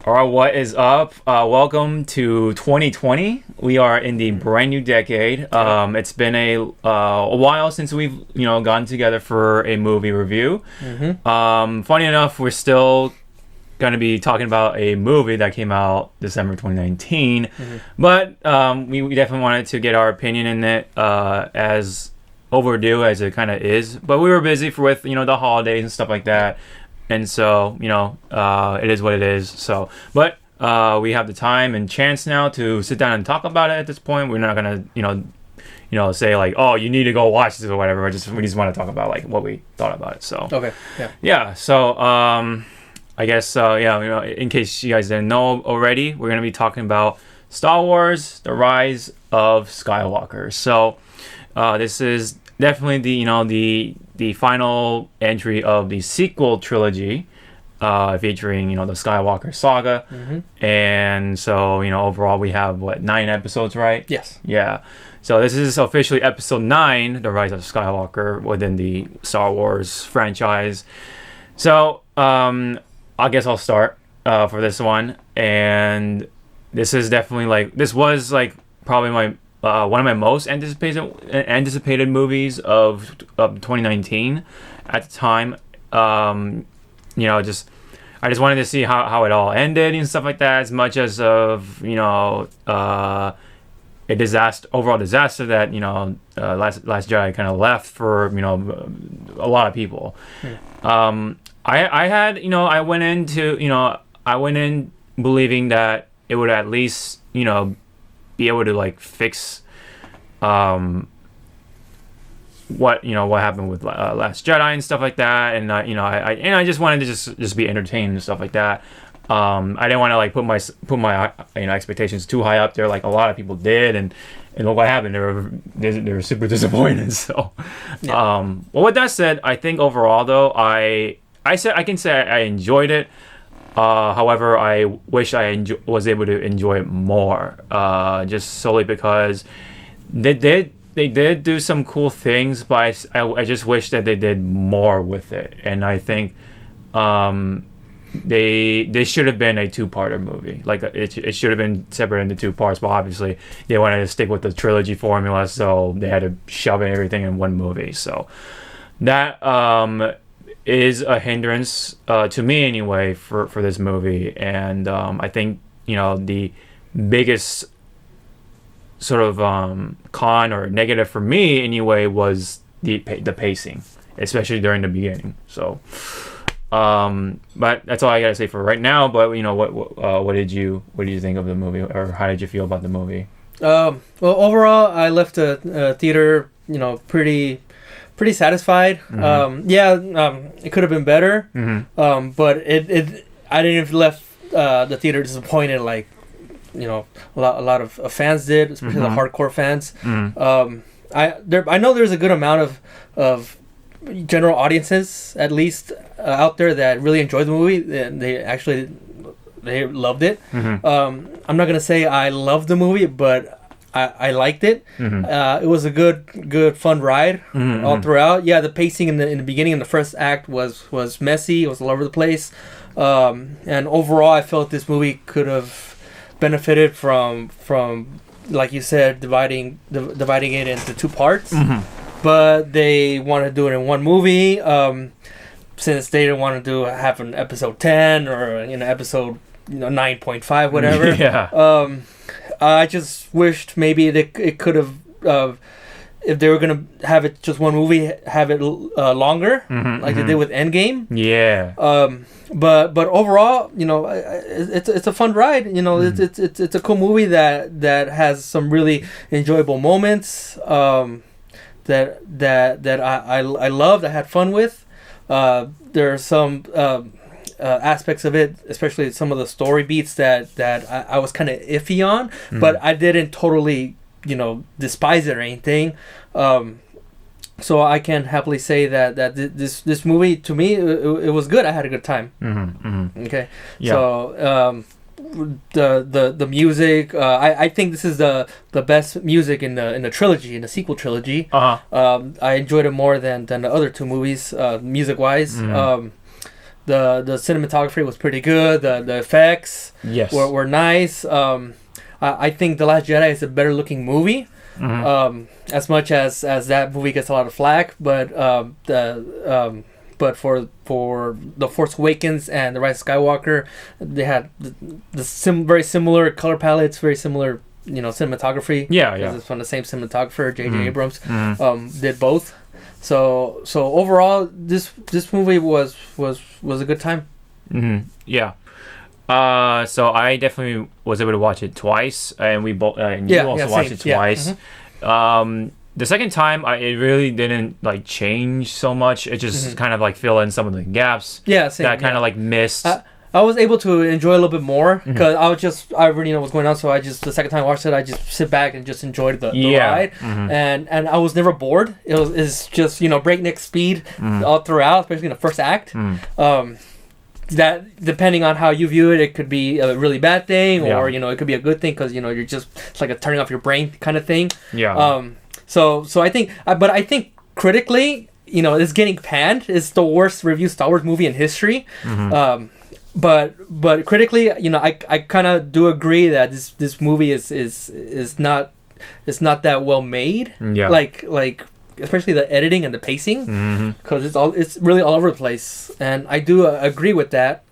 All right, what is up? Welcome to 2020. We are in the brand new decade. It's been a while since we've gotten together for a movie review. Funny enough, we're still going to be talking about a movie that came out December 2019, but we definitely wanted to get our opinion in it as overdue as it kind of is. But we were busy with the holidays and stuff like that. And so, it is what it is. So, but we have the time and chance now to sit down and talk about it at this point. We're not going to, say like, oh, you need to go watch this or whatever. We just want to talk about like what we thought about it. So, okay. Yeah. So, I guess, in case you guys didn't know already, we're going to be talking about Star Wars, The Rise of Skywalker. So, this is definitely the final entry of the sequel trilogy, featuring the Skywalker saga, and so overall we have 9 episodes, right? Yes. Yeah. So this is officially episode 9, The Rise of Skywalker, within the Star Wars franchise. So I guess I'll start for this one, and this is definitely was probably my one of my most anticipated movies of 2019 at the time. I just wanted to see how it all ended and stuff like that, as much as of a overall disaster that Last Jedi kind of left for a lot of people. I went in believing that it would at least be able to fix what happened with Last Jedi and stuff like that, and I just wanted to just be entertained and stuff like that. I didn't want to put my expectations too high up there like a lot of people did, and look what happened. They were super disappointed. So, well, with that said, I think overall though I can say I enjoyed it. However, I wish I was able to enjoy it more, just solely because they did do some cool things, but I just wish that they did more with it. And I think they should have been a 2-parter movie. It should have been separate into 2 parts, but obviously they wanted to stick with the trilogy formula, so they had to shove everything in one movie. So that is a hindrance to me anyway for this movie, and I think the biggest sort of con or negative for me anyway was the pacing, especially during the beginning. So but that's all I gotta say for right now. But what did you think of the movie, or how did you feel about the movie? Well, overall I left the theater pretty satisfied. It could have been better, but I didn't left the theater disappointed like a lot of fans did, especially the hardcore fans. I know there's a good amount of general audiences at least out there that really enjoyed the movie. They loved it. I'm not gonna say I loved the movie, but I liked it. It was a good fun ride all throughout. Yeah, the pacing in the beginning, in the first act, was messy. It was all over the place. And overall, I felt this movie could have benefited from like you said, dividing it into 2 parts. But they wanted to do it in one movie. Since they didn't want to have an episode 10 or episode 9.5, whatever. Yeah. I just wished maybe it could have, if they were gonna have it just one movie, have it longer, like they did with Endgame. Yeah. But overall, it's a fun ride. It's a cool movie that has some really enjoyable moments. That I loved. I had fun with. There are some aspects of it, especially some of the story beats that I was kind of iffy on, but I didn't totally despise it or anything. So I can happily say that this movie, to me, it was good. I had a good time. Okay. Yeah. So the music, I think this is the best music in the trilogy, in the sequel trilogy. I enjoyed it more than the other 2 movies, music wise. the cinematography was pretty good. The effects Yes. were nice. I think The Last Jedi is a better looking movie. As much as that movie gets a lot of flack, but but for The Force Awakens and The Rise of Skywalker, they had very similar color palettes, very similar cinematography. Yeah. It's from the same cinematographer, J.J. Abrams. Did both. So overall, this movie was a good time. Yeah. So I definitely was able to watch it twice, and we both and you also watched it twice. The second time, it really didn't like change so much. It just kind of like fill in some of the gaps. Yeah, same, that kind of like missed. I was able to enjoy a little bit more because I already know what's going on. So the second time I watched it, I just sit back and just enjoyed the ride, and I was never bored. It's just breakneck speed all throughout, especially in the first act. That depending on how you view it, it could be a really bad thing, or it could be a good thing because you're just it's like a turning off your brain kind of thing. Yeah. So I think, but I think critically, it's getting panned. It's the worst reviewed Star Wars movie in history. But critically, I kind of do agree that this movie is not that well made. Yeah. Like especially the editing and the pacing, because it's really all over the place, and I do agree with that.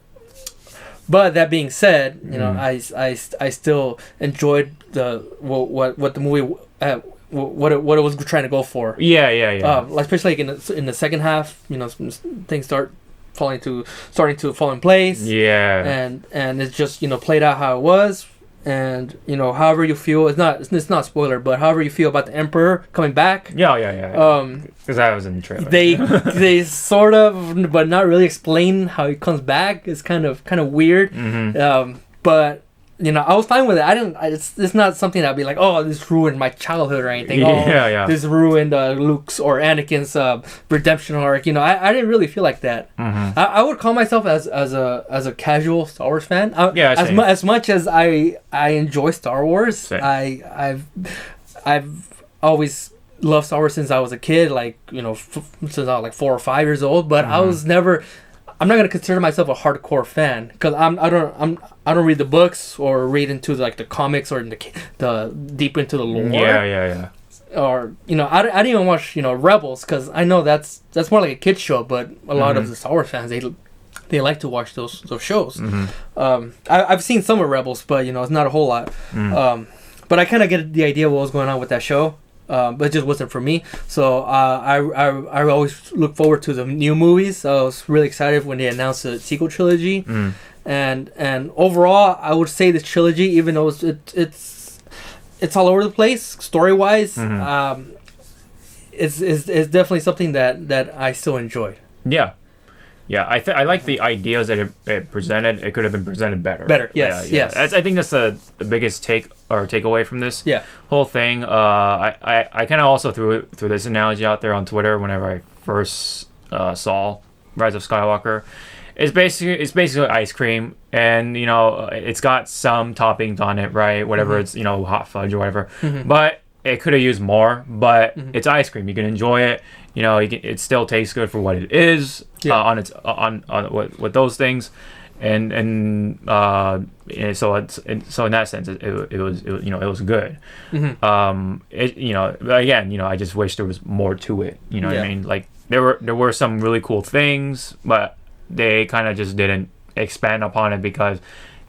But that being said, I still enjoyed what the movie what it was trying to go for. Yeah. Especially like in the second half, things starting to fall in place. Yeah. And it's just played out how it was. And however you feel, it's not spoiler, but however you feel about the Emperor coming back. Yeah. Because that was in the trailer. They sort of, but not really explain how he comes back. It's kind of weird. But I was fine with it. It's not something I'd be like, oh, this ruined my childhood or anything. Yeah. This ruined Luke's or Anakin's redemption arc. I didn't really feel like that. I would call myself as a casual Star Wars fan. As much as I enjoy Star Wars, same. I've always loved Star Wars since I was a kid. Like since I was like 4 or 5 years old. But I was never. I'm not gonna consider myself a hardcore fan because I don't read the books or read into the comics or the deep into the lore. Yeah. Or I didn't even watch Rebels because I know that's more like a kids show, but a lot of the Star Wars fans they like to watch those shows. I've seen some of Rebels, but it's not a whole lot. But I kind of get the idea of what was going on with that show. But it just wasn't for me. So I always look forward to the new movies. I was really excited when they announced the sequel trilogy. And overall, I would say this trilogy, even though it's all over the place story wise, it's definitely something that I still enjoyed. Yeah, I like the ideas that it presented. It could have been presented better. Yes. I think that's the biggest takeaway from this whole thing. I kind of also threw this analogy out there on Twitter whenever I first saw Rise of Skywalker. It's basically ice cream, and it's got some toppings on it, right? Whatever it's hot fudge or whatever, but it could have used more. But it's ice cream. You can enjoy it. It still tastes good for what it is with those things, and so in that sense it was good. Again, I just wish there was more to it. What I mean? Like there were some really cool things, but they kind of just didn't expand upon it because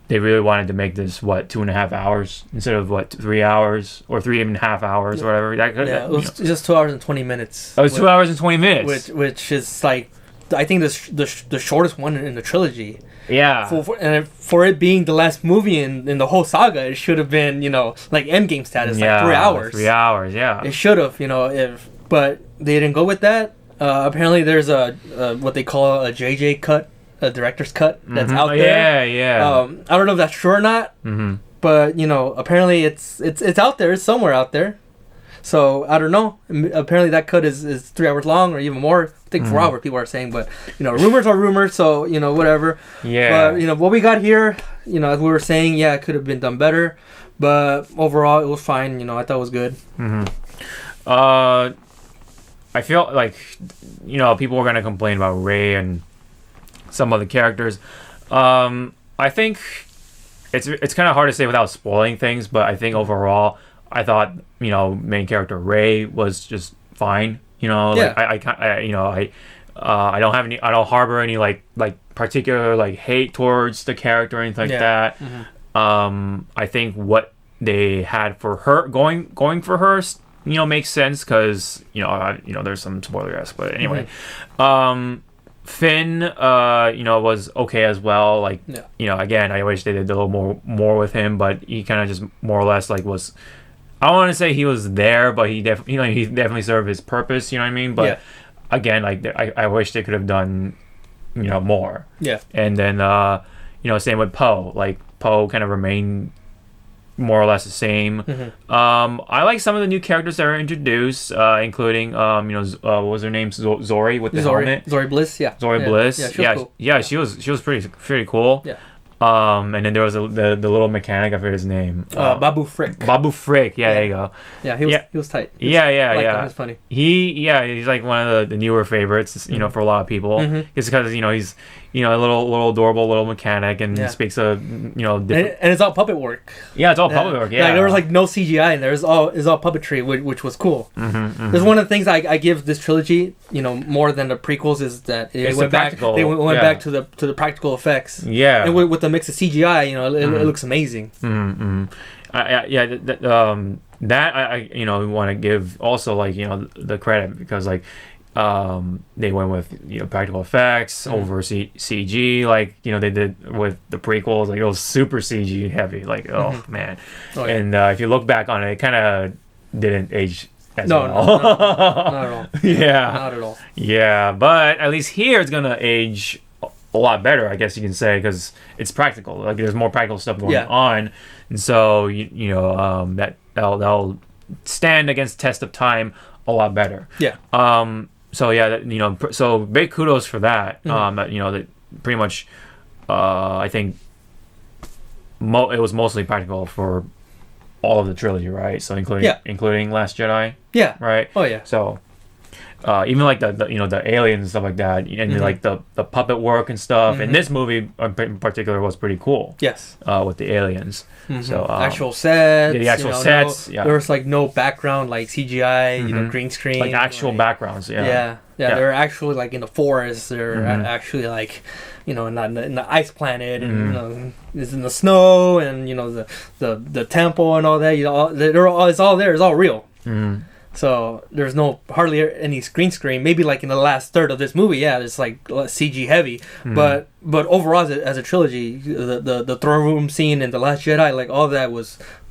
they really wanted to make this 2.5 hours instead of 3 hours or 3.5 hours or whatever. It was just 2 hours and 20 minutes. Oh, it was 2 hours and 20 minutes, which is like I think the shortest one in the trilogy. Yeah. For it being the last movie in the whole saga, it should have been like Endgame status, like 3 hours. 3 hours, yeah. It should have, but they didn't go with that. Apparently, there's a what they call a JJ cut. A director's cut that's out there. Yeah. I don't know if that's true or not, but apparently it's out there. It's somewhere out there. So I don't know. Apparently that cut is 3 hours long or even more. I think 4 hours people are saying, but rumors are rumors. So whatever. Yeah. But what we got here, as we were saying, it could have been done better, but overall it was fine. I thought it was good. I feel like people were gonna complain about Rey and some other characters. I think it's kind of hard to say without spoiling things, but I think overall, I thought, you know, main character Rey was just fine. You know, like I don't harbor any like particular like hate towards the character or anything like that. I think what they had for her going for her, you know, makes sense because you know there's some spoilers, but anyway, Finn, you know, was okay as well. Like, you know, again, I wish they did a little more with him, but he kind of just more or less like was. I don't want to say he was there, but he definitely served his purpose. You know what I mean? But again, like I wish they could have done, you know, more. Yeah. And then you know, same with Poe. Like Poe kind of remained more or less the same. I like some of the new characters that are introduced, including you know, what was her name? Zori with the helmet. Zori Bliss. Yeah. Zori Bliss. Yeah, she was pretty cool. Yeah. And then there was the little mechanic. I forget his name. Babu Frick. Babu Frick. Yeah, there you go. Yeah, he was tight. He was funny. He's like one of the newer favorites, you know, for a lot of people. It's because, you know, he's, you know, a little adorable little mechanic and speaks a, you know, different... And it's all puppet work. Yeah, it's all puppet work. Yeah, like, there was like no CGI in there. It's all puppetry, which was cool. There's one of the things I give this trilogy, you know, more than the prequels, is that they went back to the practical effects. Yeah, and with the mix of CGI, you know, it looks amazing. I you know, want to give also, like, you know, the credit because like they went with, you know, practical effects over CG, like, you know, they did with the prequels. Like, it was super CG heavy, like, oh man. And if you look back on it, it kind of didn't age as well. No, not at all. Not at all. Yeah, but at least here it's gonna age a lot better, I guess you can say, because it's practical. Like, there's more practical stuff going on, and so you know, that'll stand against test of time a lot better. Yeah. So yeah, you know, so big kudos for that. You know, that pretty much, I think it was mostly practical for all of the trilogy, right? So including Last Jedi. Yeah. Right. Oh yeah. So even like the you know, the aliens and stuff like that, and like the puppet work and stuff. And this movie in particular was pretty cool. Yes. With the aliens. So actual sets. Yeah, the actual sets. There was like no background, like CGI, you know, green screen. Like actual backgrounds. Yeah. They're actually like in the forest. They're actually like, you know, not in the ice planet, and you know, it's in the snow, and you know, the temple and all that. You know, it's all there. It's all real. So there's hardly any green screen. Maybe like in the last third of this movie, it's like CG heavy. But overall, as a trilogy, the throne room scene and the Last Jedi, like all that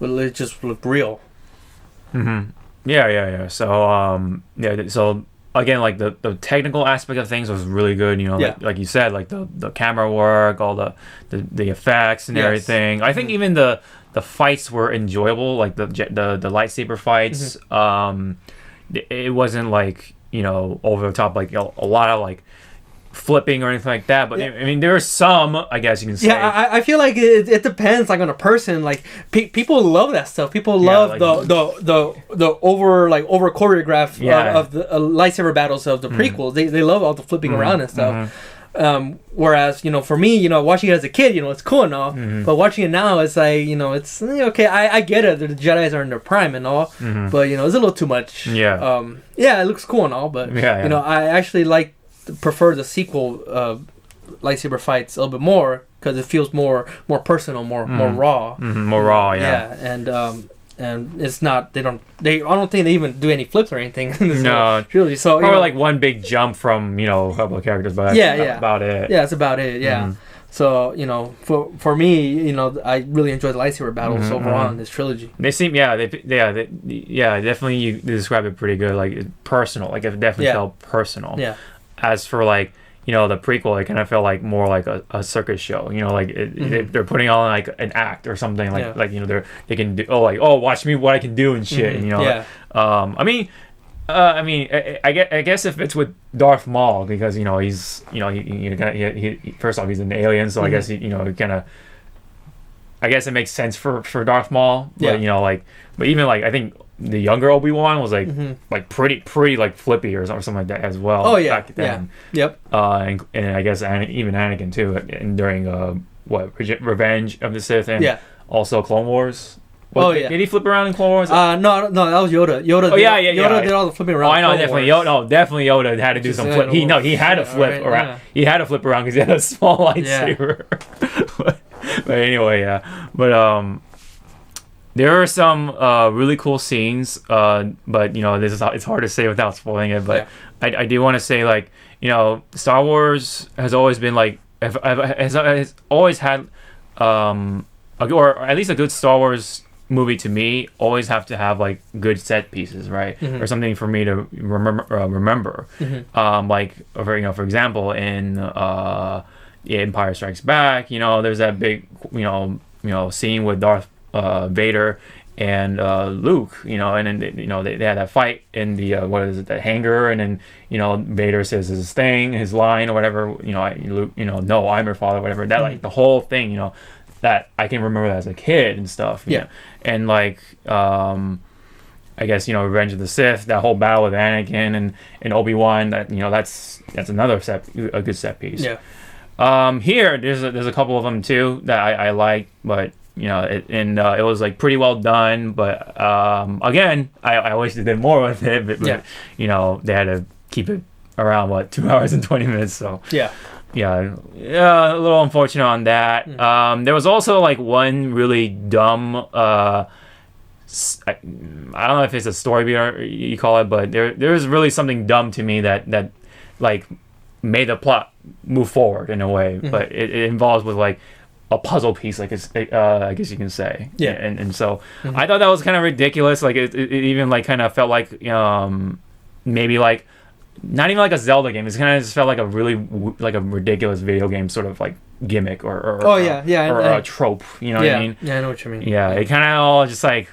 it just looked real. Yeah. So so again, like the technical aspect of things was really good. You know, like you said, like the camera work, all the effects and everything. I think even the fights were enjoyable, like the lightsaber fights. It wasn't like, you know, over the top, like a lot of like flipping or anything like that. But I mean, there are some, I guess you can say. Yeah, I feel like it depends, like on a person. Like people love that stuff. People love like, the over choreograph of the lightsaber battles of the prequels. They love all the flipping around and stuff. Whereas, you know, for me, you know, watching it as a kid, you know, it's cool and all, but watching it now, it's like, you know, it's okay. I get it. The Jedis are in their prime and all, but you know, it's a little too much. Yeah. It looks cool and all, but you know, I actually prefer the sequel lightsaber fights a little bit more because it feels more personal, more raw. More raw, and it's not. I don't think they even do any flips or anything. No, really. So probably like one big jump from, you know, a couple of characters, but that's about it. Yeah, that's about it. Yeah. So, you know, for me, you know, I really enjoy the lightsaber battles overall in this trilogy. They seem, definitely you described it pretty good. Like, personal. Like, it definitely felt personal. Yeah. As for like, you know, the prequel, it kind of felt like more like a circus show. You know, like they're putting on like an act or something. Like you know, they can do watch me what I can do and shit. And, you know, I guess if it's with Darth Maul, because, you know, he's, you know, he first off, he's an alien, so I guess he, you know, kind of, I guess it makes sense for Darth Maul. But, you know, like, but even like, I think the younger Obi-Wan was like pretty like flippy or something like that as well. Oh yeah, back then. yeah, yep. And I guess even Anakin too, and during Revenge of the Sith, and also Clone Wars. Did he flip around in Clone Wars? No, that was Yoda. Yoda did all the flipping around. Oh, I know, definitely. Definitely Yoda had to do some flip. He had to flip around. Yeah. He had to flip around because he had a small lightsaber. Yeah. but anyway, yeah. But there are some really cool scenes. But it's hard to say without spoiling it. But I do want to say, like, Star Wars has always been like has always had or at least a good Star Wars movie to me always have to have like good set pieces, right? Or something for me to remember. Like for example, in Empire Strikes Back, there's that big scene with Darth Vader and Luke, and then they had that fight in the the hangar, and then Vader says his thing, his line or whatever, Luke, no, I'm your father, whatever. That like the whole thing, that I can remember that as a kid and stuff. Yeah. And like I guess Revenge of the Sith, that whole battle with Anakin and Obi-Wan, that that's another a good set piece. Yeah. Here there's a couple of them too that I like, but it was like pretty well done, but again I wish they did more with it, but they had to keep it around 2 hours and 20 minutes, so yeah, a little unfortunate on that. There was also like one really dumb I don't know if it's a story beat or you call it, but there was really something dumb to me that like made the plot move forward in a way, but it involves with like a puzzle piece, like I guess you can say. Yeah. And so I thought that was kind of ridiculous. Like it even like kind of felt like maybe like not even like a Zelda game. It kind of just felt like a really like a ridiculous video game sort of like gimmick or a trope. You know what I mean? Yeah, I know what you mean. Yeah, it kind of all just like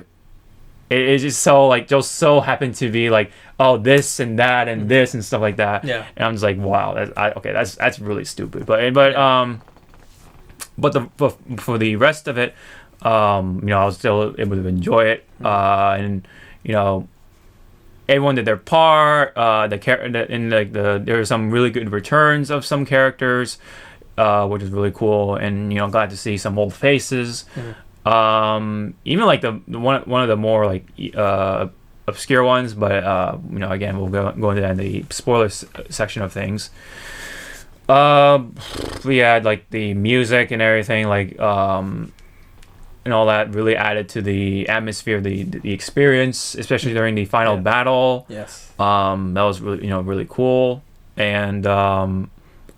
it's just so like just so happened to be like this and that and this and stuff like that. Yeah, and I'm just like wow, that's really stupid. But for the rest of it, I was still able to enjoy it, and everyone did their part. There were some really good returns of some characters, which is really cool, and glad to see some old faces. Even like the one of the more like obscure ones, but again we'll go into that in the spoilers section of things. We had like the music and everything, like and all that really added to the atmosphere, the experience, especially during the final battle. Yes. That was really really cool. And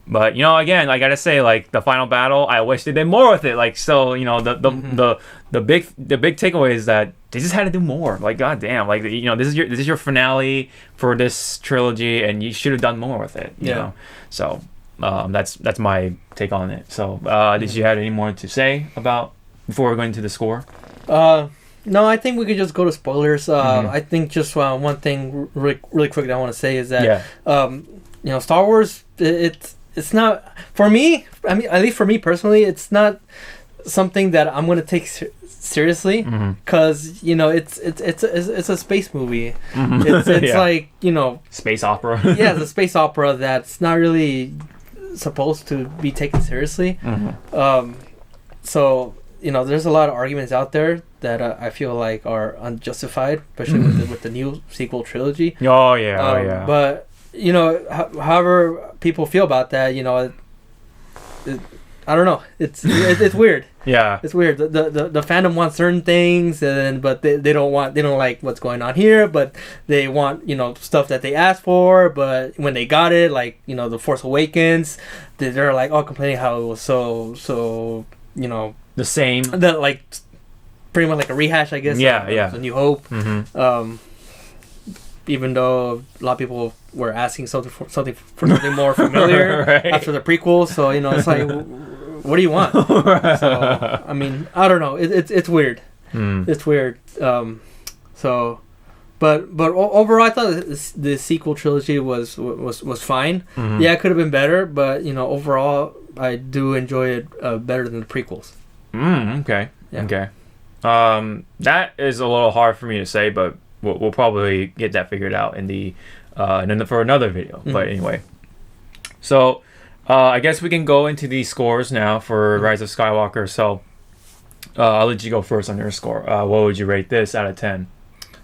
but again, I gotta say, like the final battle, I wish they did more with it. Like so, the big takeaway is that they just had to do more. Like goddamn, like this is your finale for this trilogy, and you should have done more with it. You know, so. That's my take on it. So, did you have any more to say about before we're going to the score? No, I think we could just go to spoilers. I think just one thing really quick that I want to say is that Star Wars it's not for me. I mean, at least for me personally, it's not something that I'm going to take seriously because it's a space movie. It's like space opera. Yeah, it's a space opera that's not really supposed to be taken seriously. So there's a lot of arguments out there that I feel like are unjustified, especially with the new sequel trilogy. But however people feel about that, I don't know. It's weird. Yeah, it's weird. The fandom wants certain things, but they don't like what's going on here. But they want stuff that they asked for. But when they got it, like the Force Awakens, they're like all complaining how it was so the same. That like pretty much like a rehash, I guess. A New Hope. Even though a lot of people were asking something more familiar after the prequel, so it's like, what do you want? So I mean, I don't know. It's weird. It's weird. But overall, I thought the sequel trilogy was fine. Yeah, it could have been better, but overall, I do enjoy it better than the prequels. Okay. Yeah. Okay. That is a little hard for me to say, but we'll probably get that figured out in the for another video. But anyway, so I guess we can go into the scores now for Rise of Skywalker. So I'll let you go first on your score. What would you rate this out of 10?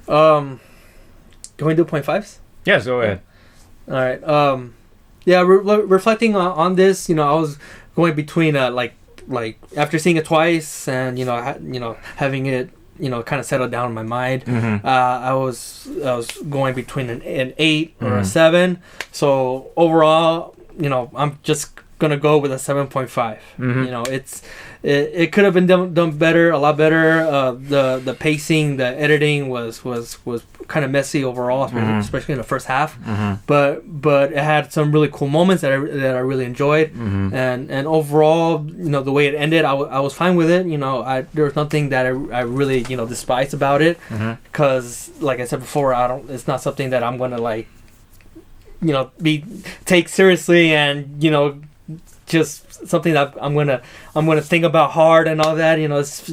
Can we do 0.5s? Yes, go ahead. All right. Yeah, reflecting on this, I was going between like after seeing it twice and having it kind of settled down in my mind. I was going between an 8 or a 7. So overall, I'm just gonna go with a 7.5. It could have been done better, a lot better. The pacing, the editing was kind of messy overall, especially in the first half. But it had some really cool moments that I really enjoyed. And overall, the way it ended, I was fine with it. There was nothing that I really despised about it, because like I said before, it's not something that I'm gonna take seriously and just something that I'm gonna think about hard and all that. It's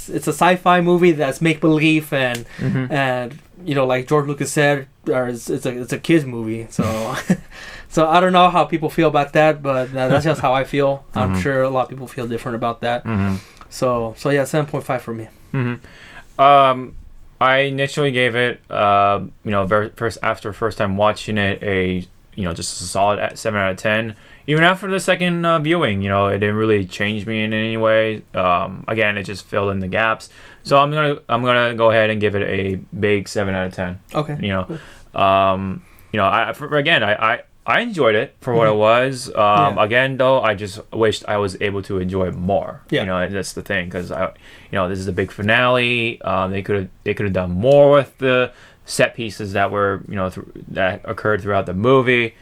a sci-fi movie that's make believe and like George Lucas said, it's a kids movie. So so I don't know how people feel about that, but that's just how I feel. I'm sure a lot of people feel different about that. So yeah, 7.5 for me. I initially gave it first time watching it just a solid 7 out of 10. Even after the second viewing, it didn't really change me in any way. Again, it just filled in the gaps. So I'm gonna go ahead and give it a big 7 out of 10. Okay. I enjoyed it for what it was. Again, though, I just wished I was able to enjoy it more. That's the thing, because this is the big finale. They could have done more with the set pieces that were that occurred throughout the movie.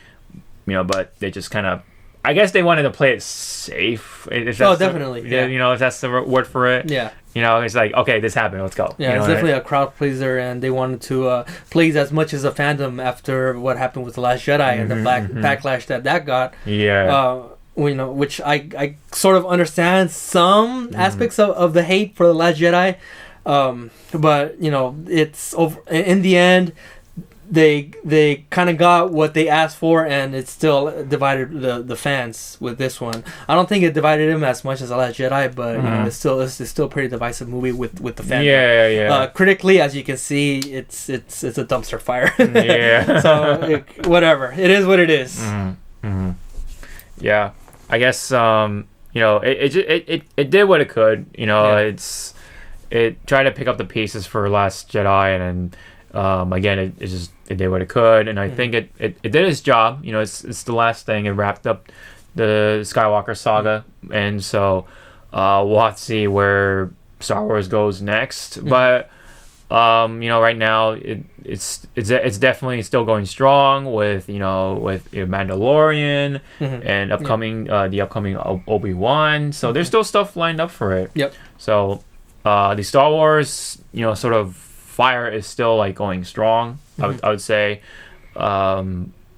But they just kind of, I guess they wanted to play it safe. Definitely. If that's the word for it. Yeah. It's like, okay, this happened, let's go. Yeah, it's definitely a crowd pleaser, and they wanted to please as much as a fandom after what happened with The Last Jedi and the backlash that got. Yeah. Which I sort of understand some aspects of the hate for The Last Jedi, but it's over in the end. They kind of got what they asked for, and it still divided the fans with this one. I don't think it divided them as much as The Last Jedi, but it's still a pretty divisive movie with the fans. Yeah. Critically, as you can see, it's a dumpster fire. Yeah. So whatever, it is what it is. Yeah, I guess it did what it could. It tried to pick up the pieces for Last Jedi, and again, it did what it could, and I think it did its job. It's the last thing. It wrapped up the Skywalker saga, and so we'll have to see where Star Wars goes next. But right now it's definitely still going strong with Mandalorian and the upcoming Obi-Wan. So there's still stuff lined up for it. Yep. So the Star Wars sort of fire is still going strong. I would say, but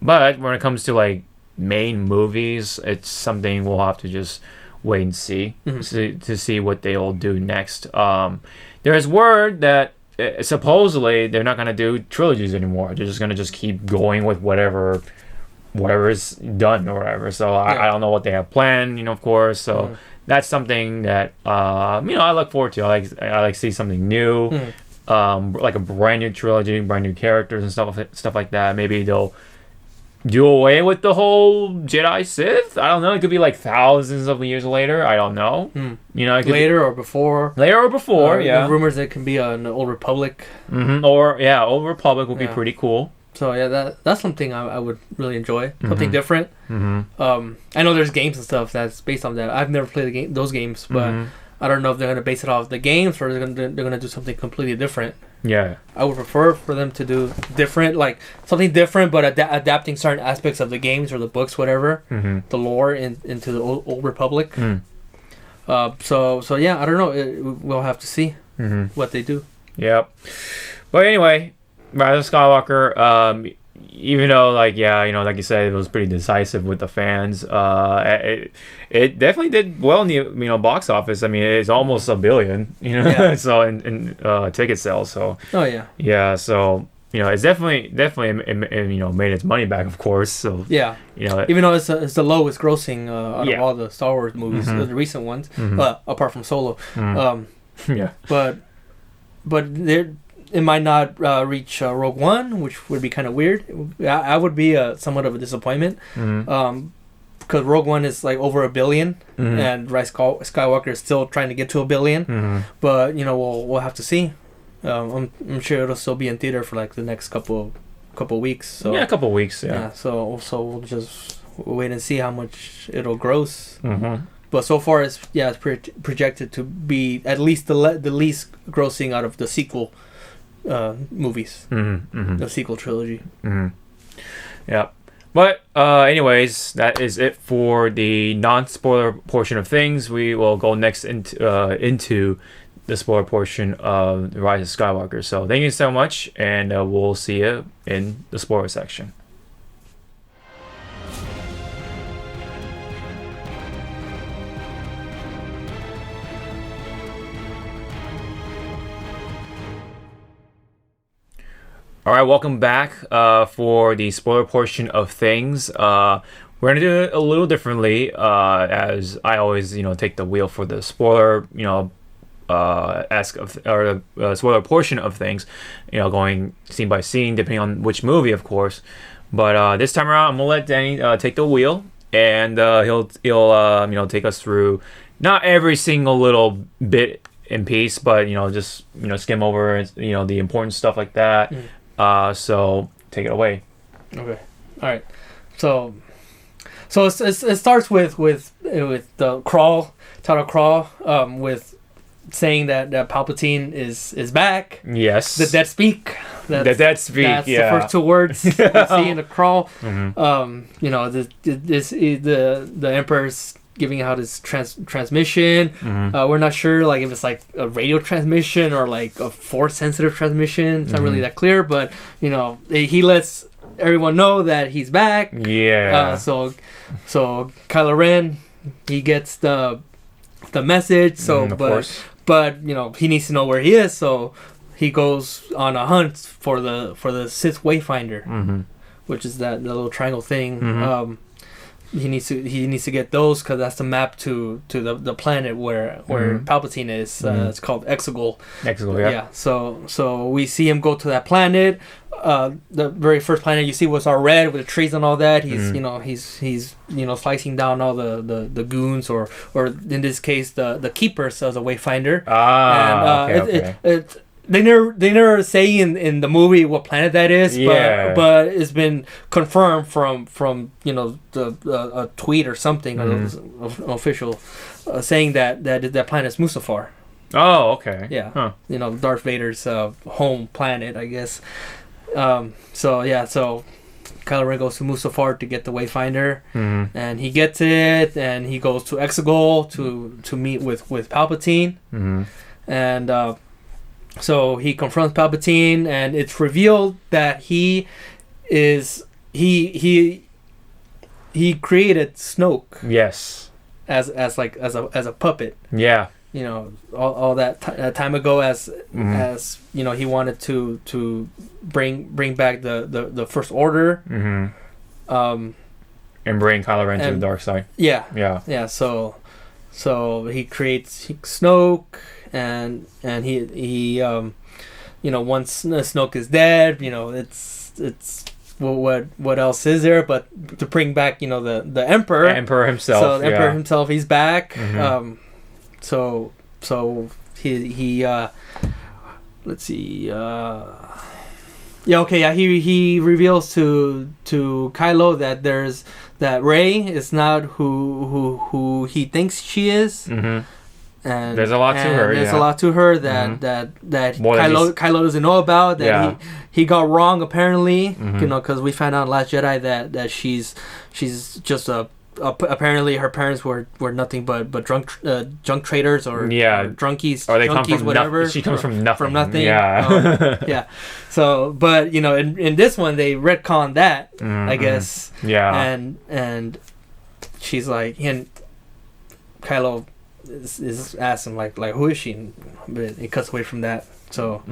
when it comes to main movies, it's something we'll have to just wait and see to see what they'll do next. There is word that supposedly they're not going to do trilogies anymore. They're just going to keep going with whatever is done or whatever. So I don't know what they have planned, of course. So that's something that I look forward to. I like to see something new. Like a brand new trilogy, brand new characters and stuff like that. Maybe they'll do away with the whole Jedi Sith. I don't know. It could be thousands of years later. I don't know. Later or before. Yeah. The rumors that it can be an Old Republic. Old Republic would be pretty cool. So that's something I would really enjoy. Something different. I know there's games and stuff that's based on that. I've never played those games, but I don't know if they're going to base it off the games or they're going to do something completely different. Yeah. I would prefer for them to do something different, but adapting certain aspects of the games or the books, whatever, the lore into the Old Republic. So yeah, I don't know. We'll have to see what they do. Yep. But anyway, Rise of Skywalker, even though, like, yeah, like you said, it was pretty decisive with the fans. It definitely did well in the box office. I mean, it's almost $1 billion, Yeah. so in ticket sales. So Oh yeah. yeah, so it's definitely made its money back, of course. So Yeah. Even though it's the lowest grossing out of all the Star Wars movies, the recent ones, apart from Solo. Yeah. But it might not reach Rogue One, which would be kind of weird. I would be somewhat of a disappointment. Because Rogue One is like over $1 billion, and Rise Skywalker is still trying to get to $1 billion. But we'll have to see. I'm sure it'll still be in theater for like the next couple weeks. So yeah, a couple weeks. Yeah. So we'll just wait and see how much it'll gross. But so far, it's projected to be at least the least grossing out of the sequel movies, the sequel trilogy. Yeah. But anyways, that is it for the non-spoiler portion of things. We will go next into the spoiler portion of The Rise of Skywalker. So thank you so much, and we'll see you in the spoiler section. All right, welcome back for the spoiler portion of things. We're gonna do it a little differently, as I always, take the wheel for the spoiler, spoiler portion of things, going scene by scene, depending on which movie, of course. But this time around, I'm gonna let Danny take the wheel, and he'll take us through not every single little bit in piece, but just skim over the important stuff like that. So take it away. Okay. All right. So it starts with the title crawl, with saying that Palpatine is back. Yes. The dead speak. That's yeah. the first two words we see in the crawl. The Emperor's giving out his transmission. We're not sure like if it's like a radio transmission or like a force sensitive transmission. It's not really that clear, but he lets everyone know that he's back. Yeah. So Kylo Ren, he gets the message. So but he needs to know where he is. So he goes on a hunt for the Sith Wayfinder, which is that little triangle thing. He needs to get those because that's the map to the planet where Palpatine is. It's called Exegol. Exegol, yeah. Yeah. So we see him go to that planet. The very first planet you see was all red with the trees and all that. He's slicing down all the goons or in this case the keepers of the Wayfinder. Okay. They never say in the movie what planet that is, but it's been confirmed from a tweet or something, official, saying that planet is Mustafar. Oh, okay. Yeah. Huh. Darth Vader's home planet, I guess. So Kylo Ren goes to Mustafar to get the Wayfinder, and he gets it, and he goes to Exegol to meet with Palpatine, and. So he confronts Palpatine, and it's revealed that he created Snoke. Yes. As a puppet. Yeah. All that time ago, as he wanted to bring back the First Order. And bring Kylo Ren to the dark side. Yeah. Yeah. Yeah. So he creates Snoke. And he once Snoke is dead, it's what else is there but to bring back the Emperor himself. So the Emperor himself, he's back. So he let's see. He reveals to Kylo that Rey is not who he thinks she is. And there's a lot to her. There's a lot to her that Kylo doesn't know about. That he got wrong apparently. Because we found out in Last Jedi that she's just a apparently her parents were nothing but junk traders or drunkies, or they junkies, come from whatever. She comes from nothing. From nothing. Yeah. Yeah. So, but you know, in this one they retconned that, I guess. Yeah. And she's like, and Kylo is asking like who is she? But it cuts away from that. So.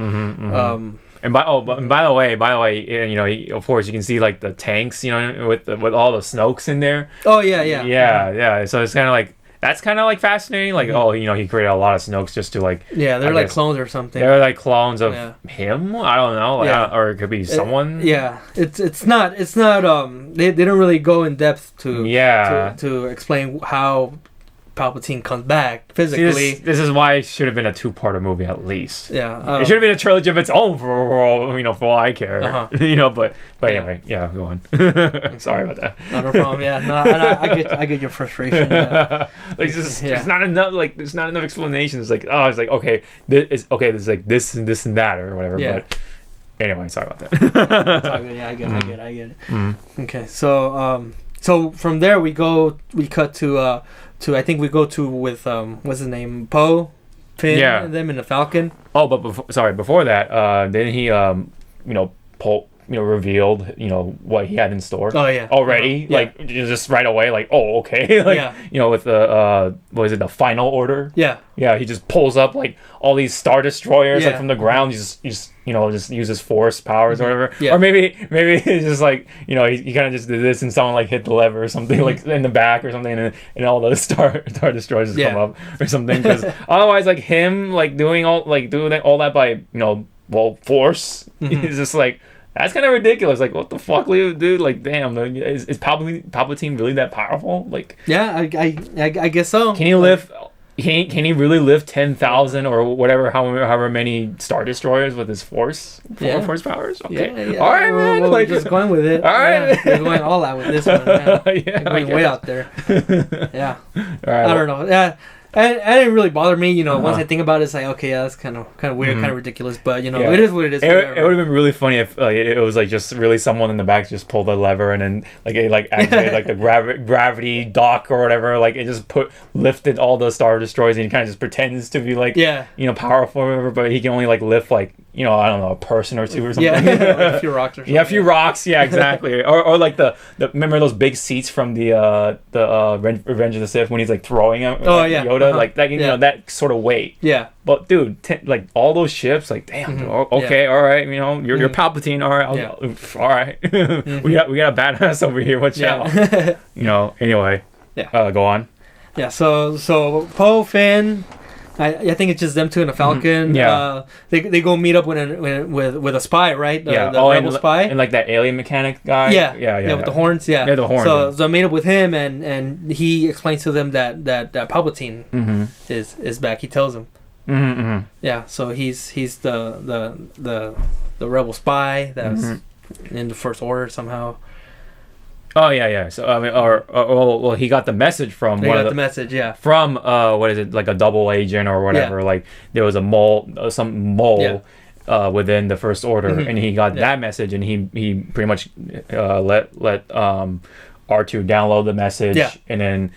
And by the way, you know, of course you can see like the tanks, you know, with all the Snokes in there. Oh yeah. So it's kind of like that's kind of like fascinating. Like oh, you know, he created a lot of Snokes just to like they're like clones or something. They're like clones of him. I don't know, like, or it could be someone. It's not. They don't really go in depth to explain how Palpatine comes back physically. See, this is why it should have been a two-parter movie at least. Yeah, it should have been a trilogy of its own for you know, for all I care. You know, but anyway, go on. Sorry about that. No problem. Yeah, no, I get your frustration. Yeah. Like there's not enough. Like there's not enough explanations. Like it's like okay, this is like this and this and that or whatever. Yeah. But anyway, sorry about that. It's all good. Yeah, I get it. Okay, so from there we cut to I think we go to with what's his name, Poe, Finn, and them in the Falcon. Oh, but before that, then he Poe revealed what he had in store. Oh yeah, already like just right away like oh okay like with the what is it, the final order? Yeah, he just pulls up like all these Star Destroyers like from the ground. He just uses Force powers or whatever. Or maybe it's just like he kind of just did this and someone like hit the lever or something like in the back or something and all those Star Destroyers just come up or something, because otherwise like him like doing all that by Force is just like. That's kind of ridiculous. Like, what the fuck, dude? Like, damn, is Palpatine really that powerful? Like, yeah, I guess so. Can he lift? Can he really lift 10,000 or whatever, however many Star Destroyers with his Force powers? Okay, all right, man. Well, like just going with it. All right, we're going all out with this one. Man. Going way out there. Yeah. All right. I don't know. Yeah. And it didn't really bother me, once I think about it, it's like, okay, that's kind of weird, kind of ridiculous, but, it is what it is. It would have been really funny if it was, like, just really someone in the back just pulled the lever and then, like, it, like, activated, like, the gravity dock or whatever, like, it just lifted all the Star Destroyers and he kind of just pretends to be, like, powerful or whatever, but he can only, like, lift, like, I don't know, a person or two or something. Yeah, like a few rocks or something. Yeah, a few rocks, yeah, exactly. or like, the remember those big seats from the Revenge of the Sith when he's, like, throwing them? Yoda, like that, that sort of weight. Yeah. But dude, like all those ships, like damn. Okay, all right. You're Palpatine. All right, all right. we got a badass over here. Watch out. Anyway. Yeah. Go on. Yeah. So Poe, Finn. I think it's just them two in a Falcon. Yeah. They go meet up with a spy, right? The rebel spy. And like that alien mechanic guy. Yeah, with the horns. Yeah. Yeah, the horns. So I meet up with him, and he explains to them that Palpatine is back. He tells them. Yeah. So he's the rebel spy that was in the First Order somehow. Oh yeah. So I mean, he got the message from from what is it, like a double agent or whatever. Yeah. Like there was a mole, within the First Order, and he got that message, and he pretty much let R2 download the message, and then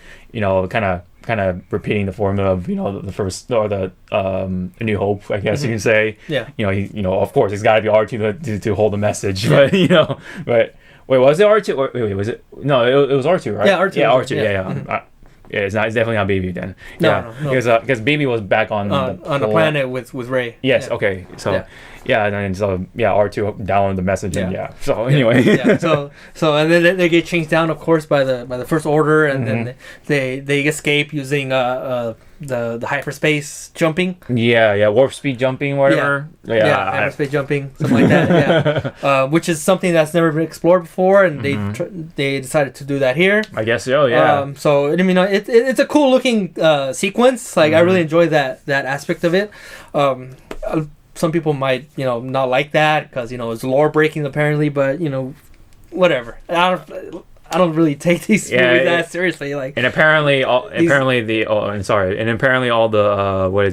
kind of repeating the formula of the first or the A New Hope, I guess you can say. Yeah. He of course it's got to be R2 to hold the message, but. Wait, was it R2? Or, wait, was it? No, it was R2, right? Yeah, R2. Yeah, R2. Yeah. It's definitely not BB then. No. Because BB was back on the planet with Rey. Yes. Yeah. Okay. So and then R2 downloaded the message and So anyway. So and then they get chased down, of course, by the First Order, and then they escape using the hyperspace jumping. Yeah, warp speed jumping, whatever. Yeah, hyperspace jumping, something like that. Yeah, which is something that's never been explored before, and they decided to do that here. I guess so. Yeah. So I mean, it's a cool looking sequence. Like I really enjoy that aspect of it. Some people might not like that because it's lore breaking apparently, but whatever. I don't really take these movies that seriously. Like, and apparently all the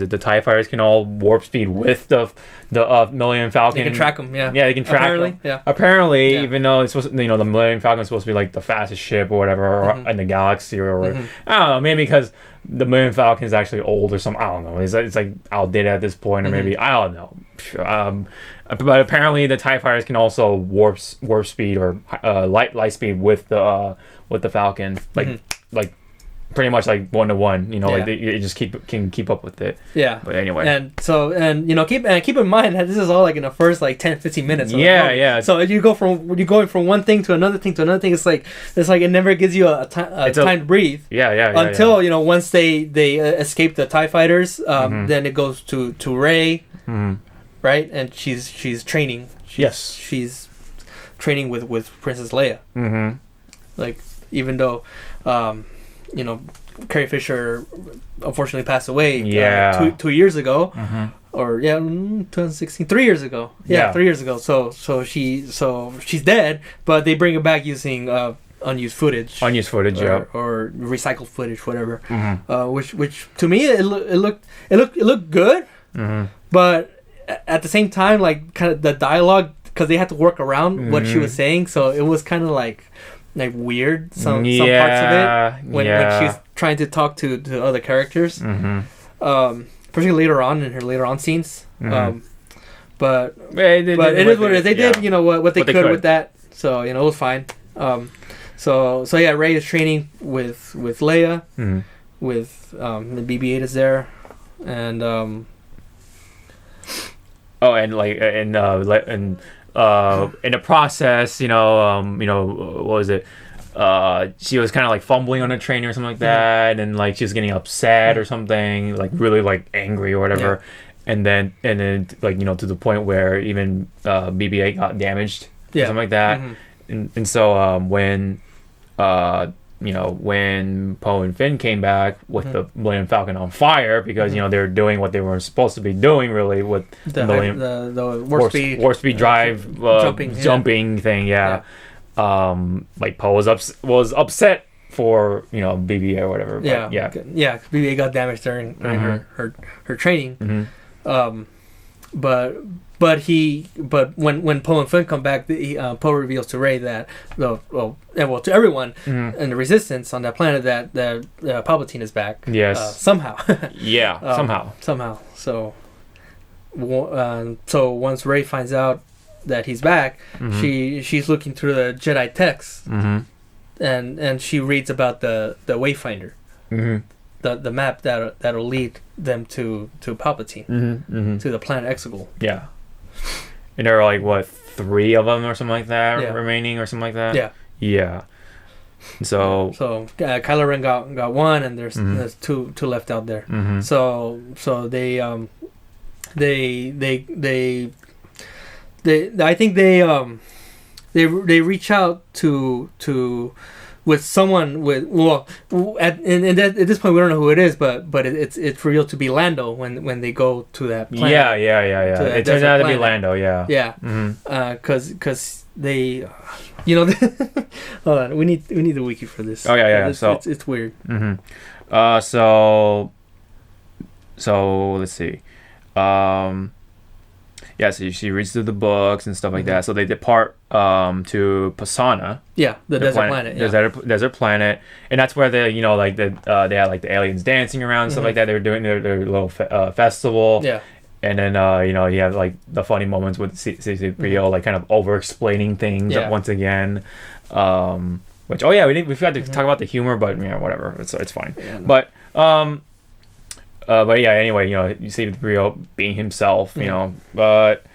the TIE fighters can all warp speed with the Millennium Falcon. They can track them. Yeah, they can track them. Yeah. Apparently, even though it's supposed to, the Millennium Falcon is supposed to be like the fastest ship or whatever in the galaxy or I don't know, maybe because the Millennium Falcon is actually old or something. I don't know. It's like outdated at this point, or maybe I don't know. But apparently the TIE fighters can also warp speed or light speed with the Falcon, like pretty much like 1-to-1. Like they just can keep up with it. Yeah. But anyway. And keep in mind that this is all like in the first like 10-15 minutes. Yeah. So if you're going from one thing to another thing, it's like it never gives you a time to breathe. Yeah. Until once they escape the TIE fighters, then it goes to Rey. Right, and she's training. She's training with Princess Leia. Like, even though, Carrie Fisher unfortunately passed away. 2 years ago, or 2016, 3 years ago. 3 years ago. So she's dead, but they bring her back using unused footage. Or recycled footage, whatever. Which to me it looked good, but at the same time, like, kind of the dialogue, because they had to work around what she was saying, so it was kind of like weird some parts of it when she was trying to talk to other characters, particularly later on scenes. But it is what it is. They did what they could with that, so it was fine. So Rey is training with Leia, with the BB-8 is there, and in the process, what was it? She was kind of like fumbling on a train or something like that, and like she was getting upset or something, like really like angry or whatever, and then like to the point where even BB-8 got damaged, something like that, and so when Poe and Finn came back with the Millennium Falcon on fire because they're doing what they were supposed to be doing, really, with the warp speed drive jumping thing. Like Poe was upset for BB-8 or whatever. BB-8 got damaged during her training. But when Poe and Finn come back, Poe reveals to Rey that to everyone in the Resistance on that planet that Palpatine is back. Yes. Somehow. Somehow. So once Rey finds out that he's back, she's looking through the Jedi texts, and she reads about the Wayfinder. The map that'll lead them to Palpatine, to the planet Exegol. Yeah. And there are like 3 of them or something like that remaining or something like that. Yeah. So Kylo Ren got one, and there's two left out there. So they I think they reach out to with someone with at this point we don't know who it is, but it's revealed to be Lando when they go to that planet. Yeah. It turns out to be Lando. Because they hold on, we need the wiki for this. It's weird. So let's see. So she reads through the books and stuff like that. So they depart to Pasana. Yeah, the desert planet. Desert planet, and that's where they, they had like the aliens dancing around and stuff like that. They were doing their little festival. Yeah. And then you have like the funny moments with C-3PO like kind of over explaining things once again. Which we forgot to talk about the humor, but whatever, it's fine. Yeah, no. But anyway, you see Rio being himself, but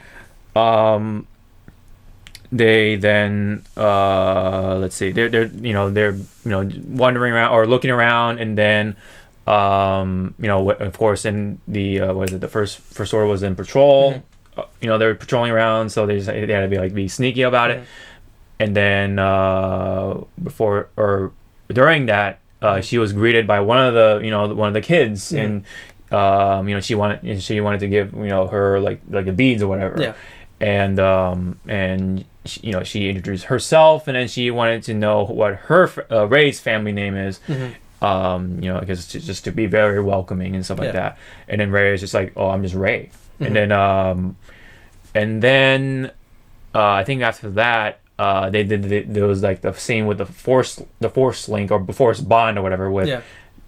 they then let's see, they're wandering around or looking around, and then of course in the the first order was in patrol. They're patrolling around, so they had to be sneaky about it, and then before or during that. She was greeted by one of the kids, and she wanted to give her like the beads or whatever. Yeah. and she introduced herself, and then she wanted to know what her Rey's family name is. Because just to be very welcoming and stuff like that. And then Rey is just like, oh, I'm just Rey. And then I think after that there was like the scene with the force link or the force bond or whatever with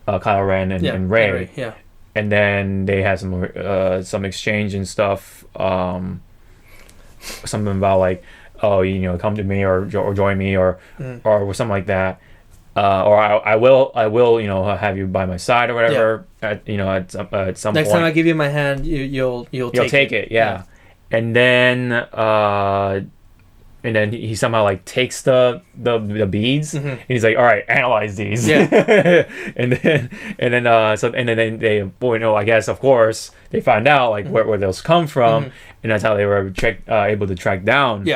Kylo Ren and Rey. And then they had some exchange and stuff, something about like, oh, come to me or join me or something like that. Or I will have you by my side or whatever. At some Next point. time I give you my hand, you'll take it. Yeah. And then he somehow like takes the beads and he's like, all right, analyze these. And then they I guess of course they find out like where those come from, and that's how they were able to track down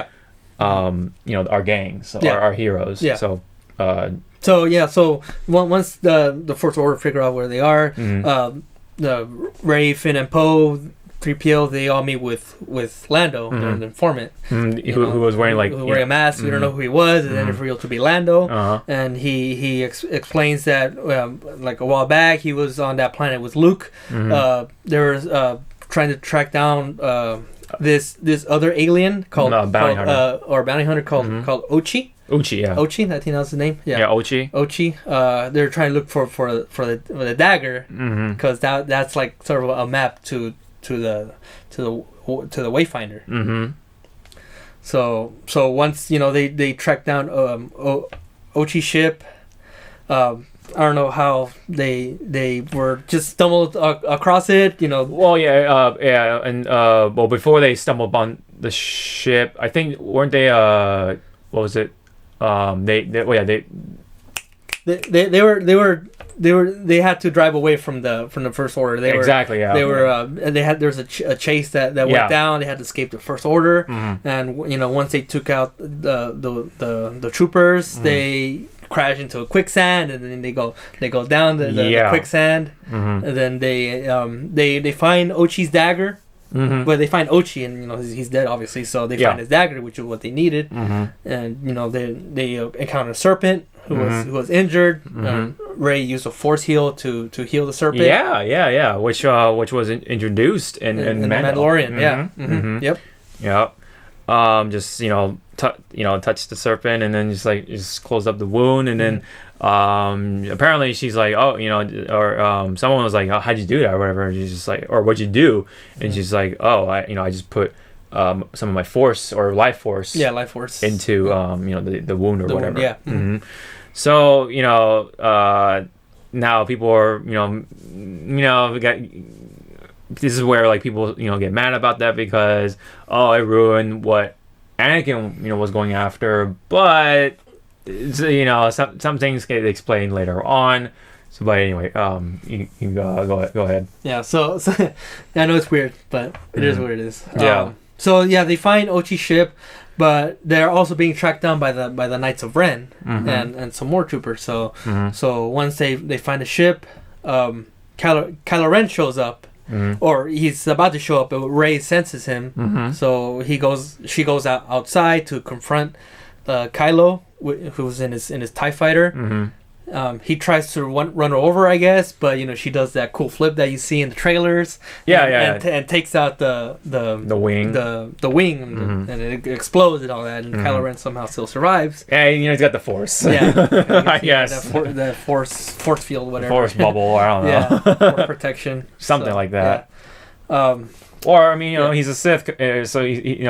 our gangs, our heroes. So once the First Order figure out where they are, the Rey, Finn, and Poe, 3PO, they all meet with Lando, the informant, who was wearing a mask. We don't know who he was, and then it's revealed to be Lando. And he explains that like a while back he was on that planet with Luke. They were trying to track down this other alien called bounty hunter called Ochi. Ochi, Ochi, I think that's the name. Ochi. They're trying to look for the dagger, because that's like sort of a map to the Wayfinder. So once they track down Ochi's ship. I don't know how they were just stumbled across it. Well, and before they stumbled on the ship, I think weren't they? What was it? They had to drive away from the First Order. There was a chase that went down. They had to escape the First Order, and once they took out the troopers, they crash into a quicksand, and then they go down the quicksand, and then they find Ochi's dagger. But they find Ochi, and he's dead, obviously. So they find his dagger, which is what they needed. And they encounter a serpent who was injured. Rey used a force heal to heal the serpent. Which was introduced in the Mandalorian. Yep. Just touch the serpent, and then just close up the wound, and then apparently she's like, oh, or someone was like, oh, how'd you do that or whatever, and she's just like, or what'd you do? And she's like, oh, I just put some of my force or life force into the wound or whatever. So now people are this is where like people get mad about that, because it ruined what Anakin was going after, but some things get explained later on. So, but anyway, you go ahead. Yeah. So I know it's weird, but it is what it is. Yeah. They find Ochi's ship, but they're also being tracked down by the Knights of Ren and some more troopers. So once they find the ship, Kylo Ren shows up. Or he's about to show up, but Rey senses him. So she goes outside to confront Kylo, who's in his TIE fighter. He tries to run her over, I guess, but she does that cool flip that you see in the trailers. And takes out the wing, and it explodes and all that. And Kylo Ren somehow still survives. Yeah, he's got the Force. I guess the force field, whatever. Force bubble, I don't know. Force protection, something like that. Or I mean, he's a Sith, so he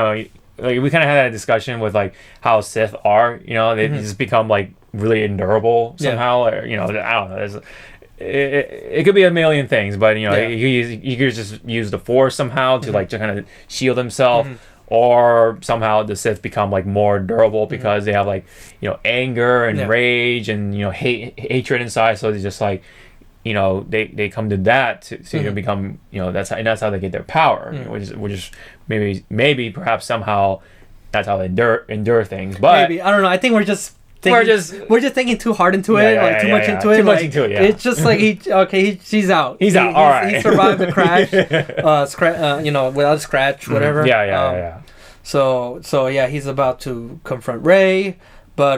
like we kind of had that discussion with like how Sith are. They just become like really endurable somehow, or I don't know. It could be a million things, but he could just use the Force somehow to like to kind of shield himself, or somehow the Sith become like more durable because they have like anger and rage and hatred inside, so they just like they come to that to become that's how they get their power, which is maybe perhaps somehow that's how they endure things. But maybe I don't know. I think we're just thinking too hard into it, too much into it. It's just like she's out. He's out. All right. He survived the crash, without a scratch, whatever. So yeah, he's about to confront Rey, but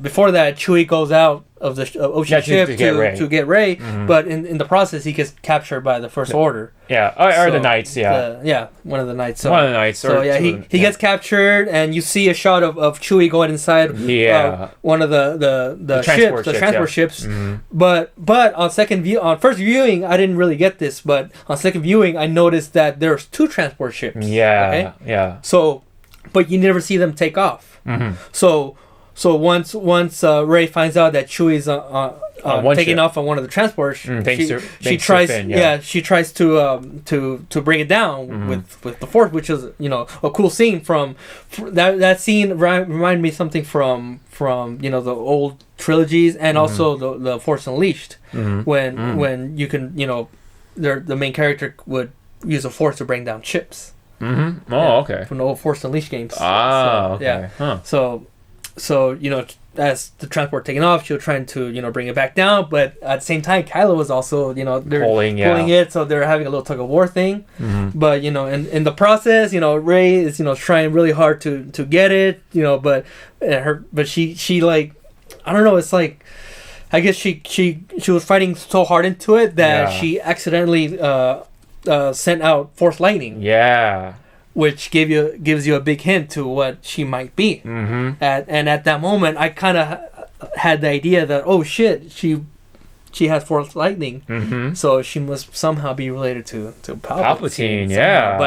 before that, Chewie goes out of the ocean ship to get Rey, but in the process, he gets captured by the First Order. Yeah, or the Knights. Yeah, one of the Knights. One of the Knights. So yeah, he gets captured, and you see a shot of Chewie going inside. One of the transport ships. But on first viewing, I didn't really get this, but on second viewing, I noticed that there's 2 transport ships. Yeah. Okay? Yeah. So, but you never see them take off. So once Rey finds out that Chewie's taking off on one of the transports, she tries to bring it down with the Force, which is a cool scene from that scene reminded me something from the old trilogies and also the Force Unleashed when you can the main character would use a Force to bring down ships. Okay. From the old Force Unleashed games. Okay. Yeah. Huh. So as the transport taking off, she'll trying to bring it back down, but at the same time, Kylo was also they're pulling it, so they're having a little tug of war thing. But in the process, Rey is trying really hard to get it, but she like I don't know, it's like I guess she was fighting so hard into it that she accidentally sent out Force lightning. Yeah. Which gives you a big hint to what she might be. At that moment, I kind of had the idea that shit, she has Force lightning, so she must somehow be related to Palpatine. Yeah.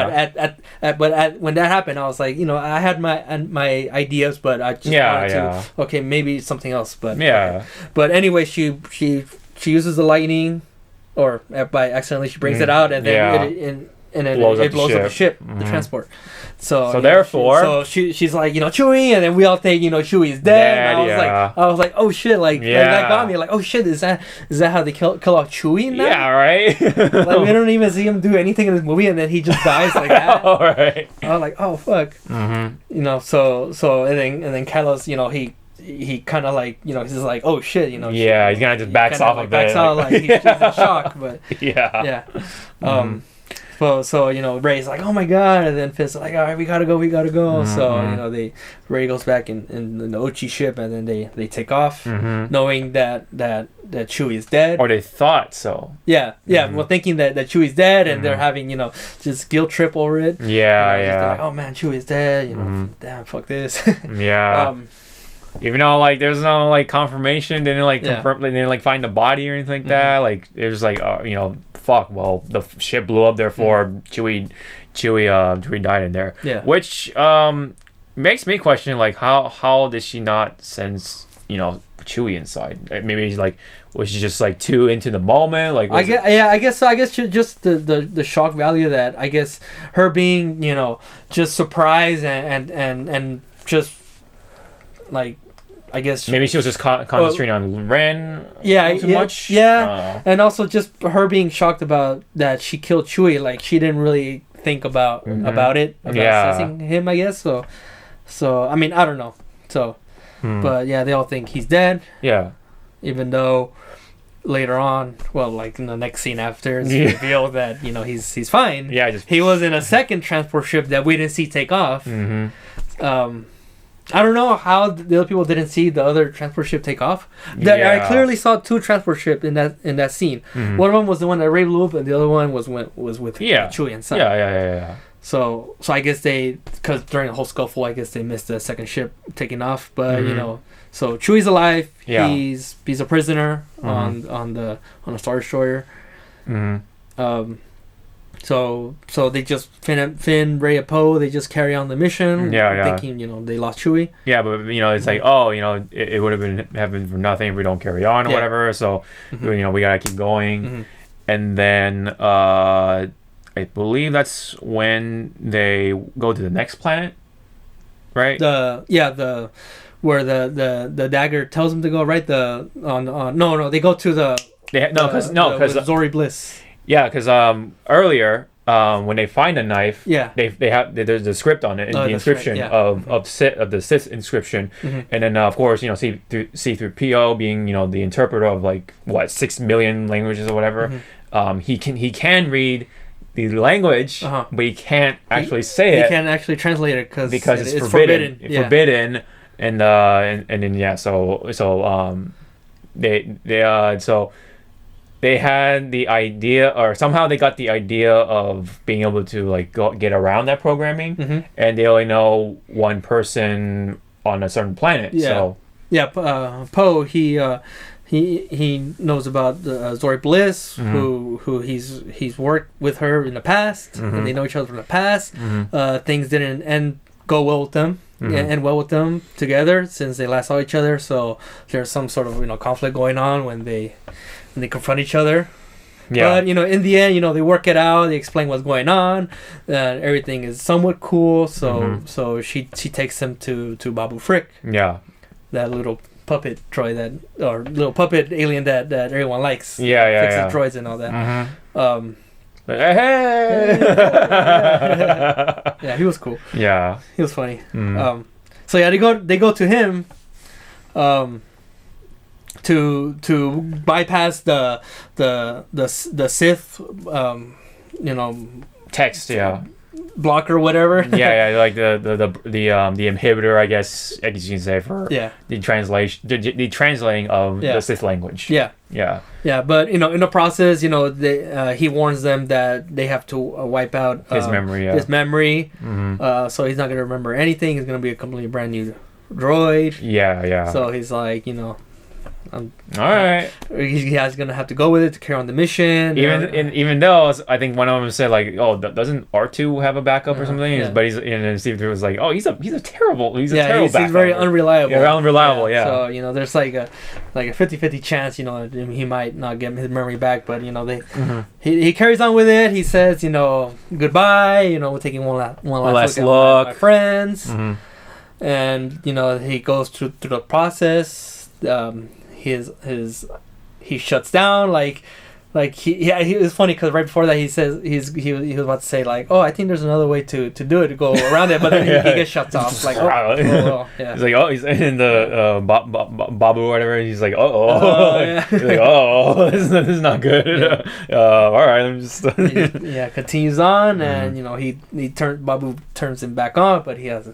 But when that happened, I was like, I had my ideas, but I just wanted to. Okay, maybe something else, but But anyway, she uses the lightning, or by accidentally she brings it out, and then it blows up the ship, the transport. So therefore, she's like, Chewie, and then we all think, Chewie is dead. And I was like, oh shit, like that got me. Like, oh shit, is that how they kill off Chewie in that? Yeah, right. Like we don't even see him do anything in this movie, and then he just dies like that. All right. I was like, oh fuck. So and then Kylo's, he kind of like he's just like, oh shit, he's gonna just backs off of it. Like he's just in shock, but yeah. So Rey's like, oh my god, and then Finn's like, all right, we gotta go. So Rey goes back in the Ochi ship, and then they take off, knowing that Chewie is dead, or they thought so. Well, thinking that Chewie's dead, and they're having just guilt trip over it. Like, oh man, Chewie's dead. Damn, fuck this. Even though like there's no like confirmation, they didn't confirm, they didn't find the body or anything like that. Like it was like fuck. Well, the ship blew up, therefore Chewie died in there. Yeah. Which makes me question like how did she not sense Chewie inside? Maybe he's like, was she just like too into the moment? Like I guess just the shock value that I guess her being just surprised and just like I guess maybe she was just concentrating on Ren too much. Yeah, and also just her being shocked about that she killed Chewie. Like she didn't really think about assessing him. I guess so. I mean, I don't know. So, but yeah, they all think he's dead. Yeah, even though later on, well, like in the next scene after, it's revealed that he's fine. Yeah, he was in a second transport ship that we didn't see take off. I don't know how the other people didn't see the other transport ship take off. I clearly saw 2 transport ships in that scene. One of them was the one that Rey blew up, and the other one was with Chewie inside. Yeah. So I guess because during the whole scuffle, I guess they missed the second ship taking off. But so Chewie's alive. Yeah. He's a prisoner on the Star Destroyer. So they just Finn, Rey, and Poe. They just carry on the mission, thinking they lost Chewie. Yeah, but it's like it would have been happened for nothing if we don't carry on or whatever. So we gotta keep going, and then I believe that's when they go to the next planet, right? Where the dagger tells them to go, right? They go to because Zori Bliss. Yeah, because earlier when they find a knife, there's a script on it, and the inscription of the Sith inscription, and then of course C-3PO being the interpreter of like 6 million languages or whatever, he can read the language, but he can't actually say it. He can't actually translate it because it's forbidden. Forbidden, and then they had the idea, or somehow they got the idea of being able to like get around that programming, and they only know one person on a certain planet. Yeah. So Poe, he knows about Zori Bliss, who he's worked with her in the past, and they know each other from the past. Things didn't go well with them, end well with them together since they last saw each other. So there's some sort of conflict going on when they confront each other. Yeah. But in the end, they work it out. They explain what's going on. Everything is somewhat cool. So she takes him to Babu Frick. Yeah. That little puppet droid or little puppet alien that everyone likes. Yeah. Fixes droids and all that. Hey. Yeah, he was cool. Yeah. He was funny. So yeah, they go to him. To bypass the Sith, text, blocker, whatever. Like the inhibitor, I guess you can say, for the translation, the translating of the Sith language. Yeah. But in the process, he warns them that they have to wipe out his memory. His memory. So he's not gonna remember anything. He's gonna be a completely brand new droid. Yeah. So he's like, all right. He's gonna have to go with it to carry on the mission. Even though I think one of them said like, "Oh, doesn't R2 have a 'backup' or something?" Yeah. But Steve was like, "Oh, he's a terrible backup. He's very unreliable. Yeah, unreliable. Yeah. So there's like a 50-50 chance. He might not get his memory back, but he carries on with it. He says, goodbye. We're taking one last look at my friends, and he goes through the process. He shuts down like he was funny because right before that he says he was about to say like, oh, I think there's another way to do it, to go around it, but then he gets shut off like, yeah. He's like, he's in the Babu or whatever, and he's like, yeah. He's like, this is not good. All right, I'm just continues on, and Babu turns him back on, but he has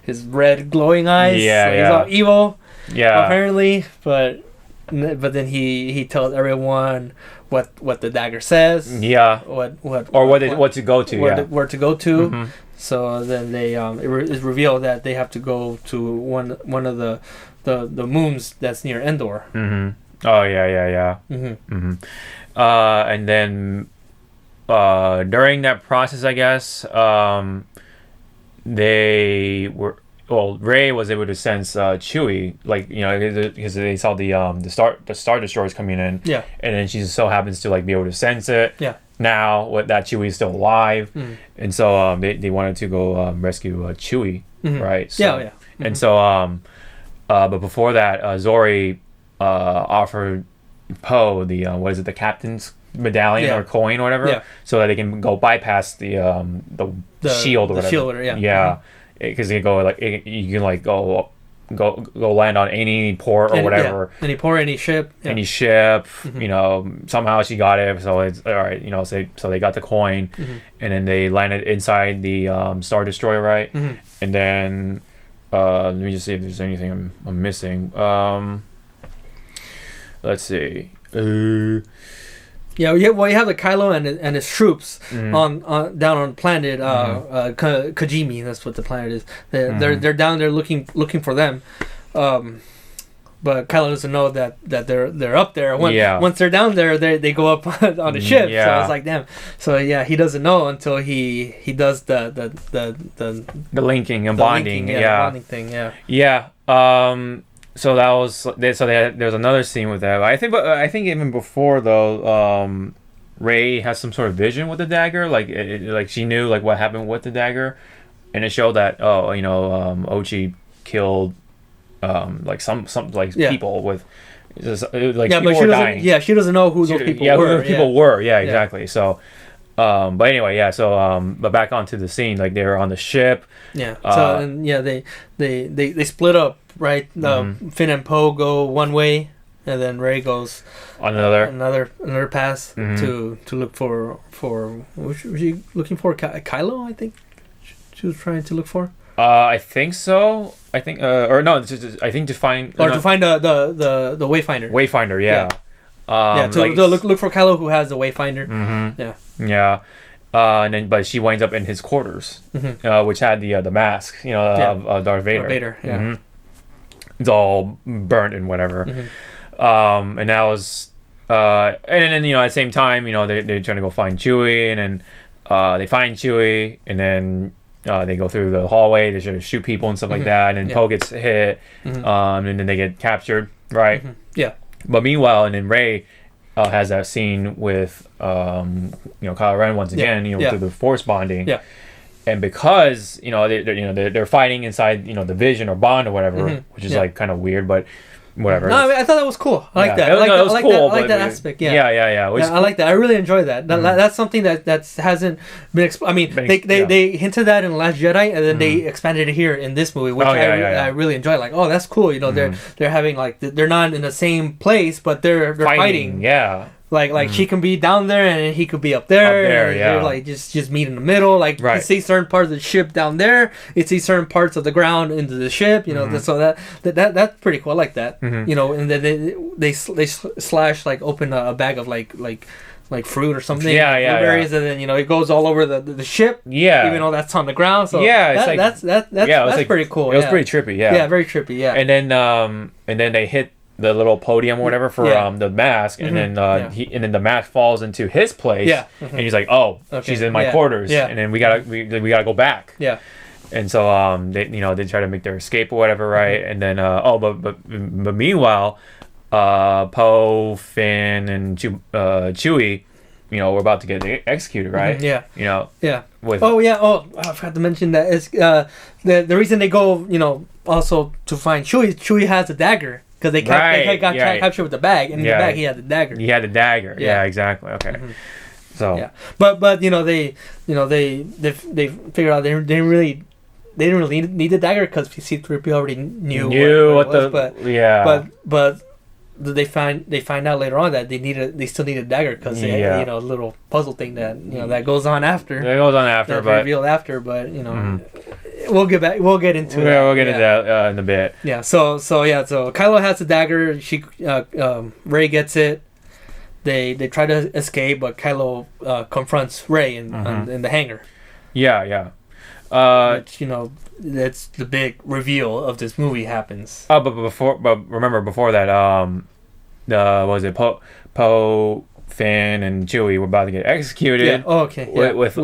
his red glowing eyes, so he's all evil. Yeah, apparently, but then he tells everyone what the dagger says. Yeah, what to go to. Where to go to. So then they it's revealed that they have to go to one of the moons that's near Endor. Oh yeah. And then during that process, I guess Rey was able to sense Chewie, because they saw the Star Destroyers coming in. Yeah. And then she so happens to be able to sense it. Yeah. Now that Chewie is still alive, and so they wanted to go rescue Chewie, right? So, yeah. And so but before that, Zori offered Poe the captain's medallion or coin or whatever, so that they can go bypass the shield or whatever. Shield, yeah. Because you can go land on any port or whatever, any port, any ship, somehow she got it, so it's all right, so they got the coin, and then they landed inside the Star Destroyer, right? And then let me just see if there's anything I'm missing. Let's see. Yeah, you have the Kylo and his troops on down on planet Kajimi. That's what the planet is. They're down there looking for them, but Kylo doesn't know that they're up there. Once they're down there, they go up on the ship. Yeah. So I was like, damn. So yeah, he doesn't know until he does the linking and bonding. The bonding thing. Yeah. Yeah. So that was there's another scene with that. I think even before though, Rey has some sort of vision with the dagger. Like she knew what happened with the dagger, and it showed that Ochi killed people with people were dying. Yeah, she doesn't know who those people were. Who those people were. Yeah, exactly. Yeah. So. But anyway, yeah. So, but back onto the scene, they were on the ship. Yeah. So and they split up, right? Finn and Poe go one way, and then Rey goes on another pass to look for what was she looking for? Kylo, I think she was trying to look for. I think so. I think or no, I think to find to find the Wayfinder. Wayfinder, yeah. To look for Kylo, who has the Wayfinder. Yeah. And then, but she winds up in his quarters, which had the mask, of Darth Vader. It's all burnt and whatever. And that was, and then at the same time, they're trying to go find Chewie, and then they find Chewie, and then they go through the hallway. They try to shoot people and stuff like that, and then Poe gets hit, and then they get captured, right? Yeah. But meanwhile, and then Rey has that scene with Kylo Ren once again, through the Force bonding. Yeah. And because they're fighting inside the Vision or Bond or whatever, which is like kind of weird, but whatever. No, I thought that was cool. I like that. I like that aspect. Yeah. Yeah. I like that. I really enjoy that. That's something that hasn't been. They hinted that in The Last Jedi, and then they expanded it here in this movie, which I really enjoy. Like, oh, that's cool. They're having they're not in the same place, but they're fighting. Yeah. Like she can be down there and he could be up there. They're like just meet in the middle. Like you see certain parts of the ship down there. You see certain parts of the ground into the ship. So that's pretty cool. I like that. And then they slash open a bag of like fruit or something. Blueberries, and then it goes all over the ship. Yeah. Even though that's on the ground. So that's pretty cool. It was pretty trippy. Yeah. Yeah, very trippy. Yeah. And then they hit the little podium or whatever for the mask, and then the mask falls into his place, and he's like, "Oh, she's in my quarters," and then we gotta go back. Yeah, and so they try to make their escape or whatever, right? And then but meanwhile, Poe, Finn, and Chewie, we're about to get executed, right? Yeah. With I forgot to mention that it's the reason they go, also to find Chewie. Chewie has a dagger. Because they got captured with the bag, and in the bag he had the dagger. He had the dagger. Yeah, exactly. Okay. So. But they figured out they didn't really need the dagger because C-3PO already knew what it was, but they find out later on that they still need a dagger because they had, a little puzzle thing that goes on after. It goes on after, but revealed after, but we'll get into we'll get into that in a bit. Yeah. So Kylo has the dagger. Rey gets it. They try to escape, but Kylo confronts Rey in the hangar. Yeah. Which, that's the big reveal of this movie happens. But remember before that, was it Poe, Finn, and Chewie were about to get executed. Yeah. Oh, okay. Yeah. With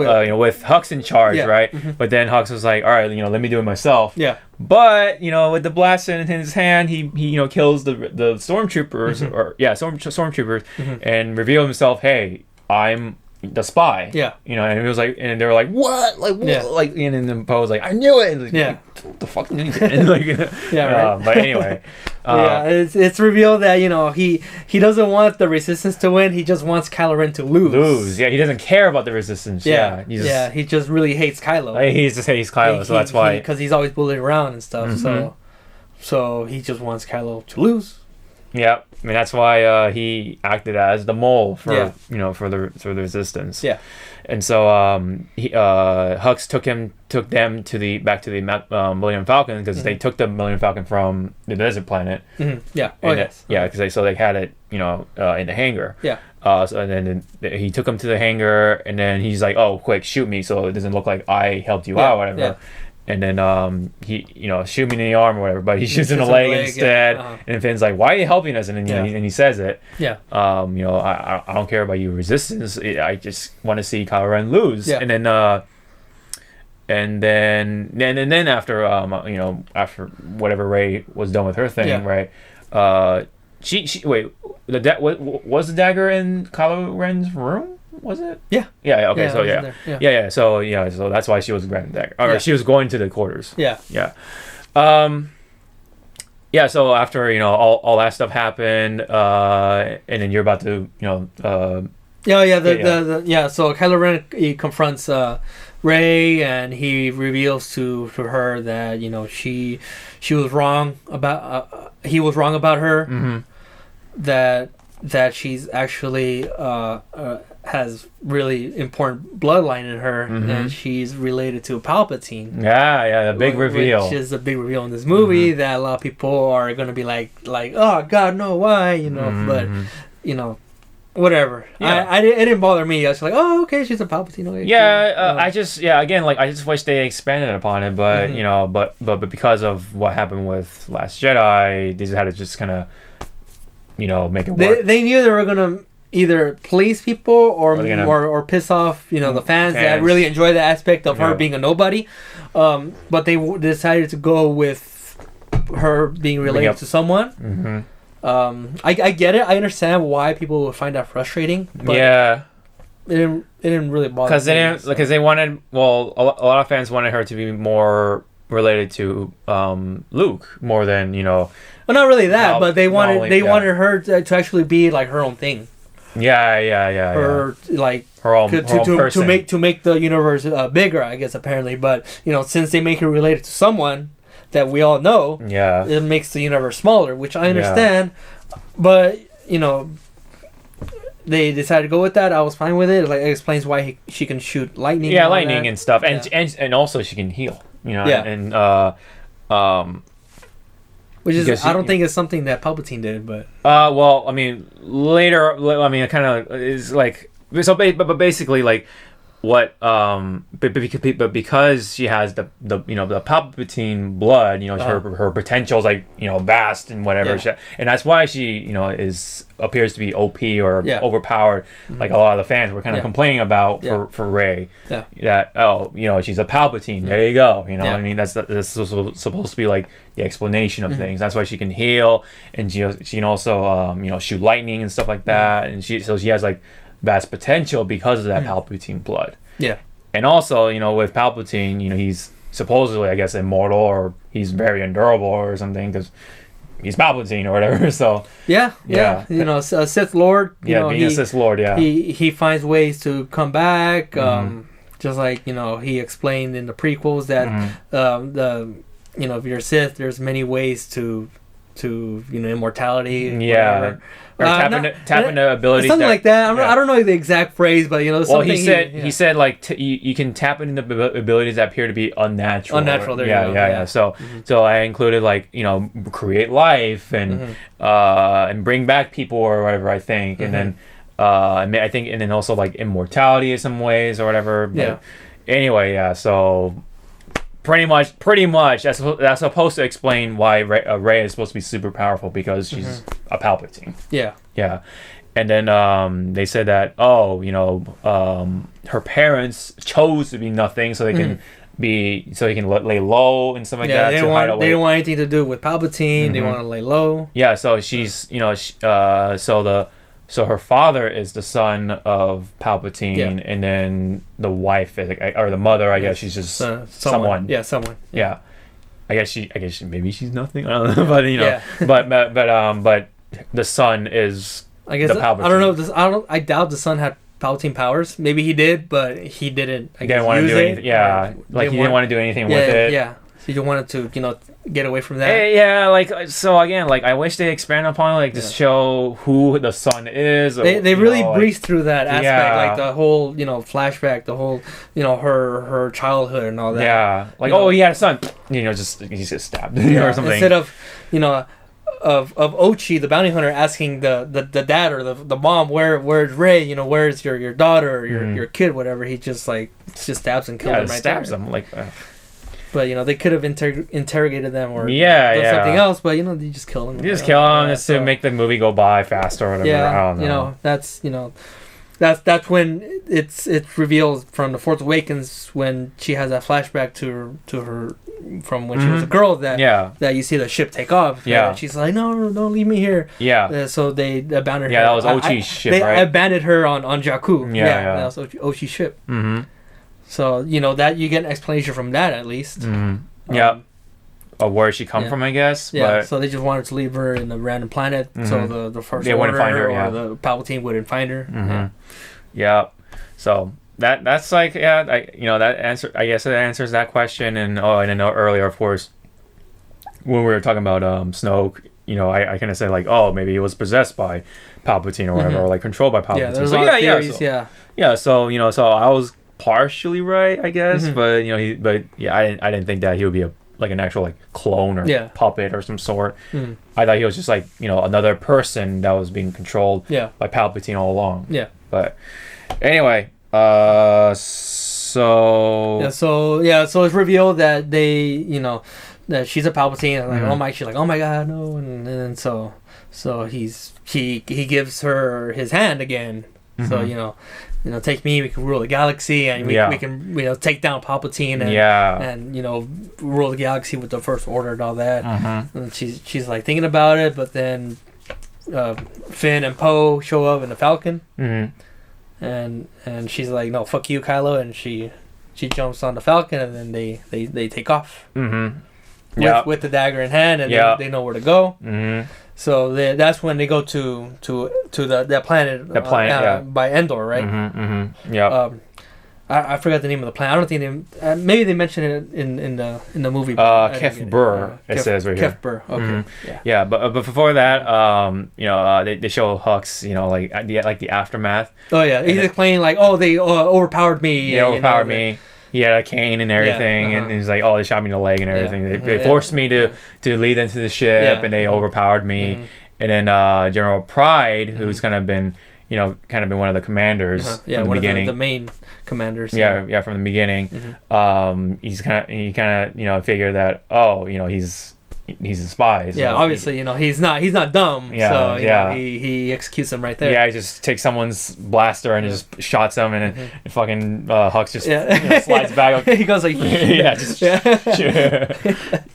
Hux in charge, right? But then Hux was like, "All right, let me do it myself." Yeah. But with the blaster in his hand, he kills the stormtroopers stormtroopers, and revealed himself. Hey, I'm the spy. Yeah. And it was like, and they were like, what? Like, what? Yeah. Like, and then Poe was like, I knew it. And like, what the fuck? And like, right. But anyway. It's revealed that, he doesn't want the Resistance to win. He just wants Kylo Ren to lose. Yeah. He doesn't care about the Resistance. Yeah. He just really hates Kylo. He just hates Kylo. So that's why. Because he's always bullied around and stuff. So he just wants Kylo to lose. Yeah, I mean that's why he acted as the mole for for the Resistance. Yeah, and so Hux took them back to the Millennium Falcon because they took the Millennium Falcon from the desert planet. Yeah, because they had it in the hangar. Yeah. And then he took them to the hangar, and then he's like, "Oh, quick, shoot me, so it doesn't look like I helped you out, whatever." Yeah. And then he shoot me in the arm or whatever, but he shoots in the leg instead. And Finn's like, "Why are you helping us?" And then and he says it. Yeah. I don't care about you Resistance. I just want to see Kylo Ren lose. Yeah. And then after after whatever Rey was done with her thing, right? She was the dagger in Kylo Ren's room? Was it? Yeah. Yeah. Okay. So that's why she was grabbing the dagger. Or she was going to the quarters. Yeah. Yeah. So after all that stuff happened, and then you're about to So Kylo Ren he confronts Rey, and he reveals to her that she was wrong about he was wrong about her. that she's actually has really important bloodline in her, and she's related to Palpatine. Yeah, the big reveal. Which is a big reveal in this movie that a lot of people are going to be like, oh God, no, why? But whatever. Yeah. It didn't bother me. I was like, oh, okay, she's a Palpatine. Okay, yeah, I just wish they expanded upon it, but but because of what happened with Last Jedi, they just had to just kind of make it work. They knew they were gonna either please people or piss off the fans that really enjoy the aspect of her being a nobody, but they decided to go with her being related to someone. I get it. I understand why people would find that frustrating. But it didn't really bother me. Because they wanted, a lot of fans wanted her to be more related to Luke more than Well, not really that, but they wanted her to actually be like her own thing. Her like her own person. to make the universe bigger, I guess, apparently. But since they make her related to someone that we all know, it makes the universe smaller, which I understand. But they decided to go with that. I was fine with it. Like, it explains why she can shoot lightning. Yeah, lightning and stuff, and also she can heal. Which is, I don't think it's something that Palpatine did, but later, it kind of is like but basically like what but because she has the Palpatine blood, her potential is like vast and whatever, and that's why she appears to be OP or overpowered, like a lot of the fans were kind of complaining about for Rey, that she's a Palpatine. There you go. I mean, that's supposed to be like the explanation of things. That's why she can heal, and she can also shoot lightning and stuff like that, and she has like vast potential because of that Palpatine blood. Yeah. And also, with Palpatine, he's supposedly, I guess, immortal, or he's very endurable or something, because he's Palpatine or whatever. So a Sith Lord. Being a Sith Lord. He finds ways to come back. Just like he explained in the prequels that if you're a Sith, there's many ways to immortality. Yeah. Or tap into abilities. Something like that. I don't know the exact phrase, but something. He said like you can tap into abilities that appear to be unnatural. Unnatural. There you go. Yeah. So I included like create life and bring back people or whatever, I think, and then I think, and then also like immortality in some ways or whatever. But anyway, so. Pretty much. That's supposed to explain why Rey is supposed to be super powerful, because she's a Palpatine. Yeah. And then they said that her parents chose to be nothing, so they can lay low and stuff like that. They didn't want anything to do with Palpatine. They want to lay low. Yeah. So she's So her father is the son of Palpatine, and then the wife is, or the mother, I guess she's just someone. Yeah, someone. Yeah. I guess maybe she's nothing. I don't know, but the son is the Palpatine. I don't know. I doubt the son had Palpatine powers. Maybe he did, but he didn't. He didn't want to do anything. Yeah, like he didn't want to do anything with it. Yeah. So you wanted to, get away from that. I wish they expand upon it, just show who the son is. They really breezed through that aspect, like the whole, flashback, the whole, her childhood and all that. Yeah, he had a son. Just he's just stabbed or something. Instead of, of Ochi, the bounty hunter, asking the dad or the mom, where's Rey? Where's your daughter or your kid, whatever. He just stabs and kills them right stabs there. them But they could have interrogated them or done something else. But they just kill them. You just kill them just to make the movie go by faster or whatever. Yeah, I don't know. That's when it's revealed from The Force Awakens, when she has that flashback to her from when she was a girl, that you see the ship take off. Yeah, and she's like, no, don't leave me here. Yeah. So they abandoned her. Yeah, that was Ochi's ship, right? They abandoned her on Jakku. Yeah. That was Ochi's ship. Mm-hmm. So that you get an explanation from that at least. Mm-hmm. Of where she come from, I guess. Yeah. But so they just wanted to leave her in a random planet, so the First Order wouldn't find her, or the Palpatine wouldn't find her. Mm-hmm. Yeah. So that's like that answer. I guess it answers that question. And and I know earlier, of course, when we were talking about Snoke, I kind of say like, oh, maybe he was possessed by Palpatine or whatever, or like controlled by Palpatine. Yeah, there's a lot of theories, yeah. So so I was partially right, I guess, but I didn't think that he would be an actual like clone or puppet or some sort. I thought he was just like another person that was being controlled by Palpatine all along. Yeah. But anyway, so it's revealed that that she's a Palpatine, and like she's like, oh my god, no, and then so he gives her his hand again. So take me, we can rule the galaxy, and we can take down Palpatine and rule the galaxy with the First Order and all that. And she's like thinking about it, but then Finn and Poe show up in the Falcon, and she's like, no, fuck you, Kylo, and she jumps on the Falcon, and then they take off with the dagger in hand, and they know where to go. So that's when they go to that planet. The planet, by Endor, right? Yeah. I forgot the name of the planet. I don't think maybe they mentioned it in the movie. Kef Burr. It says right here. Kef Burr. Okay. Yeah, but before that, they show Hux, like the aftermath. Oh yeah, he's explaining like, oh, they overpowered me. They overpowered me. He had a cane and everything, and he's like, oh, they shot me in the leg and everything. They forced me to lead into the ship, and they overpowered me. And then General Pride, who's kind of been one of the commanders from the beginning. Of the main commanders. Yeah, from the beginning. He kind of figured that, oh, he's a spy. So obviously, he's not dumb. So he executes him right there. Yeah, he just takes someone's blaster and just shots him, and fucking Hux just slides back. He goes like,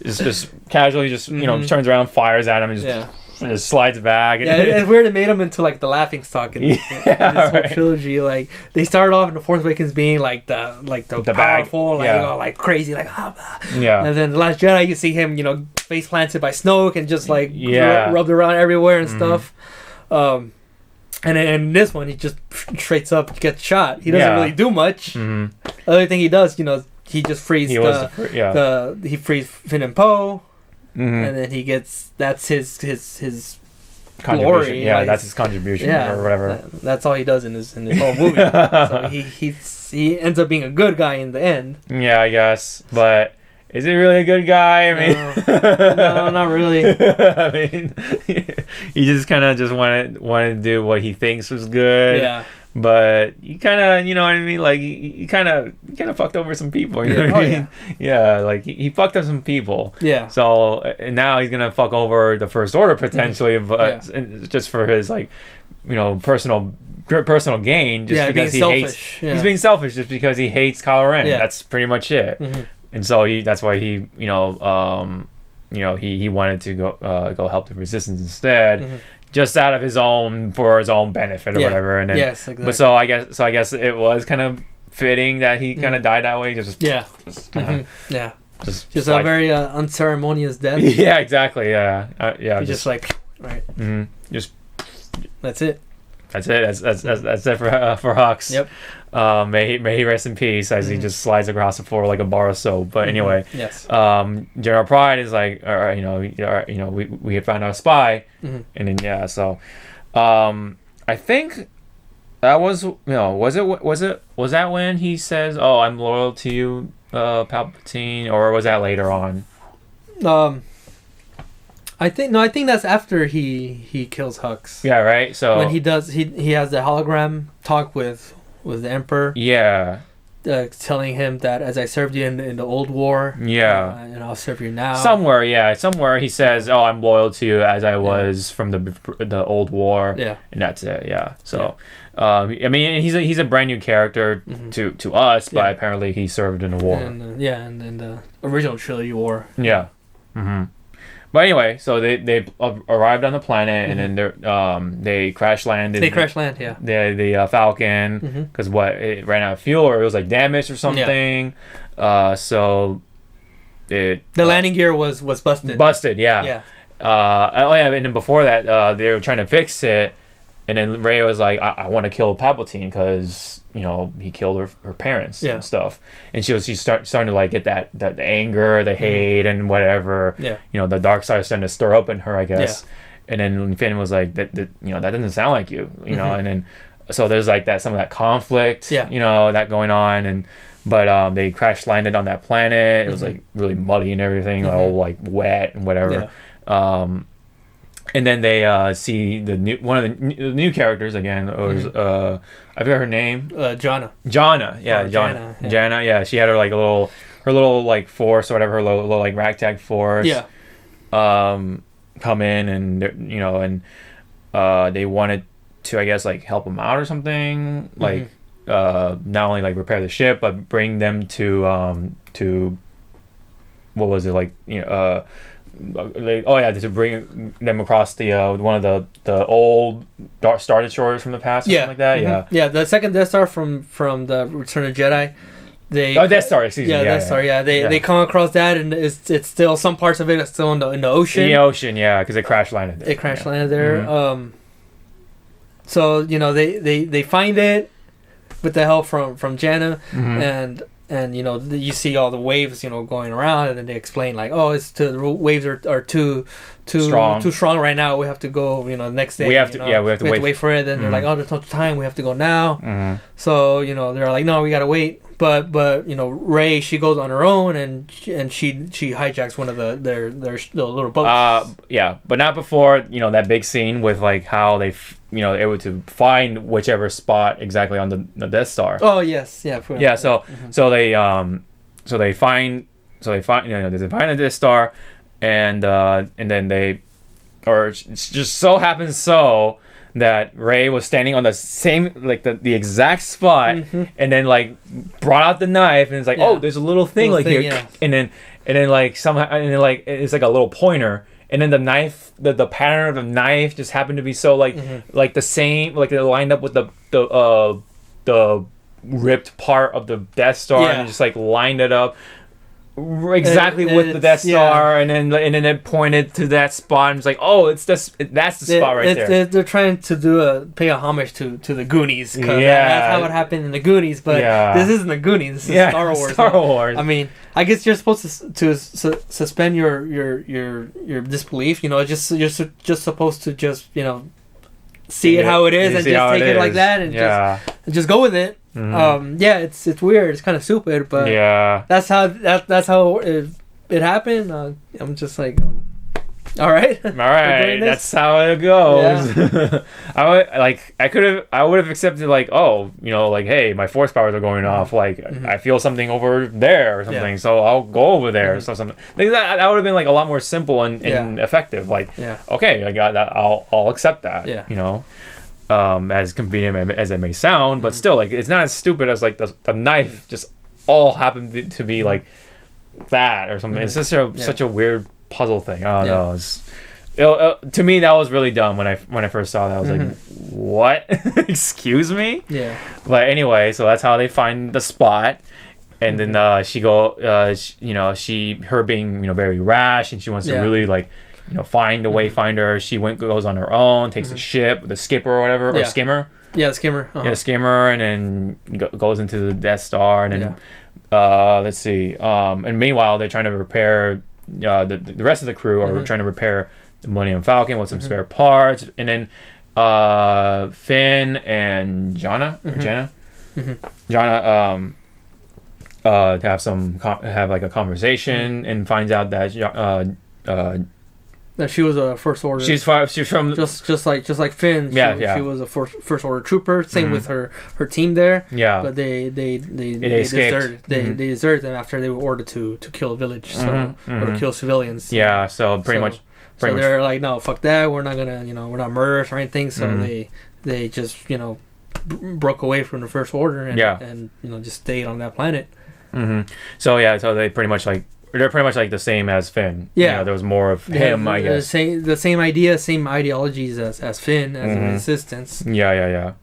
just casually turns around, fires at him, and just slides back. It's weird. It made him into like the laughing stock in this whole trilogy. Like they started off in the Force Awakens being like the powerful, like crazy, like and then the Last Jedi, you see him, face planted by Snoke and just like rubbed around everywhere and stuff. And in this one, he just straight up gets shot. He doesn't really do much. The other thing he does, he just frees he frees Finn and Poe. And then he gets that's his glory. Yeah, that's his contribution or whatever. That's all he does in his whole movie. So he ends up being a good guy in the end. Yeah, I guess. But is he really a good guy? I mean, no, not really. I mean, he just kind of wanted to do what he thinks was good. Yeah. But you kind of, what I mean? Like, he kind of fucked over some people. You know what I mean? Yeah. Yeah, like, he fucked up some people. Yeah. So, and now he's going to fuck over the First Order, potentially, but just for his, like, personal gain. Just because he hates... He's being selfish just because he hates Kylo Ren. Yeah. That's pretty much it. And so, that's why he, he wanted to go help the Resistance instead. Just out of his own benefit or whatever, and then exactly. But so I guess it was kind of fitting that he kind of died that way. Just a very unceremonious death. Yeah, exactly. Yeah, just like right. Just that's it. That's it. That's it for Hux. Yep. May he rest in peace as he just slides across the floor like a bar of soap. But anyway, General Pride is like, all right, we had found out a spy, and then so, I think that was was that when he says, "Oh, I'm loyal to you, Palpatine," or was that later on? I think that's after he kills Hux. Yeah, right. So when he has the hologram talk with the Emperor. Yeah. Telling him that as I served you in the old war. Yeah. And I'll serve you now. Somewhere he says, "Oh, I'm loyal to you as I was from the old war." Yeah. And that's it. Yeah. So, I mean, he's a brand new character to us, but apparently he served in the war. And in the original trilogy war. Yeah. But anyway, so they arrived on the planet, and then they crash landed. They crash land, yeah. The Falcon, because it ran out of fuel, or it was like damaged or something. Yeah. So the landing gear was busted. Busted, yeah. Yeah. And then before that, they were trying to fix it, and then Rey was like, I want to kill Palpatine because he killed her parents and stuff, and she's starting to like get that anger, the hate, and whatever. The dark side is starting to stir up in her, I guess. And then Finn was like, that doesn't sound like you, and then so there's like some of that conflict, that going on, but they crash landed on that planet. It was like really muddy and everything, all like wet and whatever. And then they see one of the new characters again. It was I forgot her name. Jana. Jana, yeah, Jana. Jana, yeah. She had her little like force or whatever, her little like ragtag force. Yeah. Come in and they wanted to, I guess, like help them out or something, like not only like repair the ship but bring them to what was it, like to bring them across the one of the old Star Destroyers from the past, or something like that. Yeah, the second Death Star from the Return of the Jedi. Death Star, excuse me. Death Star. Yeah, they come across that, and it's still, some parts of it are still in the ocean. In the ocean, yeah, because it crash landed there. It crash landed there. So they find it with the help from Jana, and you see all the waves going around, and then they explain like, the waves are too strong right now. We have to go the next day. We have to wait for it. Then they're like, there's no time. We have to go now. So they're like, no, we gotta wait. But Rey, she goes on her own, and she hijacks one of their little boats. But not before that big scene with like how they able to find whichever spot exactly on the Death Star. Oh yes, yeah. Yeah. So they find the Death Star, and then it just so happens that Rey was standing on the same, like the exact spot, and then like brought out the knife, and it's like, there's a little thing here, and then like somehow, and then like it's like a little pointer, and then the knife, the pattern of the knife just happened to be so like the same, like it lined up with the ripped part of the Death Star, and just like lined it up exactly with the Death Star, and then it pointed to that spot, and it's like, that's the spot right there. They're trying to pay a homage to the Goonies, because that's how it happened in the Goonies, but this isn't the Goonies. This is Star Wars. Star Wars. I mean, I guess you're supposed to suspend your disbelief. You're just supposed to just see it how it is, and just take it like that, and just go with it. It's weird. It's kind of stupid, but that's how it happened. I'm just like, all right, that's how it goes. Yeah. I would have accepted like, like, hey, my force powers are going off. Like, I feel something over there or something, so I'll go over there. So something like that would have been like a lot more simple and effective. Like, okay, I got that. I'll accept that. As convenient as it may sound, but still, like, it's not as stupid as like the knife just all happened to be like that or something. It's just such a weird puzzle thing. I don't know. To me, that was really dumb when I first saw that. I was like, what? Excuse me? Yeah. But anyway, so that's how they find the spot. And then her being very rash, and she wants to really like find a wayfinder. She goes on her own, takes a ship, the skipper or whatever, or skimmer. Yeah, the skimmer. Yeah, skimmer, and then goes into the Death Star, and then let's see. And meanwhile, they're trying to repair. The rest of the crew are trying to repair the Millennium Falcon with some spare parts, and then Finn and Jana have like a conversation, and finds out that that she was a first order. She's from just like Finn. She was a first order trooper. Same with her team there. Yeah. But they deserted. They deserted them after they were ordered to kill a village, or to kill civilians. Yeah. So pretty much. They're like, no, fuck that. We're not gonna, we're not murderers or anything. So they just broke away from the first order and just stayed on that planet. So they pretty much like. They're pretty much like the same as Finn. Yeah, there was more of him, I guess. The same idea, same ideologies as Finn, as a resistance. Yeah.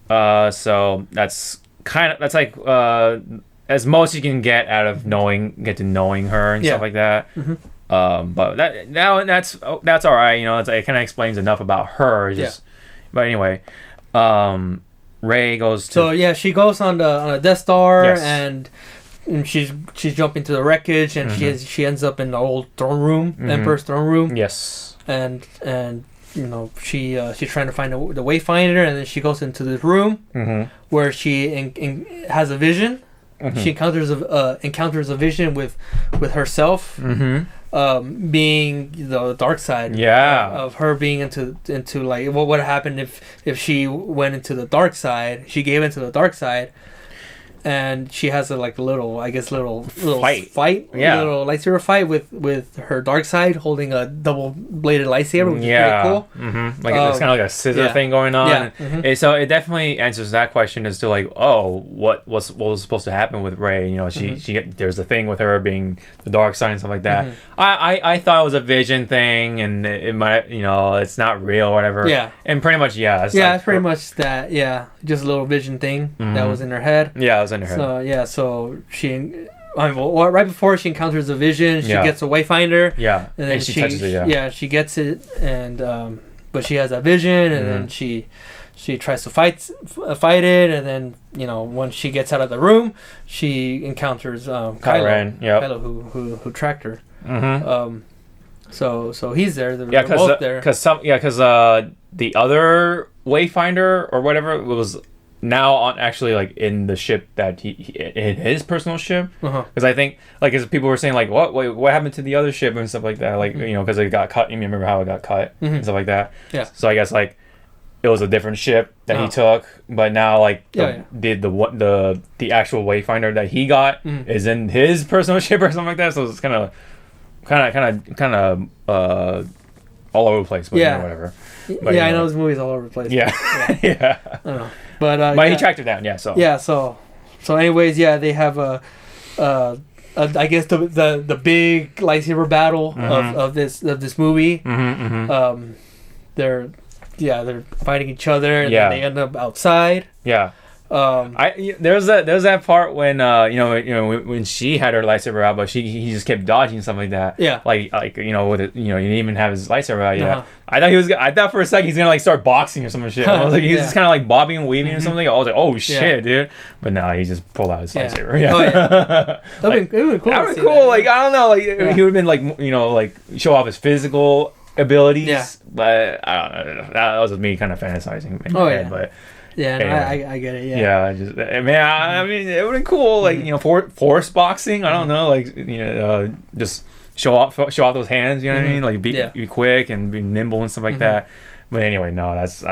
So that's like as most you can get out of knowing her and stuff like that. But that's all right. It kind of explains enough about her. Just But anyway, Rey goes to. So yeah, she goes on the Death Star, Yes. and she's jumping to the wreckage, and she ends up in the old throne room, Emperor's throne room. Yes. And you know, she's trying to find the Wayfinder, and then she goes into this room where she has a vision. She encounters a vision with herself, being the dark side. Yeah. Of her being into like what would happen if she went into the dark side. She gave into the dark side. And she has a little fight, yeah, little lightsaber fight with her dark side holding a double-bladed lightsaber, which is pretty cool. Like it's kind of like a scissor thing going on. Yeah. And so it definitely answers that question as to like, oh, what was supposed to happen with Rey? You know, she there's a thing with her being the dark side and stuff like that. I thought it was a vision thing, and it might, you know, it's not real or whatever. Yeah. And pretty much it's pretty much that. Yeah, just a little vision thing that was in her head. Yeah, it was in her head. So yeah, so she. Right before she encounters a vision, she gets a Wayfinder. Yeah, and then she touches it. Yeah, she gets it, and but she has a vision, and then she tries to fight it, and then, you know, once she gets out of the room, she encounters Kylo. Kylo who tracked her. So he's there. They're both there. Because the other Wayfinder or whatever was now on actually like in the ship that he in his personal ship, because I think like as people were saying like what happened to the other ship and stuff like that, like you know, because it got cut. You remember how it got cut and stuff like that. Yeah. So I guess like it was a different ship that he took, but now like the actual Wayfinder that he got is in his personal ship or something like that. So it's kind of all over the place, but whatever. But, I know this movie's all over the place. Yeah. Yeah. I don't know. But he tracked her down, so anyways, they have I guess the big lightsaber battle of this movie. They're fighting each other, and then they end up outside. Yeah. There's that part when when she had her lightsaber out, but he just kept dodging and stuff like that. Yeah. Like you know, with it, you know, he didn't even have his lightsaber out yet. I thought for a second he's gonna like start boxing or some shit. I was like, he's just kind of like bobbing and weaving or something. I was like, oh shit, dude. But no, he just pulled out his lightsaber. Yeah. Oh yeah. That'd be cool. That'd be cool. Like I don't know, like he would have been like, you know, like show off his physical abilities. Yeah. But I don't know. That was me kind of fantasizing in my head, but. Yeah, anyway. no, I get it. Yeah, I mean, it would be cool, like you know, force boxing. I don't know, like you know, just show off those hands. You know what I mean? Like be quick and be nimble and stuff like that. But anyway, no, that's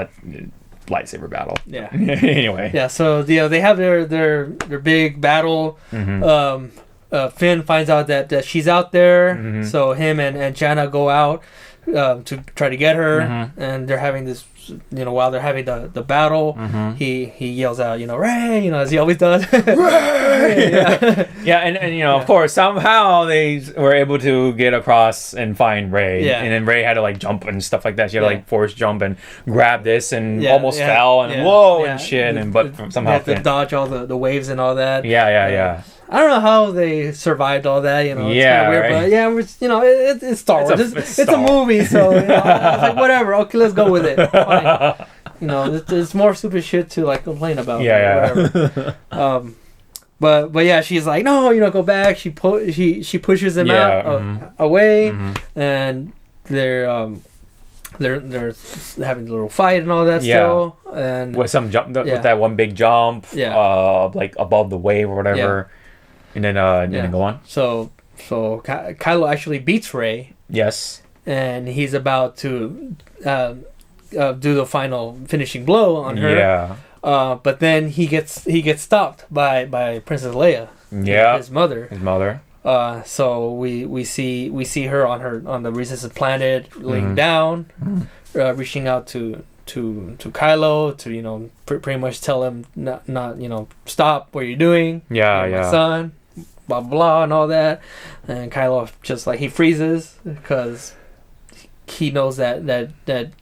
lightsaber battle. Yeah. Anyway. Yeah. So they have their big battle. Finn finds out that she's out there. So him and Jana go out to try to get her, and they're having this. You know, while they're having the battle, he yells out, you know, Rey, you know, as he always does. Rey! Yeah, and you know, of course, somehow they were able to get across and find Rey. Yeah. And then Rey had to like jump and stuff like that. She had to like force jump and grab this and almost fell and whoa and shit. But somehow they had to dodge all the waves and all that. Yeah. I don't know how they survived all that, you know. It's kind of weird, but you know, it's Star Wars. It's a movie, so you know, I was like, whatever. Okay, let's go with it. Fine. You know, there's more stupid shit to like complain about. Whatever. But yeah, she's like, no, you know, go back. She pushes him out away, and they're having a little fight and all that still, and with some jump, with that one big jump, like above the wave or whatever. And then go on. So Kylo actually beats Rey. Yes. And he's about to do the final finishing blow on her. Yeah. But then he gets stopped by Princess Leia. Yeah. His mother. So we see her on the Resistance planet laying down, reaching out to Kylo to, you know, pretty much tell him not you know, stop what you're doing. My son. Blah blah and all that, and Kylo just like he freezes because he knows that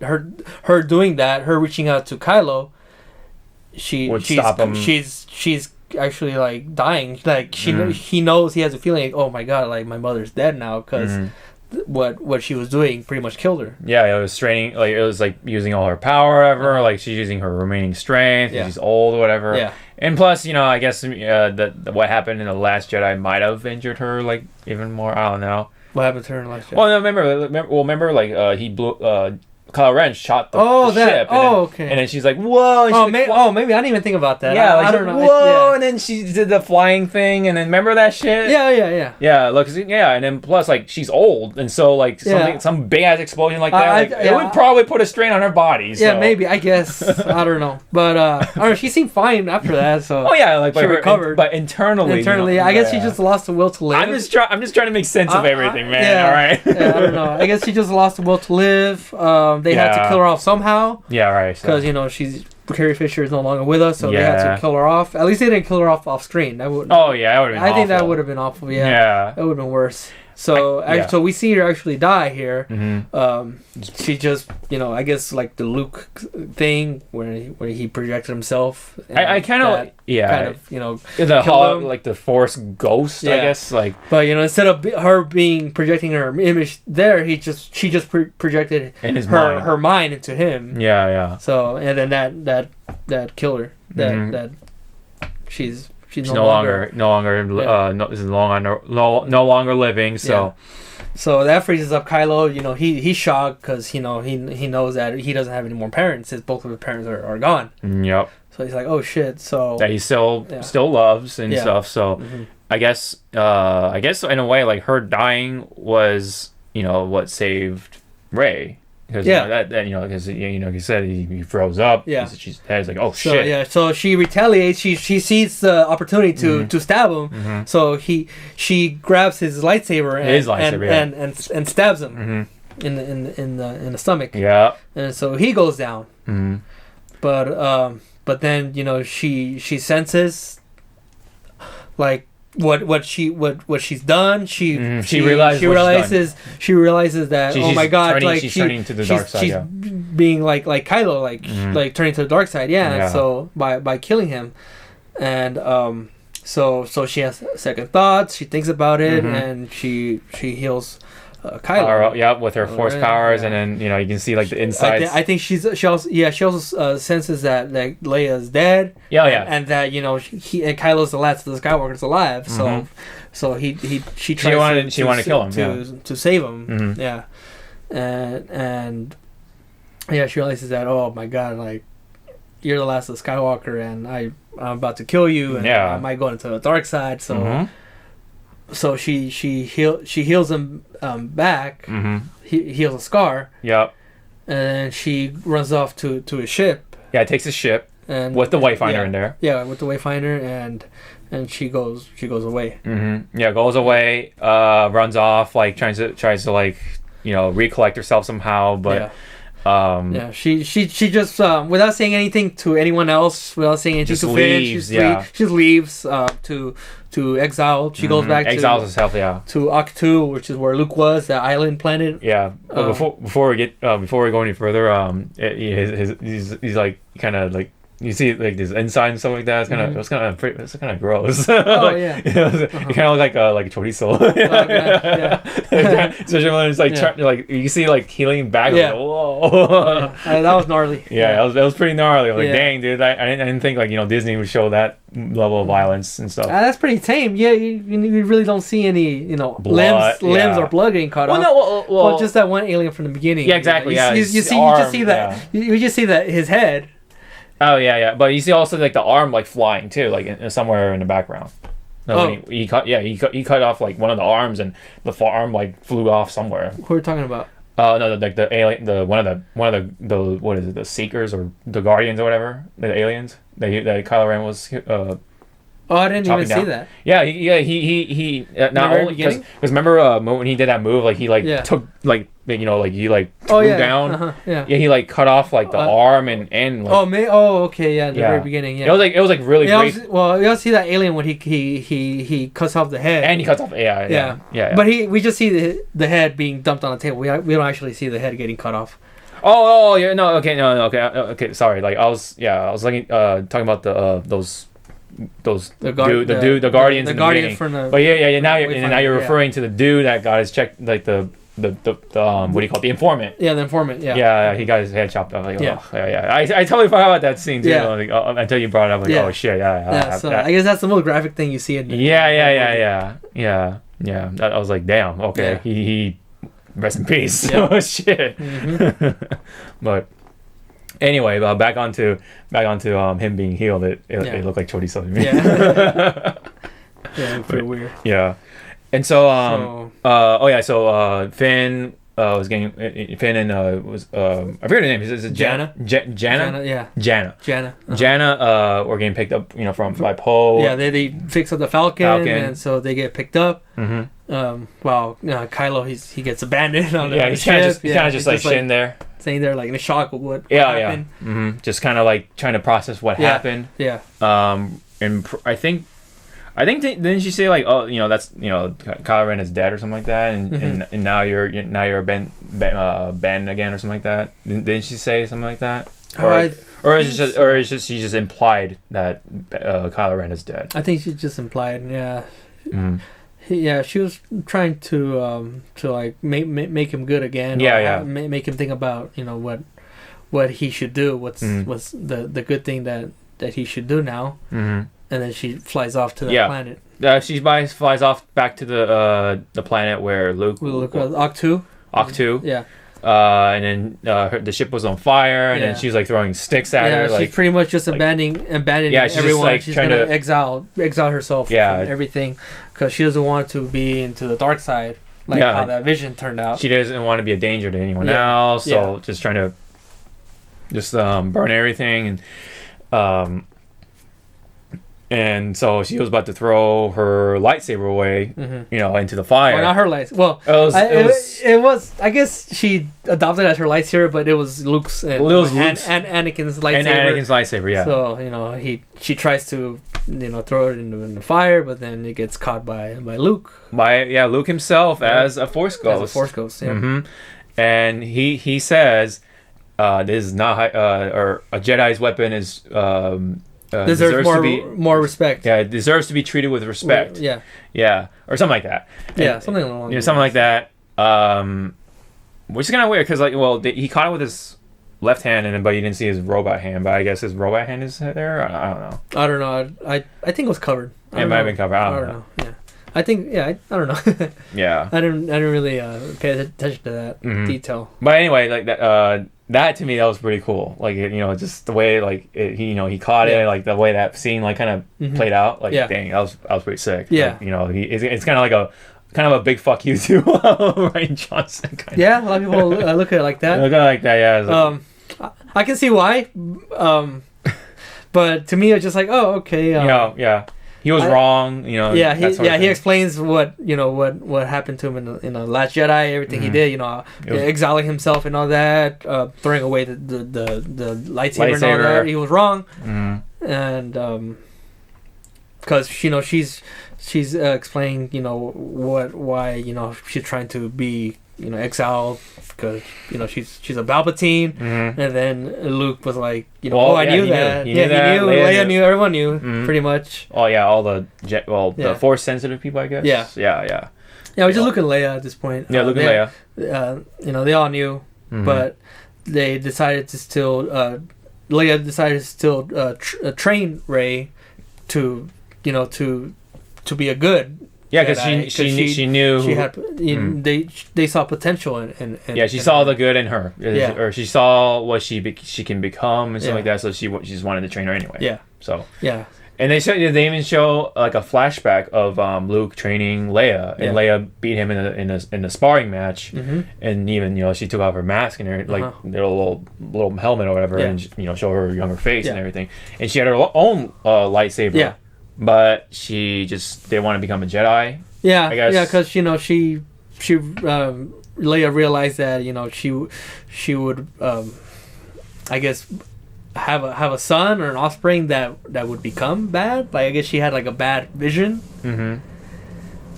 her doing that, her reaching out to Kylo, she's actually like dying. Like he knows, he has a feeling like, oh my god, like my mother's dead now because what she was doing pretty much killed her. Yeah, it was straining. Like it was like using all her power, whatever. Like she's using her remaining strength. Yeah. She's old, whatever. Yeah. And plus, I guess that what happened in the Last Jedi might have injured her like even more. I don't know. What happened to her in the Last Jedi? Well, no, remember like he blew. Kylo Ren shot the ship. Okay. And then she's like, whoa. And maybe I didn't even think about that. Yeah, I don't know. Whoa, yeah. And then she did the flying thing, and then remember that shit? Yeah. Yeah, look, and then plus, like, she's old, and so, like, some big-ass explosion like that, it would probably put a strain on her body, so. Yeah, maybe, I guess. I don't know. But, I don't know, she seemed fine after that, so. Oh, yeah, like, she recovered. But internally, I guess she just lost the will to live. I'm just trying to make sense of everything, man, all right? Yeah, I don't know. I guess she just lost the will to live. They had to kill her off somehow. Yeah, right. Because Carrie Fisher is no longer with us, so they had to kill her off. At least they didn't kill her off screen. That would. Oh yeah, that would have been. I think that would have been awful. Yeah. That would have been worse. So so we see her actually die here. Mm-hmm. She just I guess like the Luke thing where he projected himself. I kind of the like the Force ghost. I guess like. But instead of her projecting her image there, she just projected in his her mind into him. Yeah. So and then that killed her. That she's no longer living. So that freezes up Kylo. He's shocked because he knows that he doesn't have any more parents. Both of his parents are gone. Yep. So he's like, oh shit. So that he still loves and stuff. So I guess in a way like her dying was what saved Rey. Because because he said he froze up. Yeah, she's dead. It's like, oh shit. So she retaliates. She sees the opportunity to stab him. Mm-hmm. So she grabs his lightsaber and stabs him in the stomach. Yeah, and so he goes down. Mm-hmm. But then she senses like what she's done. She realizes that oh my god, she's turning to the dark side. She's being like Kylo, like turning to the dark side. Yeah. So by killing him, and so she has second thoughts. She thinks about it, and she heals Kylo. With her force powers, and then you can see like the insides. I think she also senses that like Leia's dead. And that he and Kylo's the last of the Skywalkers alive. So she wanted to kill him to save him. Yeah, and she realizes that oh my god, like you're the last of the Skywalker, and I'm about to kill you, and I might go into the dark side. So. So she heals him back. Mm-hmm. He heals a scar. Yep. And she runs off to his ship. Yeah, takes his ship and with the Wayfinder in there. Yeah, with the Wayfinder, and she goes away. Mm-hmm. Yeah, goes away. Runs off, like tries to like recollect herself somehow, but. She just without saying anything to anyone else, without saying anything to Finn, she leaves to exile. She goes back exiles herself, to Ahch-To, which is where Luke was, that island planet. Yeah, but before we go any further, he's like kind of like. You see like this inside and stuff like that. It's kind of gross. Oh yeah. It kind of look like a chorizo. Especially when it's like you see like healing back. Yeah. Like, whoa. That was gnarly. Yeah, that was pretty gnarly. Like dang, dude, I didn't think like Disney would show that level of violence and stuff. That's pretty tame. Yeah, you really don't see any blood, limbs or blood getting cut off. Well, just that one alien from the beginning. Yeah, exactly. You just see that his head. Oh yeah, but you see also like the arm like flying too, like somewhere in the background. He cut off like one of the arms, and the arm like flew off somewhere. Who are we talking about? No, like the alien, one of the what is it, the Seekers or the Guardians or whatever, the aliens that Kylo Ren was. I didn't even see that. Yeah, he not only because remember when he did that move, like he took like he like threw down. He like cut off like the arm and like. Okay, in the very beginning. Yeah, it was like really great. You don't see that alien when he cuts off the head. And he cuts off. Yeah. But we just see the head being dumped on the table. We don't actually see the head getting cut off. Okay. Sorry, like I was talking about the Guardians in the beginning. But now you're referring to the dude that got his check, like the what do you call it? The informant. Yeah, the informant. Yeah. Yeah, he got his head chopped off. Like, Yeah. oh, yeah. I totally forgot about that scene too. Yeah. Like, until you brought it up, like, Yeah. oh shit, Yeah. So I guess that's the most graphic thing you see in. Yeah. I was like, damn. Okay, Yeah. he rest in peace. Yeah. Oh shit. But anyway, back onto him being healed. It looked like chorizo to me. Yeah. Yeah, pretty weird. Yeah. And so Finn was getting Finn and was I forget her name. Is it Jana? Jana? Yeah. Jana. Uh-huh. Jana were getting picked up, by Poe. Yeah, they fix up the Falcon, and so they get picked up. While Kylo he gets abandoned on the he's ship. kind of just sitting there, sitting there like in shock of what Yeah. happened. Just kind of like trying to process what happened. Yeah. And I think didn't she say like, oh, that's Kylo Ren is dead or something like that, and now you're Ben again or something like that. Didn't she say something like that? Or is she just implied that Kylo Ren is dead? I think she just implied, yeah. Yeah, she was trying to like make him good again. Yeah. Make him think about what he should do. What's the good thing that he should do now. And then she flies off to that planet. She flies off back to the planet where Luke Octu. Yeah. And then the ship was on fire, and then she was like throwing sticks at her. She's pretty much just abandoning she's everyone. Just, she's gonna exile herself from everything because she doesn't want to be into the dark side, how that vision turned out. She doesn't want to be a danger to anyone else, so just trying to burn everything, and so she was about to throw her lightsaber away, into the fire. Well, not her lightsaber. Well, it was. I guess she adopted it as her lightsaber, but it was Luke's and Anakin's lightsaber. And Anakin's lightsaber, yeah. So she tries to throw it in the fire, but then it gets caught by Luke. Luke himself as a Force Ghost. As a Force Ghost, yeah. And he says, "This is not or a Jedi's weapon is." Deserves more respect. Yeah, it deserves to be treated with respect. Yeah, or something like that. Something along. Something like that. Which is kind of weird because he caught it with his left hand, but you didn't see his robot hand. But I guess his robot hand is there. I don't know. I don't know. I think it was covered. It might have been covered. I don't know. Yeah. I think I don't know. Yeah. I didn't really pay attention to that detail. But anyway, like that. That to me, that was pretty cool. Like just the way he caught it, like the way that scene kind of played out. Like dang, that was pretty sick. Yeah. Like, it's kind of like a big fuck you to Rian Johnson. Yeah, a lot of people look at it like that. Look at it like that, yeah. I can see why. But to me, it's just like, oh, okay. Yeah. He was wrong, he explains what happened to him in the Last Jedi, everything he did, exiling himself and all that, throwing away the lightsaber and all that. He was wrong, and because she's explaining why she's trying to be exiled because she's a Palpatine, and then Luke was like I knew that. He knew. Leia knew. Everyone knew pretty much. Oh yeah, all the Force sensitive people, I guess. Yeah. We just look at Leia at this point. Yeah, look at Leia. They all knew, but they decided to still. Leia decided to still train Rey to be a good. Yeah, because she knew she had they saw potential in she saw the good in her, or she saw what she can become and stuff like that. So she just wanted to train her anyway. Yeah. So and they even show like a flashback of Luke training Leia, and Leia beat him in a sparring match, and even she took off her mask and her their little helmet or whatever, and show her younger face and everything, and she had her own lightsaber. Yeah. But she just didn't want to become a Jedi. Yeah, I guess. Yeah, because she Leia realized that she would I guess have a son or an offspring that would become bad. Like I guess she had like a bad vision.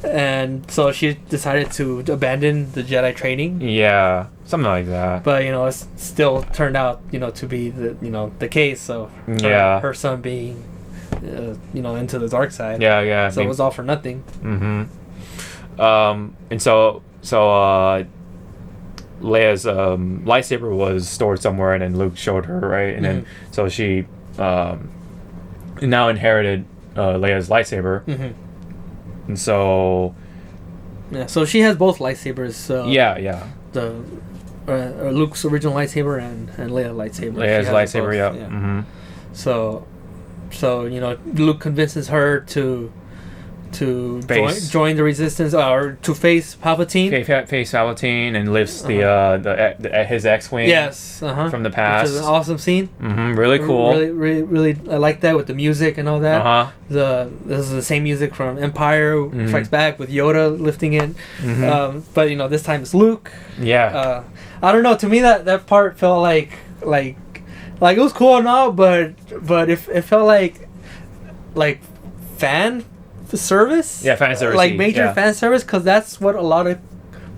And so she decided to abandon the Jedi training. Yeah, something like that. But it still turned out to be the case of her son being. Into the dark side. So it was all for nothing. And so Leia's lightsaber was stored somewhere, and then Luke showed her, right? And then so she now inherited Leia's lightsaber, and so so she has both lightsabers. The Luke's original lightsaber and Leia's lightsaber. Leia's lightsaber, yeah. So Luke convinces her to join the resistance or to face Palpatine. Face Palpatine and lifts his X-wing. Yes, from the past. Which is an awesome scene. Really cool. Really, I like that with the music and all that. This is the same music from Empire Strikes Back with Yoda lifting it. But this time it's Luke. Yeah. I don't know. To me, that part felt like it was cool and all, but it felt like fan service. Yeah, fan service. Like major fan service, because that's what a lot of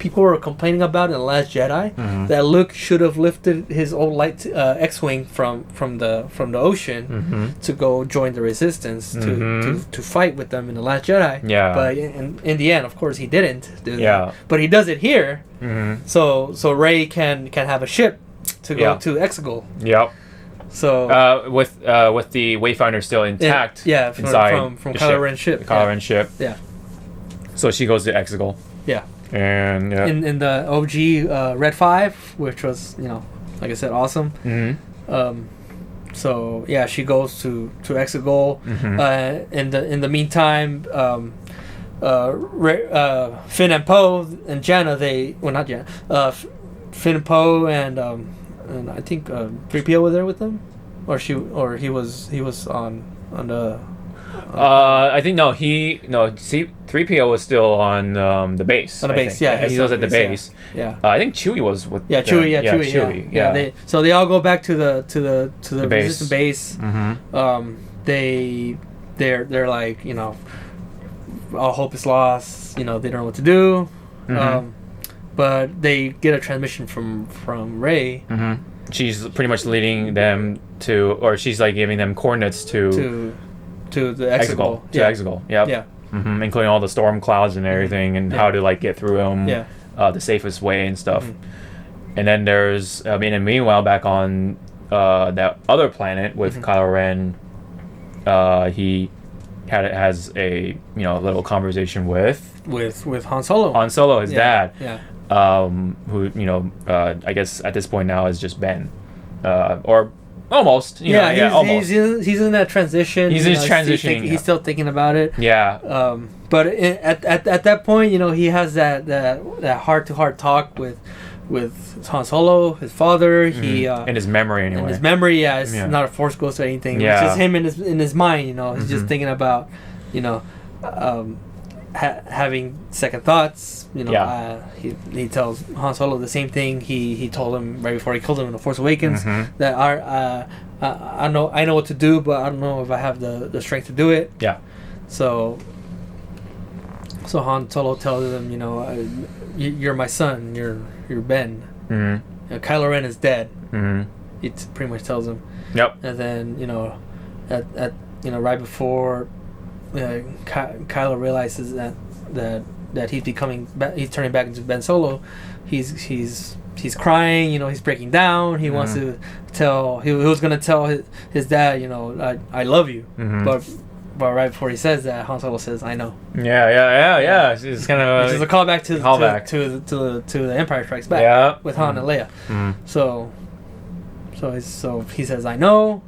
people were complaining about in The Last Jedi. That Luke should have lifted his old light X-wing from the ocean to go join the Resistance to fight with them in The Last Jedi. Yeah. But in the end, of course, he didn't do that. But he does it here. So Rey can have a ship to go to Exegol. Yep. So with the Wayfinder still intact, from Kylo Ren's ship. Kylo Ren's ship. Yeah. So she goes to Exegol. Yeah. And in the OG Red 5, which was like I said, awesome. So yeah, she goes to Exegol. In the meantime, Finn and Poe and Janna, not Janna. Finn and Poe and I think 3PO was there with them, or he was on the. I think no. 3PO was still on the base. On the base, yeah. He was at the base. Yeah. I think Chewie was with. Yeah, Chewie. Yeah. So they all go back to the Resistance base. They're like all hope is lost. They don't know what to do. But they get a transmission from Rey. She's pretty much leading them to, or she's like giving them coordinates to the Exegol. To Exegol. Yep. Yeah. Including all the storm clouds and everything, and how to get through them. Yeah. The safest way and stuff. And then there's, meanwhile, back on that other planet with Kylo Ren, he has a little conversation with Han Solo. Han Solo, his dad. Yeah. Who I guess at this point now is just Ben, or almost. Almost. He's in that transition. He's transitioning. He's still thinking about it. Yeah. But at that point, he has that heart-to-heart talk with Han Solo, his father. He in his memory anyway. In his memory, it's not a Force ghost or anything. Yeah. It's just him in his mind. He's just thinking about, having second thoughts. He tells Han Solo the same thing he told him right before he killed him in The Force Awakens, that I know what to do, but I don't know if I have the strength to do it. Yeah. So Han Solo tells him, you're my son, you're Ben. Kylo Ren is dead. He pretty much tells him. Yep. And then at right before Kylo realizes that he's turning back into Ben Solo, he's crying, he's breaking down. He wants to tell, he was going to tell his dad, I love you. But right before he says that, Han Solo says, I know. Yeah. It's kind of which is a callback to the Empire Strikes Back with Han and Leia. So he says, I know.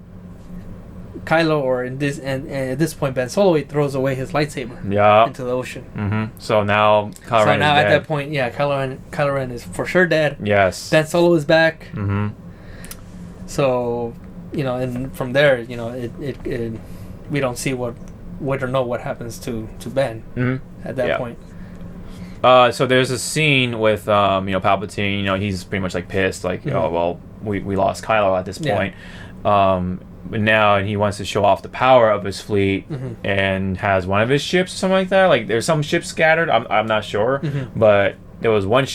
Kylo, or at this point Ben Solo, he throws away his lightsaber into the ocean. So now Kylo Ren is dead. At that point, Kylo Ren is for sure dead. Yes. Ben Solo is back. So and from there, it we don't see what happens to Ben at that point. So there's a scene with Palpatine. He's pretty much like pissed, like oh well, we lost Kylo at this point. But now he wants to show off the power of his fleet and has one of his ships or something like that. Like there's some ships scattered. I'm not sure, but there was one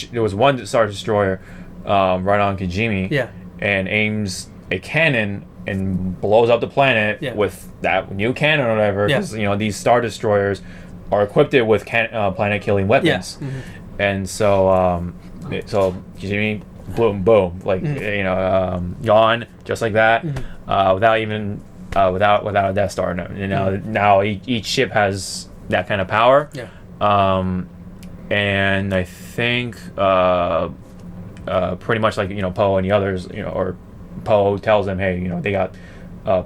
Star Destroyer right on Kijimi, and aims a cannon and blows up the planet with that new cannon or whatever. Because these Star Destroyers are equipped with planet killing weapons, and so Kijimi boom, boom, like gone, just like that, without even without a Death Star. Now each ship has that kind of power. Yeah. And I think pretty much like Poe and the others, or Poe tells them, hey, they got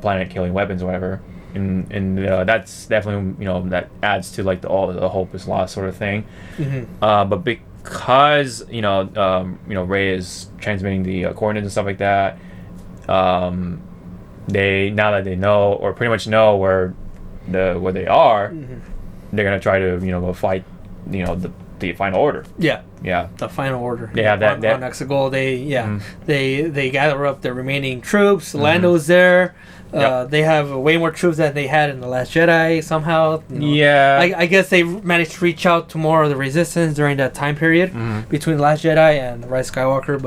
planet killing weapons or whatever, and that's definitely that adds to like the hope is lost sort of thing. But because Rey is transmitting the coordinates and stuff like that, they, now that they know or pretty much know where they are, they're gonna try to go fight the final order. Yeah. Yeah. The final order. They have that on Exegol. They gather up the remaining troops. Lando's there. They have way more troops than they had in The Last Jedi somehow. Yeah. I guess they managed to reach out to more of the Resistance during that time period between The Last Jedi and The Rise of Skywalker.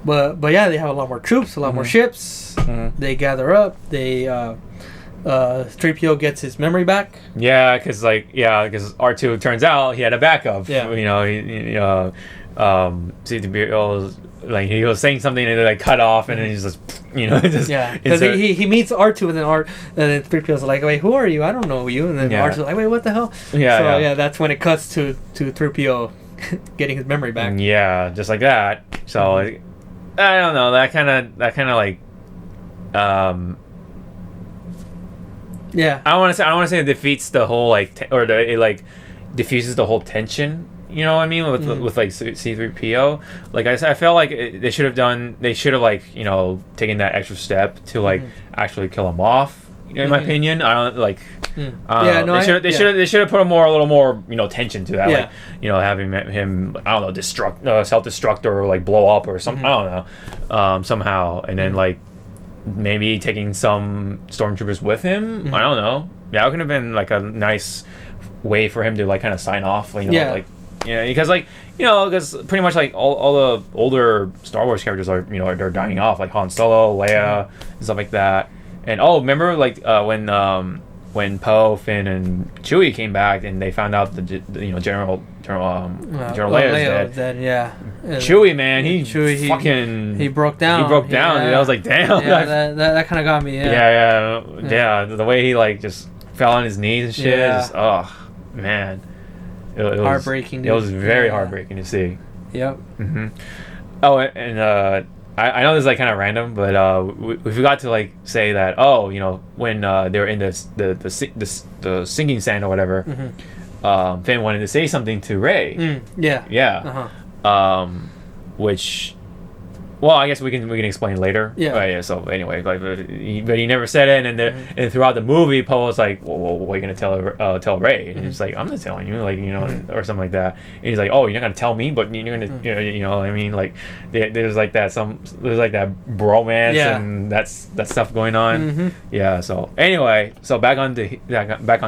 But yeah, they have a lot more troops, a lot more ships. They gather up. They 3PO gets his memory back. Yeah, because R2, turns out he had a backup. Yeah. C3PO, like he was saying something and it like cut off and then he's just because he meets R2 and then 3PO's like, wait, who are you? I don't know you. And then R2's like, wait, what the hell? That's when it cuts to 3PO getting his memory back. Yeah, just like that. So I don't know, that kind of like I want to say it defeats the whole it diffuses the whole tension. You know what I mean with like C3PO. Like I felt like they should have taken that extra step to like actually kill him off. In my opinion, I don't like. They should have put a little more tension to that. Yeah. Like having him self-destruct or like blow up or something. I don't know somehow, and then like maybe taking some stormtroopers with him. I don't know. That could have been like a nice way for him to like kind of sign off. Because pretty much like all the older Star Wars characters are they're dying off, like Han Solo, Leia, and stuff like that. And remember like when Poe, Finn, and Chewie came back and they found out the General Leia is dead. Yeah. Chewie, man, he broke down. He broke down. Yeah. And I was like, damn. Yeah, that kind of got me. Yeah. The way he like just fell on his knees and shit. Yeah. Just, oh man, it was heartbreaking. It was very heartbreaking to see. Yep. Oh, and I know this is like kind of random, but we forgot to like say that when they were in the sinking sand or whatever, Finn wanted to say something to Rey. Which, well, I guess we can explain later. So anyway, like, but he never said it, and and throughout the movie, Poe was like, "Well, what are you gonna tell Rey?" And he's like, "I'm not telling you," like or something like that. And he's like, "Oh, you're not gonna tell me, but you're gonna, what I mean, like, there's like that bromance and that's stuff going on." Yeah. So anyway, back on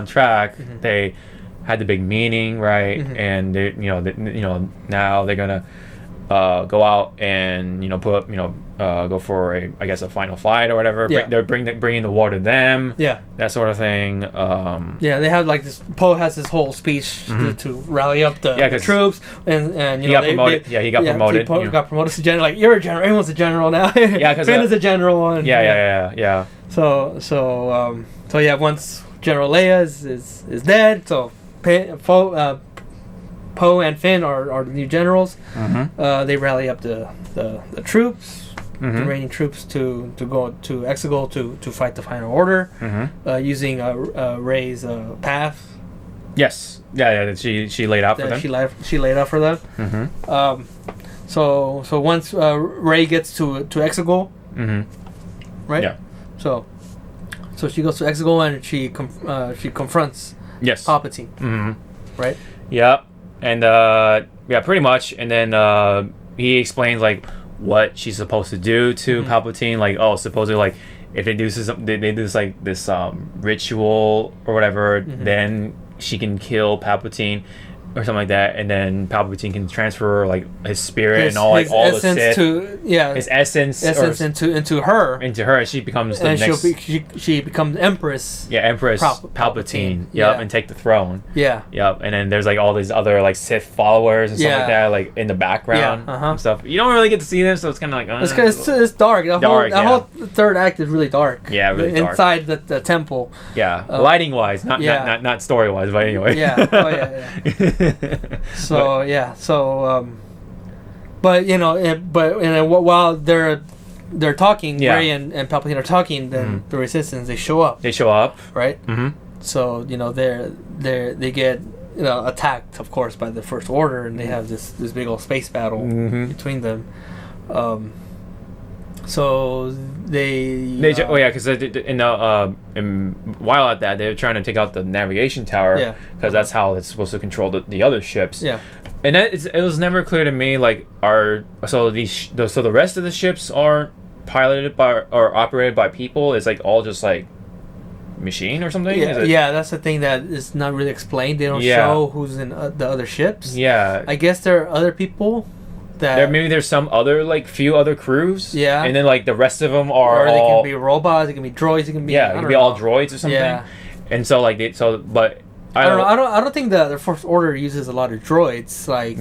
track. They had the big meeting, right? And they, now they're gonna go out and go for a final fight or whatever. They're bringing the war to them. That sort of thing. They have like this. Poe has this whole speech to rally up the troops, and he got promoted. He got promoted. He got promoted to general. Like, you're a general. Everyone's a general now. Because Finn is a general. And, So once General Leia is dead, so Poe and Finn are the new generals. They rally up the troops, the remaining troops to go to Exegol to fight the final order, using Rey's path. Yes. Yeah. She laid out for them. She laid out for them. So once Rey gets to Exegol, right? Yeah. So she goes to Exegol and she confronts Palpatine. Right. Yep. And pretty much. And then he explains like what she's supposed to do to Palpatine. Like, supposedly, like if they do this ritual or whatever, then she can kill Palpatine. or something like that, and then Palpatine can transfer like his spirit and all his all the essence Sith, to his essence into her, and she becomes the and next. she becomes Empress. Yeah, Empress Palpatine. Yep, and take the throne. Yeah. Yep, and then there's like all these other like Sith followers and stuff like that, like in the background and stuff. You don't really get to see them, so it's kind of like it's dark. The whole third act is really dark. Yeah, really dark. Inside the temple. Yeah, lighting wise, not story wise, but anyway. Yeah. Oh yeah. So but you know, while they're talking, Rey and Palpatine are talking, then the Resistance they show up. Right. Mm-hmm. So you know they get attacked, of course, by the First Order, and they have this big old space battle between them. So because while at that, they were trying to take out the navigation tower because that's how it's supposed to control the other ships. Yeah, and it was never clear to me like the rest of the ships aren't piloted by or operated by people. It's like all just like machine or something. Yeah, that's the thing that is not really explained. They don't show who's in the other ships. Yeah, I guess there are other people. There's some other like few other crews, and then like the rest of them are they can be robots, it can be droids, it can be it can be all droids or something. And so like but I don't know. I don't think the First Order uses a lot of droids like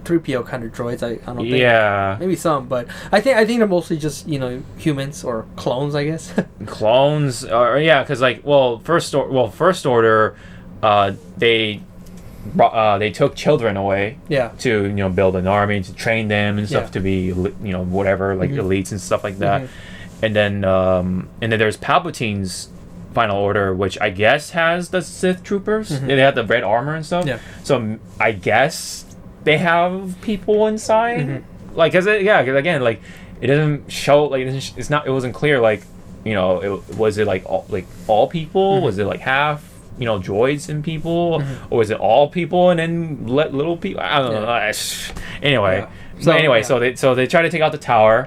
3PO kind of droids. I don't think maybe some, but I think they're mostly just humans or clones, I guess. Clones, because like First Order, they took children away to build an army, to train them and stuff, to be whatever like elites and stuff like that. And then there's Palpatine's Final Order, which I guess has the Sith troopers. They have the red armor and stuff. So I guess they have people inside. Like because again, like it doesn't show, like it wasn't clear, like was it like all people? Was it like half droids and people, or was it all people and then little people? I don't know. Anyway, so they try to take out the tower.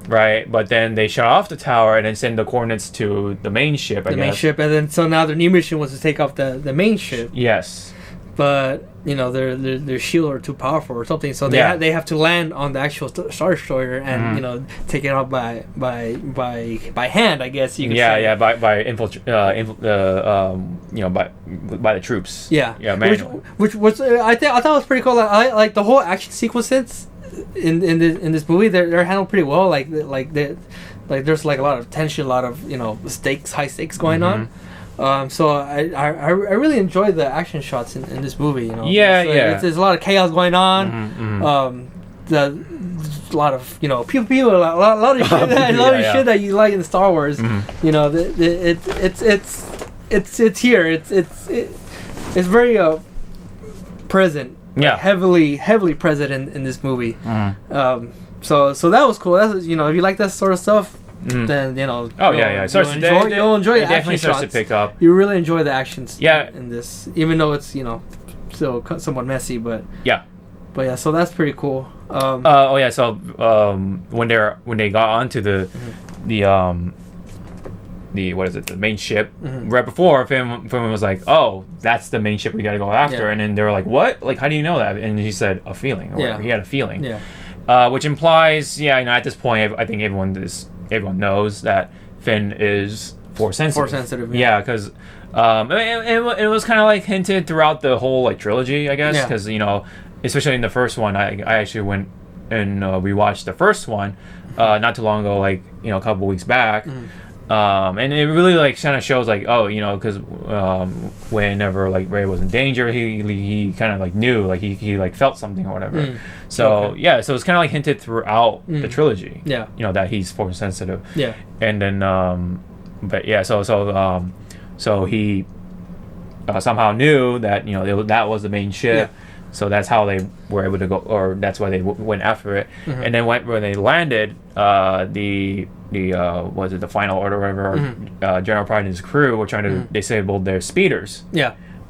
Right, but then they shut off the tower and then send the coordinates to the main ship. Main ship, and then so now their new mission was to take off the main ship. Yes, but their shield are too powerful or something, so they have to land on the actual Star Destroyer and take it out by hand, I guess you could say. by the troops. Which was I thought was pretty cool. I like the whole action sequences in this movie. They're handled pretty well. Like there's like a lot of tension, a lot of high stakes going on. So I really enjoy the action shots in this movie. There's a lot of chaos going on. A lot of pew pew, a lot of shit, shit that you like in Star Wars. It's here. It's very present. Heavily present in this movie. So that was cool. That's if you like that sort of stuff. Then you'll enjoy the action shots. To pick up. You really enjoy the actions. In this, even though it's still somewhat messy, but so that's pretty cool. So when they got onto the main ship, right before Finn was like, oh, that's the main ship we gotta go after, and then they were like, what? Like, how do you know that? And he said a feeling, or he had a feeling, which implies, at this point, I think everyone knows that Finn is Force sensitive. Because it was kind of like hinted throughout the whole like trilogy, I guess, because especially in the first one, I actually went and rewatched the first one not too long ago, like a couple weeks back. And it really like kind of shows like because whenever like Rey was in danger, he kind of like knew, like he like felt something or whatever. So so it's kind of like hinted throughout the trilogy. That he's Force sensitive. And then so he somehow knew that that was the main ship. So that's how they were able to go, or that's why they went after it. And then when they landed, the Final Order, or whatever, General Pride and his crew were trying to disable their speeders.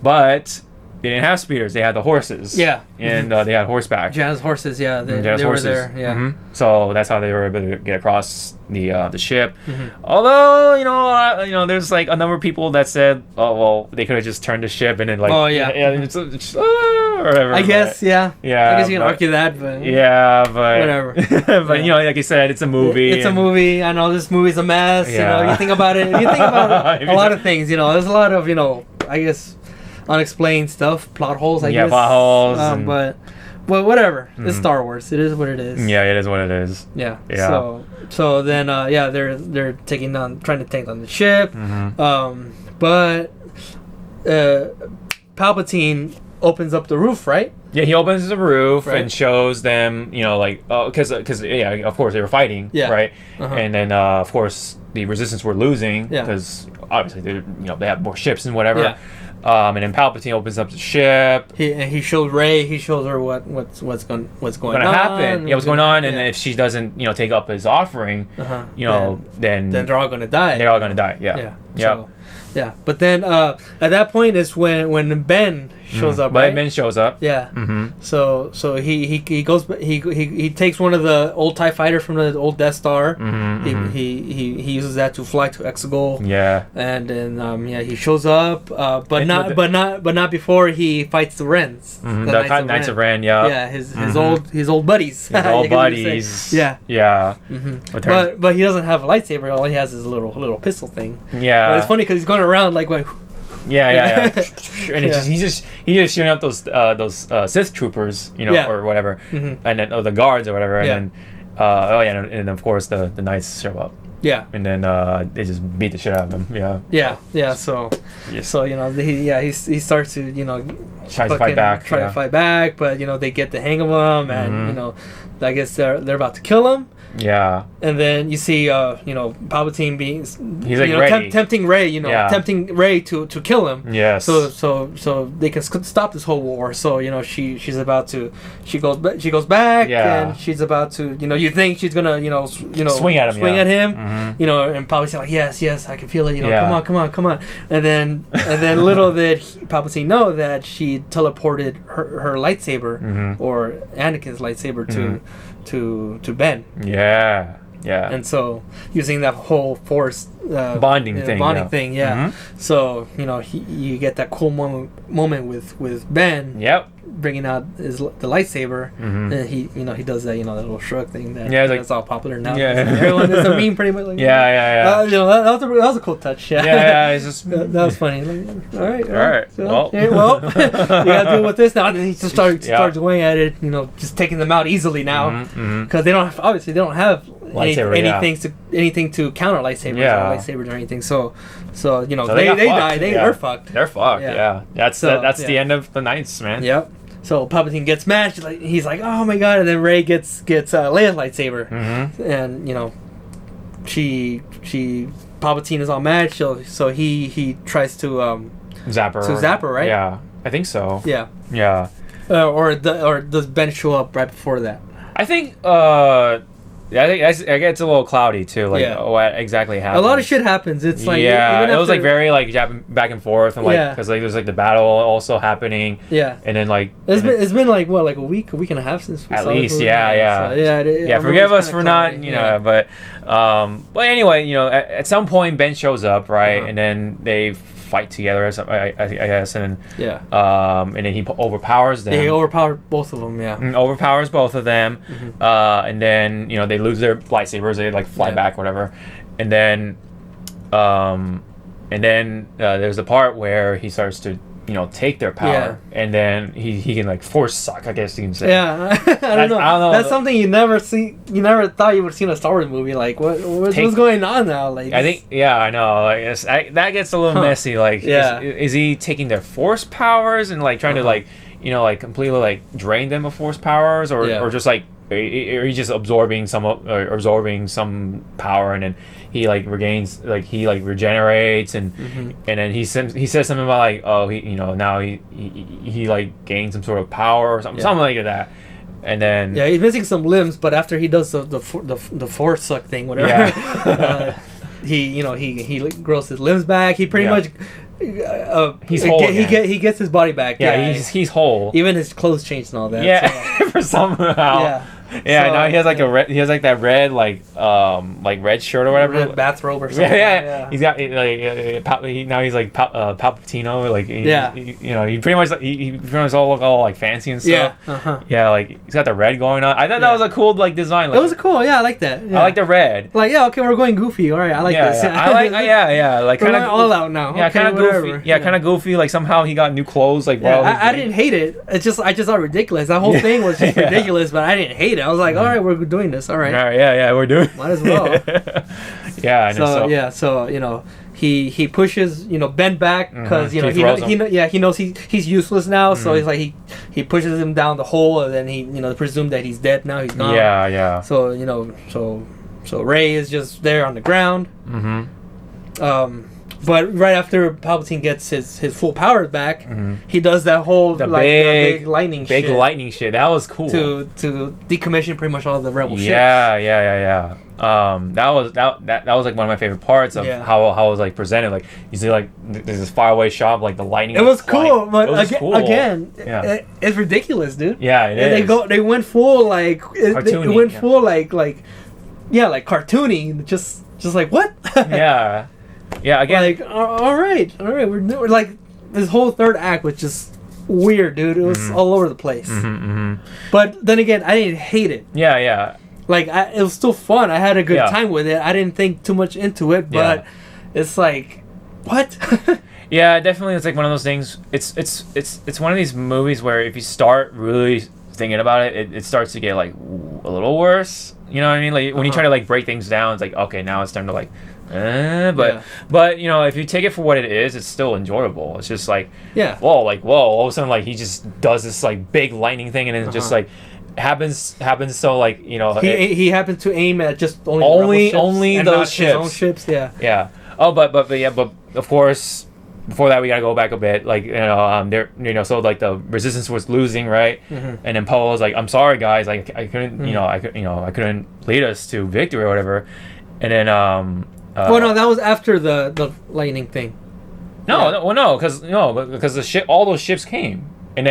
But they didn't have speeders. They had the horses. Yeah. And they had horseback. Jan's horses. Yeah, they Jan's were horses. there. Yeah. Mm-hmm. So that's how they were able to get across the ship. Although there's like a number of people that said, oh well, they could have just turned the ship and then like it's or whatever. I guess yeah. I guess you can argue that, but whatever. But like you said, it's a movie. It's a movie. I know this movie's a mess. Yeah. You think about it. You think about a lot of things. There's a lot of I guess unexplained stuff, plot holes. I guess. Plot holes. But whatever. It's Star Wars. It is what it is. Yeah, it is what it is. Yeah. So then they're trying to take on the ship. But Palpatine opens up the roof, right? Yeah, he opens the roof and shows them, because of course they were fighting, right? And then of course the Resistance were losing because obviously they have more ships and whatever. Yeah. And then Palpatine opens up the ship. He shows Rey. He shows her what's going on. Happen? Yeah, what's going on? And if she doesn't, take up his offering, then they're all gonna die. They're all gonna die. Yeah. Yeah. Yeah. But then at that point is when Ben shows up. Right? Ben shows up. Yeah. So he goes. He takes one of the old TIE fighters from the old Death Star. He uses that to fly to Exegol. Yeah. And then he shows up, but not before he fights the Wrens. The Knights of Ren. Yeah. Yeah. His old buddies. His old buddies. Yeah. Yeah. But he doesn't have a lightsaber. All he has is a little pistol thing. Yeah. But it's funny because he's going around like going. Yeah. And he's just shooting up those Sith troopers, or whatever, and then the guards or whatever, and then and of course the Knights show up. Yeah. And then they just beat the shit out of him. Yeah. Yeah. So he starts to try to fight back, but they get the hang of him, and I guess they're about to kill him. Yeah. And then you see Palpatine being he's like ready. Tempting Rey, tempting Rey to kill him. Yes. So they can stop this whole war. So she's about to she goes back and she's about to you think she's gonna swing at him. And Palpatine's like yes I can feel it. Come on. And then little did Palpatine know that she teleported her lightsaber or Anakin's lightsaber to Ben. Yeah. And so using that whole Force bonding thing. So you get that cool moment with Ben. Yep. Bringing out the lightsaber, and he does that that little shrug thing that's all popular now. Yeah. Everyone is a meme pretty much. Like, yeah. That was a cool touch. Yeah. It's just that was funny. Like, all right. So, you gotta deal with this now. And he just starts going at it. Just taking them out easily now because they don't have anything to counter lightsabers or anything. So they die. They're fucked. They're fucked. Yeah. That's the end of the Knights, man. Yep. So Palpatine gets mad. He's like, oh my god! And then Rey gets Leia's lightsaber, and Palpatine is all mad. So he tries to zap her, right? Yeah, I think so. Yeah. Or does Ben show up right before that? I think I guess it's a little cloudy too. What exactly happened? A lot of shit happens. It's like it was very back and forth and because there's the battle also happening. Yeah. And then it's been like a week and a half since we at saw least. So, yeah. Forgive us for not but anyway at some point Ben shows up right and then they fight together I guess and then he overpowers them. He overpowered both of them. Overpowers both of them and then they lose their lightsabers, they fly back whatever, and then there's the part where he starts to take their power and then he can force suck, I guess you can say. I don't know. That's something you never thought you would see in a Star Wars movie. What's going on now? I think I know that gets a little messy. Is he taking their force powers and trying to completely drain them of force powers or just or he just absorbing some power and then he regains he regenerates and then he says something about now he gains some sort of power or something like that, and then he's missing some limbs, but after he does the force suck thing, whatever. he grows his limbs back. He pretty much he's whole. He gets his body back. Yeah, he's whole. Even his clothes changed and all that. Yeah, so. For somehow. Yeah. Yeah, so, now he has like that red red shirt or whatever, red bathrobe or something. Yeah. He's got now he's like Palpatine, like he pretty much he pretty much all like fancy and stuff. Yeah, like he's got the red going on. I thought that was a cool like design. Like, it was cool. Yeah, I like that. Yeah. I like the red. Like okay, we're going goofy. All right, I like this. I like like kind of all out now. Yeah, kind of goofy. Yeah, kind of goofy. Like somehow he got new clothes. Like I didn't hate it. I just thought ridiculous. That whole thing was just ridiculous, but I didn't hate it. I was like, all right, we're doing this. All right. Yeah, we're doing. Might as well. Yeah. So he pushes Ben back because he knows he's useless now. So he's like he pushes him down the hole, and then he presumed that he's dead now. He's gone. Yeah. So so Rey is just there on the ground. But right after Palpatine gets his full powers back, he does that whole the big lightning shit. That was cool. To decommission pretty much all the rebel ships. Yeah. That was like one of my favorite parts of how it was like presented. Like you see like there's this faraway shot of, like the lightning. It was cool, but again, yeah. It's ridiculous, dude. Yeah, it is. They went full like cartoony, it went full like cartoony. Just like what? Yeah, again, like all right, we're like this whole third act was just weird, dude. It was all over the place. But then again, I didn't hate it. Yeah. Like it was still fun. I had a good time with it. I didn't think too much into it, but it's like, what? Yeah, definitely. It's like one of those things. It's one of these movies where if you start really thinking about it, it starts to get like a little worse. You know what I mean? Like when you try to like break things down, it's like okay, now it's time to like. But if you take it for what it is, it's still enjoyable. It's just like whoa, all of a sudden like he just does this like big lightning thing, and it's just like happens so like he happened to aim at just only those ships. His own ships. Yeah. Oh, but of course. Before that, we gotta go back a bit, like so like the resistance was losing, right? And then Poe was like, "I'm sorry, guys, I couldn't, I couldn't lead us to victory or whatever." And then no, that was after the lightning thing. No, because the all those ships came, and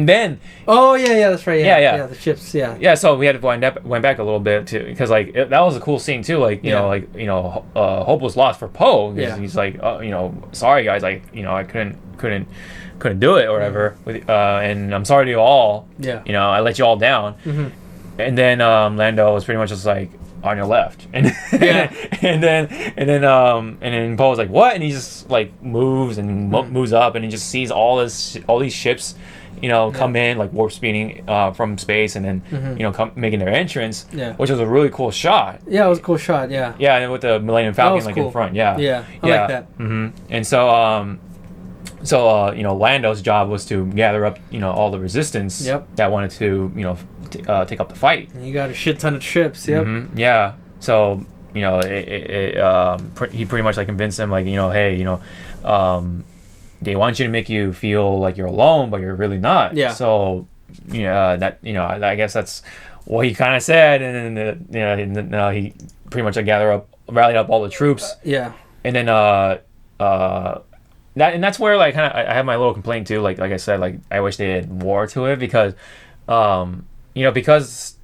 then. Oh yeah, that's right. Yeah, the ships. Yeah, so we had to went back a little bit too, because like that was a cool scene too. Like hope was lost for Poe. He's like, sorry guys, like I couldn't do it or whatever. And I'm sorry to you all. Yeah. I let you all down. And then Lando was pretty much just like. On your left, and then Poe's like what, and he just like moves up, and he just sees all these ships, come in like warp speeding from space, and then making their entrance, which was a really cool shot. Yeah, it was a cool shot. Yeah, and with the Millennium Falcon like cool. In front. I like that. And so Lando's job was to gather up all the resistance that wanted to take up the fight. You got a shit ton of ships. Yeah. So he pretty much like convinced them like hey they want you to make you feel like you're alone, but you're really not. Yeah. So that I guess that's what he kind of said, and then he pretty much like rallied up all the troops. Yeah. And then that's where like kind of I have my little complaint too. Like I said, like I wish they had more to it because because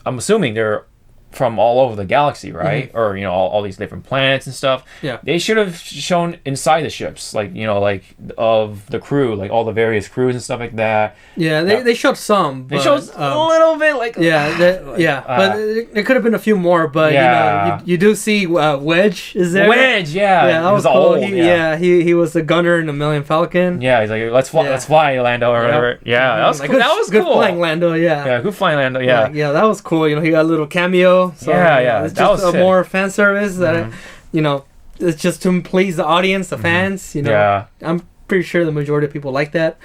I'm assuming they're from all over the galaxy, right? Or all these different planets and stuff. Yeah. They should have shown inside the ships, like like of the crew, like all the various crews and stuff like that. Yeah, they showed some. But, they showed a little bit, like but there could have been a few more. But you do see Wedge is there. Wedge, that was cool. He was the gunner in the Millennium Falcon. Yeah, he's like let's fly, Lando, or whatever. Yeah, that was cool. That was good cool. flying, Lando. Yeah, good flying, Lando. Yeah, that was cool. He got a little cameo. So, it's just a more fan service that it's just to please the audience, the fans. I'm pretty sure the majority of people like that.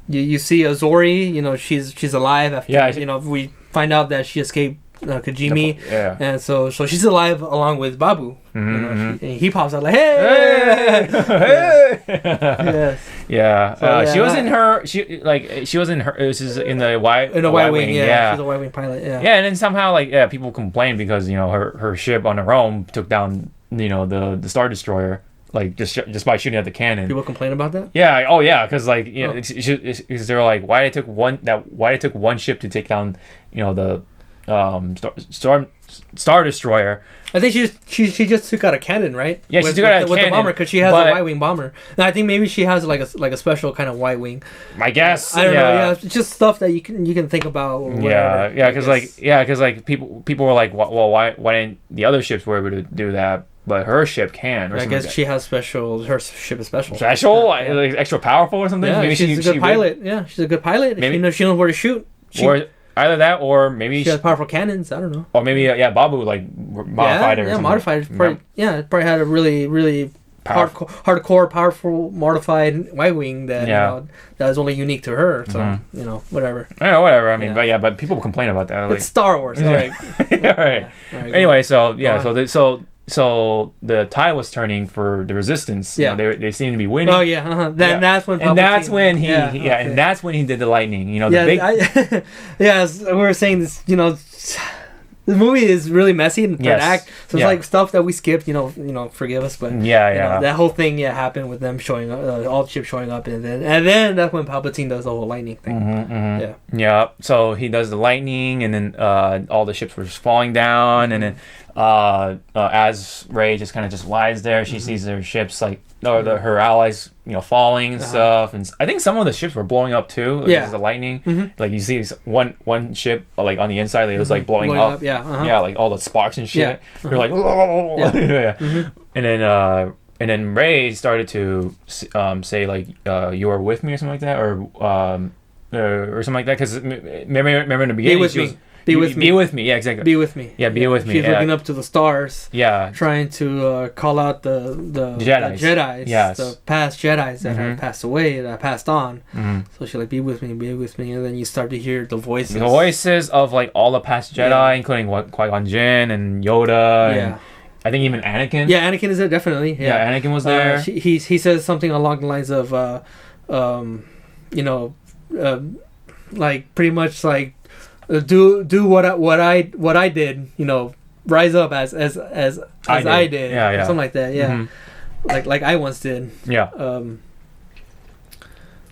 You see Azori, she's alive after we find out that she escaped Kajimi, Yeah. and so she's alive along with Babu. Mm-hmm. And he pops out like, hey, hey. yes, Yeah. So, She was in her. She was in her. It was just in the Y-wing. Yeah, she's a Y-wing pilot. Yeah. Yeah, and then somehow people complained because her ship on her own took down the Star Destroyer just by shooting at the cannon. People complain about that. Yeah. Oh yeah, because they're like why they took one ship to take down the Star Destroyer. I think she just took out a cannon, right? Yeah, she took out a with cannon the bomber because she has a Y-wing bomber. And I think maybe she has like a special kind of Y-wing. I guess. I don't know. Yeah, it's just stuff that you can think about. Because people were like, well, why didn't the other ships were able to do that, but her ship can? I guess she has special. Her ship is special. Special, like extra powerful or something. Yeah, maybe she's a good pilot. Yeah, she's a good pilot. Maybe she knows where to shoot. Either that, or maybe she has powerful cannons. I don't know. Or maybe Babu modified it. Yeah, modified. It probably had a really hardcore, powerful, modified Y-wing that that is only unique to her. So whatever. Yeah, whatever. I mean, but people complain about that. It's Star Wars. All right. All right. Anyway, so the tide was turning for the Resistance. Yeah, they seem to be winning. Oh yeah, that's when. And that's when and that's when he did the lightning. Yes, we were saying this. The movie is really messy in third act, so it's like stuff that we skipped. Forgive us, but that whole thing happened with them showing up, all the ships showing up, and then that's when Palpatine does the whole lightning thing. So he does the lightning, and then all the ships were just falling down, and then as Rey just kind of just lies there, she sees their ships her allies falling and stuff, and I think some of the ships were blowing up too. The lightning, like you see one ship on the inside, it was blowing up. Like all the sparks and shit. You're like, and then Rey started to say you are with me or something like that, or something like that, because remember in the beginning Be with me. Yeah, exactly. Be with me. Yeah, be with me. She's looking up to the stars. Yeah. Trying to call out the Jedis. Yes. The past Jedis that have passed away, that passed on. So she's like, be with me. And then you start to hear the voices. The voices of all the past Jedi, including Qui-Gon Jinn and Yoda. And I think even Anakin. Yeah, Anakin is there, definitely. Yeah, Anakin was there. He says something along the lines of, pretty much do what I did, rise up as I did, something like that, like I once did.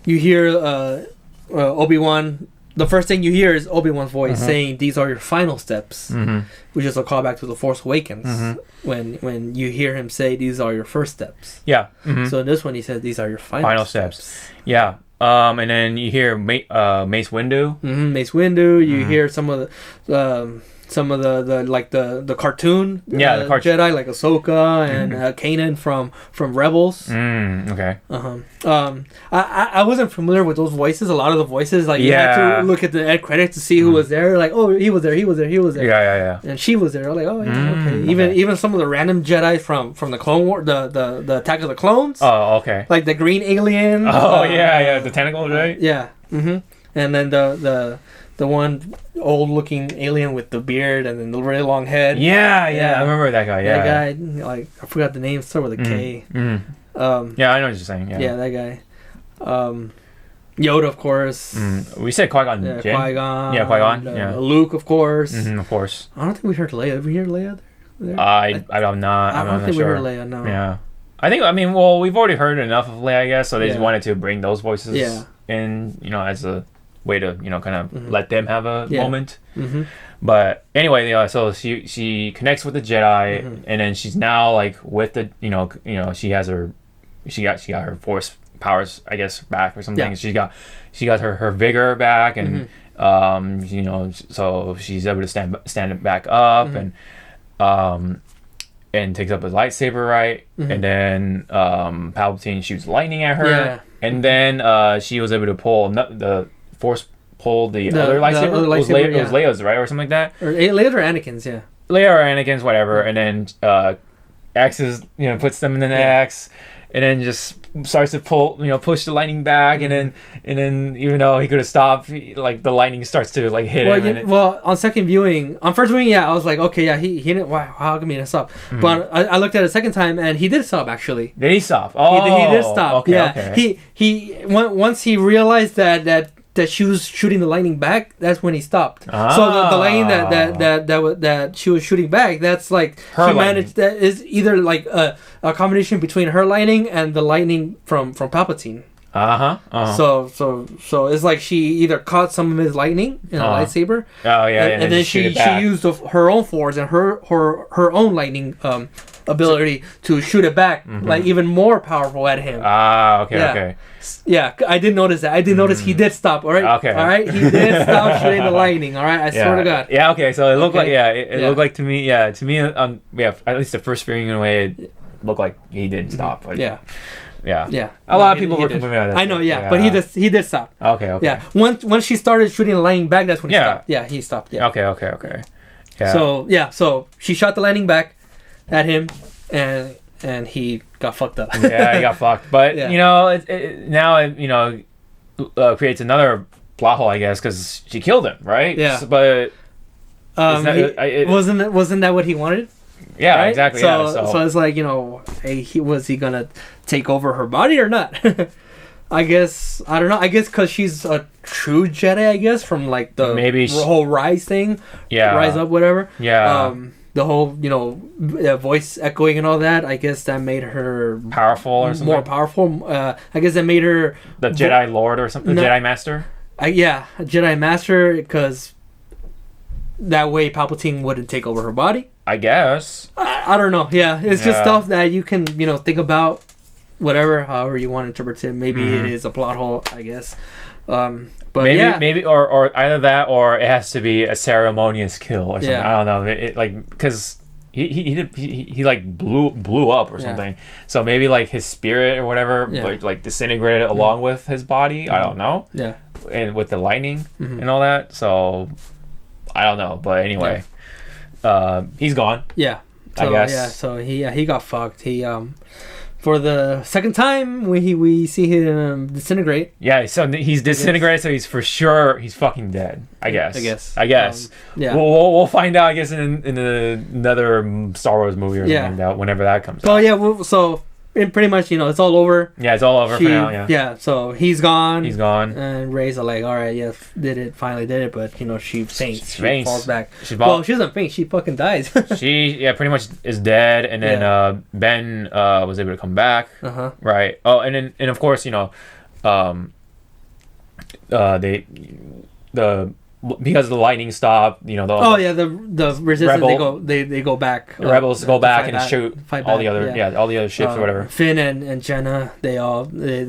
You hear Obi-Wan. The first thing you hear is Obi-Wan's voice saying, "These are your final steps," which is a callback to The Force Awakens when you hear him say, "These are your first steps." So in this one he says, "These are your final steps." And then you hear Mace Windu. Mace Windu. You hear some of the cartoon the Jedi, like Ahsoka and Kanan from Rebels. Okay. I wasn't familiar with those voices. A lot of the voices, you had to look at the end credits to see who was there. Like, oh, he was there. Yeah. And she was there. Like, oh, yeah, okay. Even some of the random Jedi from the Clone War, the Attack of the Clones. Oh, okay. Like the green alien. Oh, the tentacles, right? Yeah. And then the one old-looking alien with the beard and then the really long head. Yeah. I remember that guy. Yeah. That guy, I forgot the name. Start with a K. I know what you're saying. Yeah. Yeah, that guy. Yoda, of course. We said Qui-Gon. Qui-Gon. Yeah, Qui-Gon. Luke, of course. Of course. I don't think we heard Leia. Did we hear Leia there? I'm not. I don't think sure. we heard Leia. No. Yeah. We've already heard enough of Leia, I guess. So they just wanted to bring those voices in, as a way to kind of let them have a moment. But anyway, so she connects with the Jedi, and then she's now with the she got her Force powers, I guess, back or something. She got her vigor back, and so she's able to stand it back up, and takes up a lightsaber, right? And then Palpatine shoots lightning at her, and then she was able to pull the Force pulled the other lightsaber. It was Leia's, right, or something like that. Or Leia or Anakin's, Leia or Anakin's, whatever. And then Axes, puts them in the X, and then just starts to push the lightning back, and then even though he could have stopped, like the lightning starts to like hit him. Well, on second viewing, on first viewing, I was like, okay, yeah, he didn't. Wow, how come he didn't stop? But I looked at it a second time, and he did stop actually. Did he stop? Oh, he did stop. Okay, yeah, okay. He once he realized that she was shooting the lightning back, that's when he stopped. So the lightning that she was shooting back, that's like her she managed. That is either like a combination between her lightning and the lightning from Palpatine. So it's like she either caught some of his lightning in a lightsaber. Oh yeah, and then she used her own force and her own lightning ability to shoot it back, like even more powerful at him. Okay. Yeah, I did notice that. I did notice he did stop. All right. Okay. All right. He did stop shooting the lightning. All right. I swear to God. Yeah. Okay. So it looked like it looked like to me. Yeah. To me, at least the first viewing in a way, it looked like he did stop. Like, yeah. A lot of people were complaining about that. I know. Yeah. But he did stop. Okay. Yeah. Once she started shooting the lightning back, that's when he stopped. Yeah. He stopped. Yeah. Okay. Yeah. So she shot the lightning back at him, and he got fucked up. Yeah, he got fucked. But it creates another plot hole, I guess, because she killed him, right? Yeah. So, but wasn't that what he wanted? Yeah, right? exactly. So it's like, was he gonna take over her body or not? I guess I don't know. I guess because she's a true Jedi. I guess from like the whole Rise thing. Yeah. Rise up, whatever. Yeah. The whole, voice echoing and all that, I guess that made her powerful or something. More powerful. I guess that made her the Jedi Lord or something. The Jedi Master. A Jedi Master, because that way Palpatine wouldn't take over her body. I guess. I don't know. Yeah, it's just stuff that you can think about, however you want to interpret it. Maybe it is a plot hole, I guess. But maybe or either that, or it has to be a ceremonious kill or something. I don't know. It like, because he like blew up or something. So maybe like his spirit or whatever like disintegrated along with his body. I don't know. Yeah. And with the lightning and all that. So I don't know. But anyway, he's gone. Yeah. So, I guess. Yeah. So he got fucked. He for the second time, we see him disintegrate. Yeah, so he's disintegrated, so he's for sure he's fucking dead. I guess. Yeah. We'll find out. I guess in another Star Wars movie or something whenever that comes out. So pretty much, it's all over. Yeah, it's all over for now. Yeah. Yeah. So he's gone. And Rey's like, all right, finally did it, but she faints. She falls back. She doesn't faint. She fucking dies. She pretty much is dead, and then Ben was able to come back. Right. Oh, and of course, because the lightning stopped, the resistance they go back. The rebels go back and shoot all the other ships or whatever. Finn and Jenna, they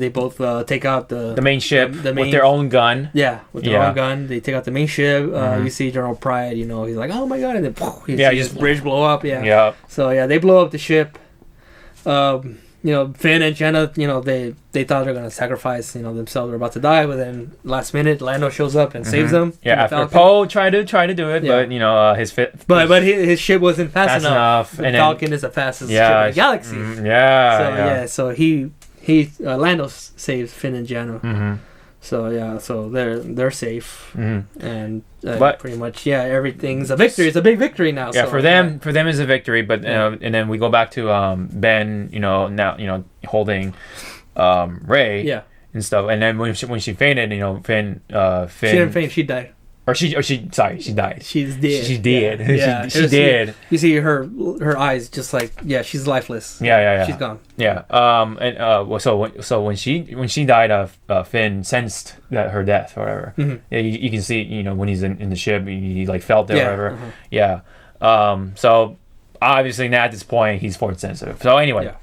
both take out the main ship with their own gun. Yeah, with their own gun, they take out the main ship. You see General Pride, he's like, oh my god, and then you see bridge blow up. Yeah. So they blow up the ship. Finn and Jenna, they thought they were gonna sacrifice, themselves. They're about to die, but then last minute, Lando shows up and saves them. Yeah, after Poe tried to do it, but his ship wasn't fast enough. And Falcon is the fastest ship in the galaxy. So he Lando saves Finn and Jenna. So they're safe, and but pretty much everything's a victory. It's a big victory now. Yeah, for them it's a victory. But and then we go back to Ben, now holding Rey, and stuff. And then when she fainted, Finn she didn't faint. She died. She died. She's dead. She's dead. Yeah. She did. You see her eyes just like she's lifeless. Yeah. She's gone. Yeah. So when she died, Finn sensed that her death or whatever. Yeah. You can see when he's in the ship, he like felt it or whatever. Yeah. So obviously now at this point he's force sensitive. So anyway,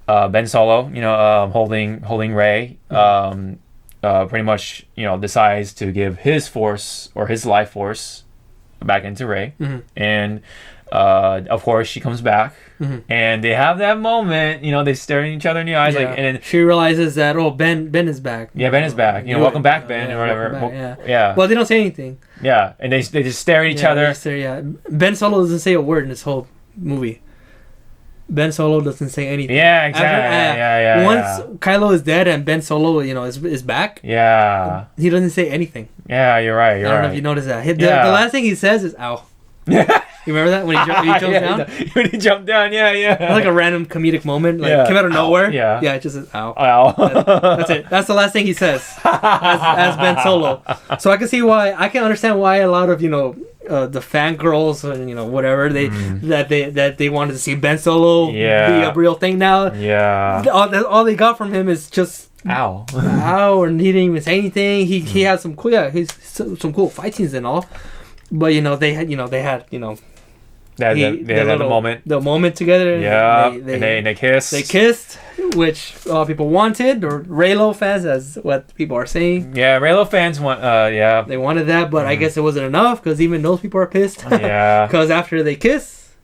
Ben Solo, holding Rey. Pretty much, decides to give his force or his life force back into Rey, and of course she comes back, and they have that moment. They stare at each other in the eyes, and then she realizes that Ben is back. Yeah, Ben is back. welcome back, Ben, or whatever. Yeah. Well, they don't say anything. Yeah, and they just stare at each other. Ben Solo doesn't say a word in this whole movie. Ben Solo doesn't say anything. Yeah, exactly. Once Kylo is dead and Ben Solo, is back. Yeah. He doesn't say anything. Yeah, you're right. I don't know if you noticed that. The last thing he says is "ow." You remember that when he jumps down? When he jumped down, It's like a random comedic moment, came out of nowhere. Yeah, it just says "ow." Ow. That's it. That's the last thing he says as Ben Solo. So I can see why. I can understand why a lot of the fangirls and whatever that they wanted to see Ben Solo be a real thing now. Yeah. All they got from him is just ow, or he didn't even say anything. He had some cool some cool fight scenes and all, but they had the moment together. Yeah, and they kissed. They kissed, which a lot of people wanted, or Reylo fans, as what people are saying. Yeah, Reylo fans want. They wanted that, but I guess it wasn't enough because even those people are pissed. Yeah. Because after they kiss,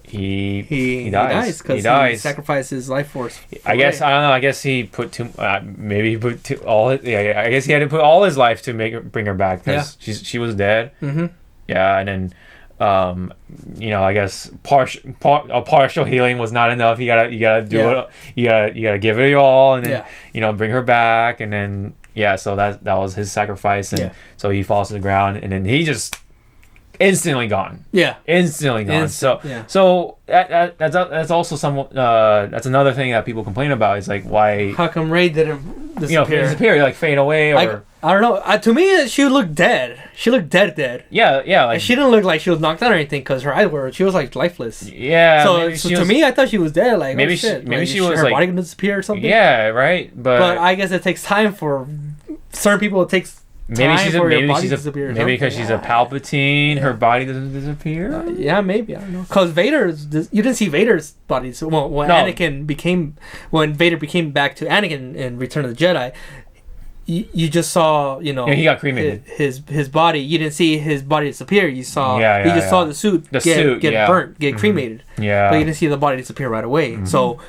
he dies because he sacrificed his life force. I guess I don't know. I guess he put too. Maybe he put all. I guess he had to put all his life to bring her back because she was dead. Mm-hmm. Yeah, and then. I guess partial healing was not enough. You gotta do it. You gotta give it your all, and then bring her back, and then so that was his sacrifice, and so he falls to the ground, and then he just instantly gone. Instantly gone. So that's also that's another thing that people complain about. Is like why how come Rey didn't disappear? Like fade away or. I don't know. To me, she looked dead. She looked dead. Yeah. Like she didn't look like she was knocked out or anything because her eyes were. She was like lifeless. Yeah. So to me, I thought she was dead. Like maybe maybe she was her like body gonna disappear or something. Yeah. Right. But I guess it takes time for certain people. It takes time for your body to disappear. Maybe because she's a Palpatine, her body doesn't disappear. Maybe I don't know. Because you didn't see Vader's body. So when Vader became back to Anakin in Return of the Jedi. You just saw, he got cremated. His body. You didn't see his body disappear. You saw, you just saw the suit get burnt, get cremated. Yeah. But you didn't see the body disappear right away. Mm-hmm. So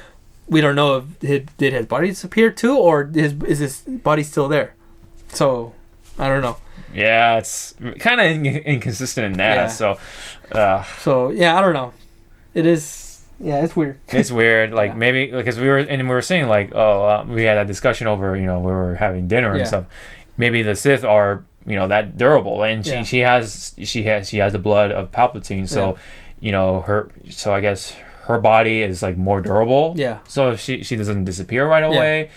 we don't know if did his body disappear too, or is his body still there? So I don't know. Yeah, it's kind of inconsistent in that. Yeah. So I don't know. It is. Yeah, it's weird. It's weird. Like maybe because we were saying like we had a discussion over we were having dinner and stuff. Maybe the Sith are that durable, and she has the blood of Palpatine. So I guess her body is like more durable. Yeah. So if she doesn't disappear right away,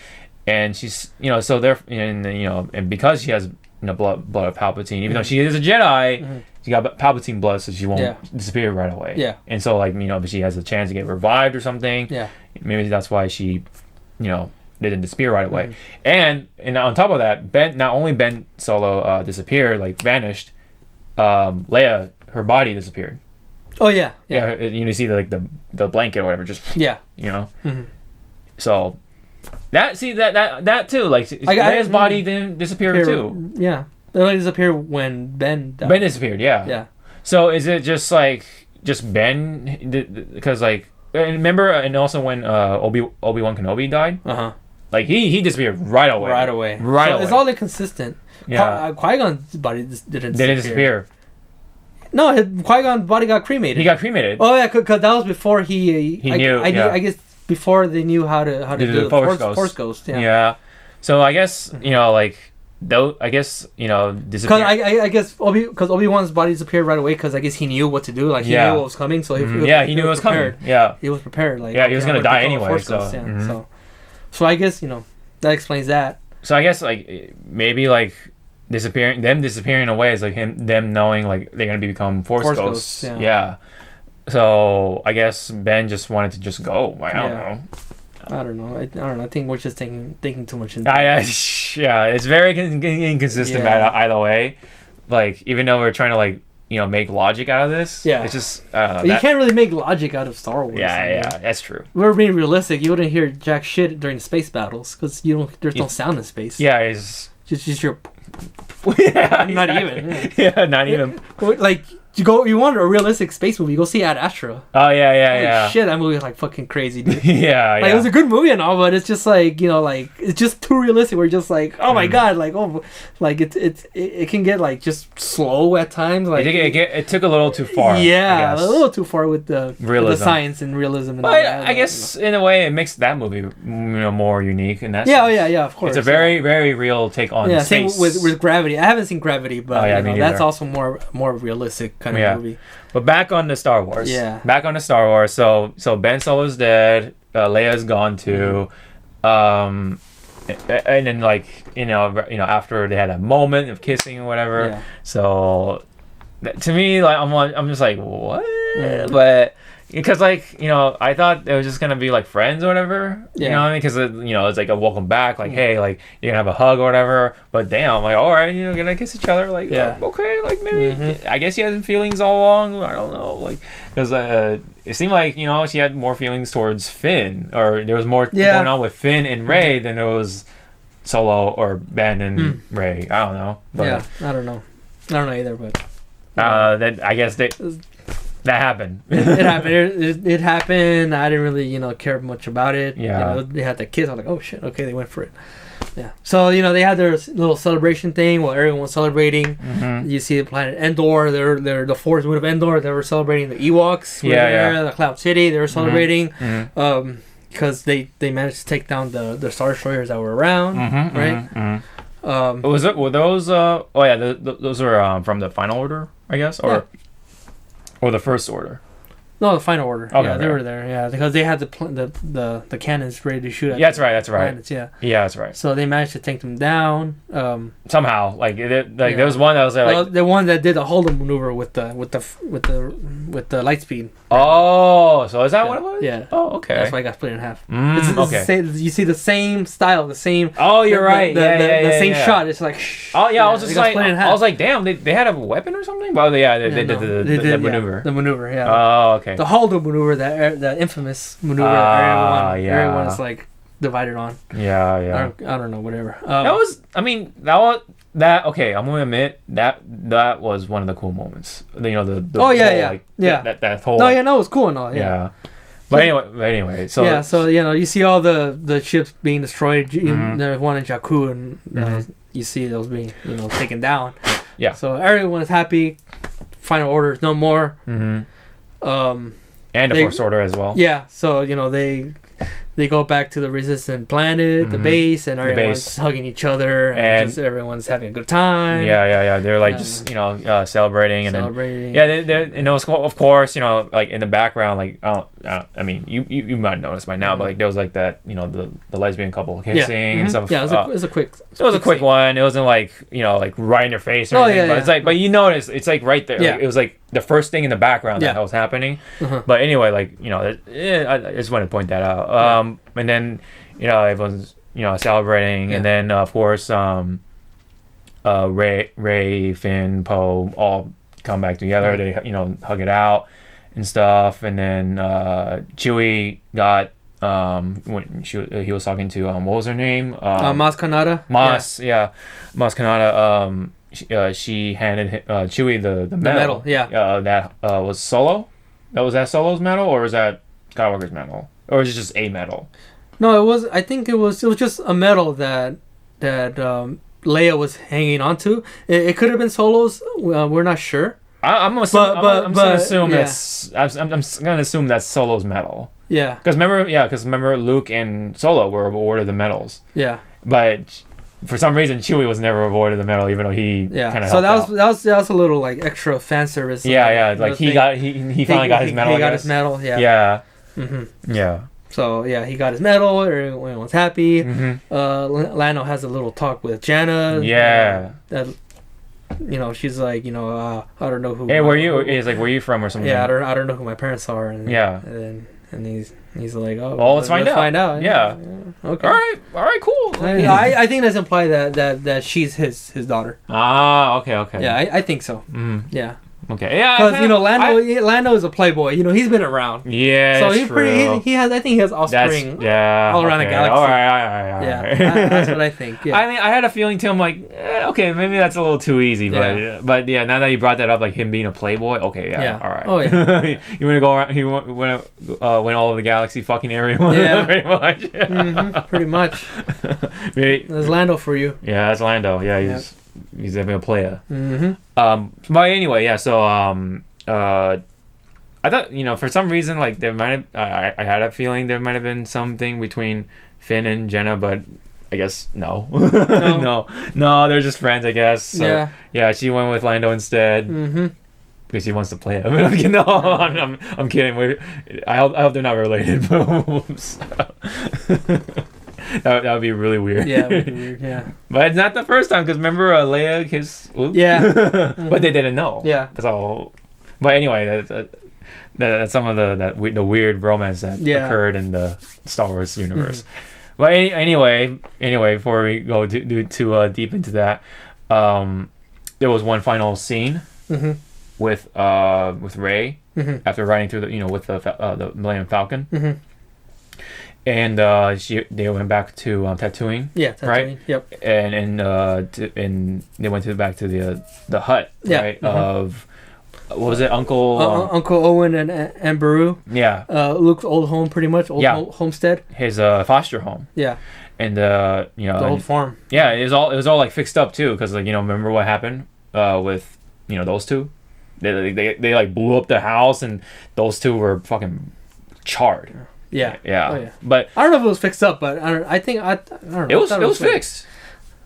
and she's so there and because she has blood of Palpatine, even though she is a Jedi. Mm-hmm. She got Palpatine blood, so she won't disappear right away. Yeah. And so, if she has a chance to get revived or something, maybe that's why she, didn't disappear right away. Mm-hmm. And on top of that, not only Ben Solo disappeared, vanished, Leia, her body disappeared. Oh yeah. Yeah. You see the blanket or whatever, just Mm-hmm. So that too, Leia's body didn't disappear too. Yeah. It only disappeared when Ben died. Ben disappeared, yeah. Yeah. So is it just Ben? Because remember, and also when Obi-Wan Kenobi died, he disappeared right away. Right away. It's all inconsistent. Yeah. Qui-Gon's body didn't disappear. No, Qui-Gon's body got cremated. He got cremated. Oh yeah, because that was before he knew. I guess before they knew how to do the Force Ghost. Yeah. Yeah. So I guess though I guess because I guess because Obi-Wan's body disappeared right away because I guess he knew what to do, he knew what was coming, so he knew it was coming. Yeah, he was prepared. He was gonna die anyway. So I guess that explains that. So I guess maybe disappearing away is them knowing they're gonna become Force ghosts. Yeah. So I guess Ben just wanted to just go. I don't know. I don't know. I think we're just thinking too much into it. Yeah, it's very inconsistent either way. Even though we're trying to make logic out of this, it's just you can't really make logic out of Star Wars. Yeah, that's true. We're being realistic. You wouldn't hear jack shit during space battles because there's no sound in space. Yeah, it's just your. Yeah, not even. Yeah, not even. you want a realistic space movie, go see Ad Astra. Oh yeah. Shit, that movie was like fucking crazy, dude. yeah. Like, it was a good movie and all, but it's just like, like, it's just too realistic. We're just like, oh my god, like, like it can get like just slow at times. Like it took a little too far. Yeah, a little too far with the science and realism. And but all that. I guess in a way it makes that movie more unique. And that's yeah, of course. It's a very very real take on space. Same with Gravity. I haven't seen Gravity, but that's also more realistic kind of movie. But back on the Star Wars. Yeah. Back on the Star Wars. So Ben Solo's dead. Leia's gone too. And then like after they had a moment of kissing or whatever. Yeah. So to me, like I'm just like what? But because like I thought it was just gonna be like friends or whatever. You know what I mean? Because it's like a welcome back. Like hey, like you're gonna have a hug or whatever. But damn, I'm like all right, gonna kiss each other. Like okay, like maybe I guess he had feelings all along. I don't know, like because it seemed like she had more feelings towards Finn, or there was more going on with Finn and Rey than there was Solo or Ben and Rey. I don't know. But, I don't know either. But then I guess that happened. It happened. It happened. I didn't really, care much about it. Yeah. They had the kids. I was like, oh shit. Okay, they went for it. Yeah. So they had their little celebration thing while everyone was celebrating. You see the planet Endor. They're the Force Moon of Endor. They were celebrating the Ewoks. The Cloud City. They were celebrating. Because they managed to take down the Star Destroyers that were around. Right. Were those? Those are from the Final Order, I guess, or the First Order. No, the Final Order. Okay, they were there. Yeah, because they had the cannons ready to shoot at. That's right. Planets, yeah, that's right. So they managed to take them down. Somehow, there was one that was like the one that did the hold maneuver with the light speed. Oh, so is that what it was? Yeah. Oh, okay. That's why I got split in half. Okay. You see the same style, the same. Oh, you're right. The same shot. It's like. Oh yeah, I was just like, I was like, damn, they had a weapon or something. But they did the maneuver. The maneuver, yeah. Oh, okay. The Holdo maneuver, the infamous maneuver, everyone's like divided on. Yeah. I don't know, whatever. Okay, I'm gonna admit that was one of the cool moments. That whole. No, it was cool and all. Yeah. But anyway, so so you see all the ships being destroyed. There's one in Jakku, and you see those being taken down. Yeah. So everyone is happy. Final Order is no more. And the First Order as well. Yeah, so they go back to the Resistance planet, the base, and everyone's hugging each other, and everyone's having a good time. Yeah. They're like just celebrating, and then of course like in the background, like I mean you might notice by now, but like there was like that the lesbian couple kissing and stuff. Yeah, it was a quick. It was a quick one. It wasn't like like right in your face or anything. But it's like, but you notice it's like right there. Yeah. Like, it was like the first thing in the background that was happening. But anyway, like I just wanted to point that out. And then everyone's celebrating, and then of course Rey, Finn, Poe all come back together. They hug it out and stuff, and then Chewie got when he was talking to what was her name? Maz Kanata. Maz Kanata. She handed Chewie the medal. That was Solo. Was that Solo's medal, or was that Skywalker's medal, or is it just a medal? No, it was. I think it was just a medal that Leia was hanging onto. It could have been Solo's. We're not sure. I'm gonna assume that's Solo's medal. Yeah. Because remember Luke and Solo were awarded the medals. Yeah. But for some reason Chewie was never awarded the medal, even though he kind of. So that was a little like extra fan service. Like he finally got his medal. He got his medal. Yeah. Yeah. Yeah. So he got his medal. Everyone's happy. Lando has a little talk with Janna. Yeah. That she's like, I don't know who. Hey, where you from or something? Yeah, I don't know who my parents are. And, and he's like, oh, well, let's find out. Yeah. Okay. All right, cool. I think that's implied that she's his daughter. Ah, okay. Yeah, I think so. Mm-hmm. Yeah. Okay, yeah. Because Lando is a playboy. He's been around. Yeah, so he's pretty. He has. I think he has offspring. All around the galaxy. All right. Yeah, that's what I think. Yeah. I mean, I had a feeling too. I'm like, okay, maybe that's a little too easy. But yeah, now that you brought that up, like him being a playboy. Okay, yeah. All right. Oh yeah. You want to go around? You want to win all of the galaxy, fucking everyone. Yeah. Pretty much. Pretty much. There's Lando for you. Yeah, that's Lando. Yeah, he's definitely a player. But anyway, yeah. So I thought for some reason like there might have I had a feeling there might have been something between Finn and Jenna, but I guess no. no, they're just friends, I guess. So, yeah, she went with Lando instead. Because she wants to play him. No, I'm kidding. I hope they're not related. That would be really weird. Yeah, it would be weird, yeah. But it's not the first time, because remember Leia kissed Luke? Yeah. But they didn't know. Yeah. So, but anyway, that's some of the weird romance that occurred in the Star Wars universe. But anyway, before we go too deep into that, there was one final scene with Rey after riding through with the Millennium Falcon. And they went back to Tatooine. Yeah, Tatooine. Right. Yep. And they went back to the hut. Yeah. Right. Of what was it, Uncle Owen and Beru? Yeah. Luke's old home, pretty much. Homestead. His foster home. Yeah. And the old farm. Yeah, it was all like fixed up too, because remember what happened with those two? They like blew up the house, and those two were fucking charred. Yeah. Yeah. Oh, yeah. But I don't know if it was fixed up, but I don't know. It was fixed.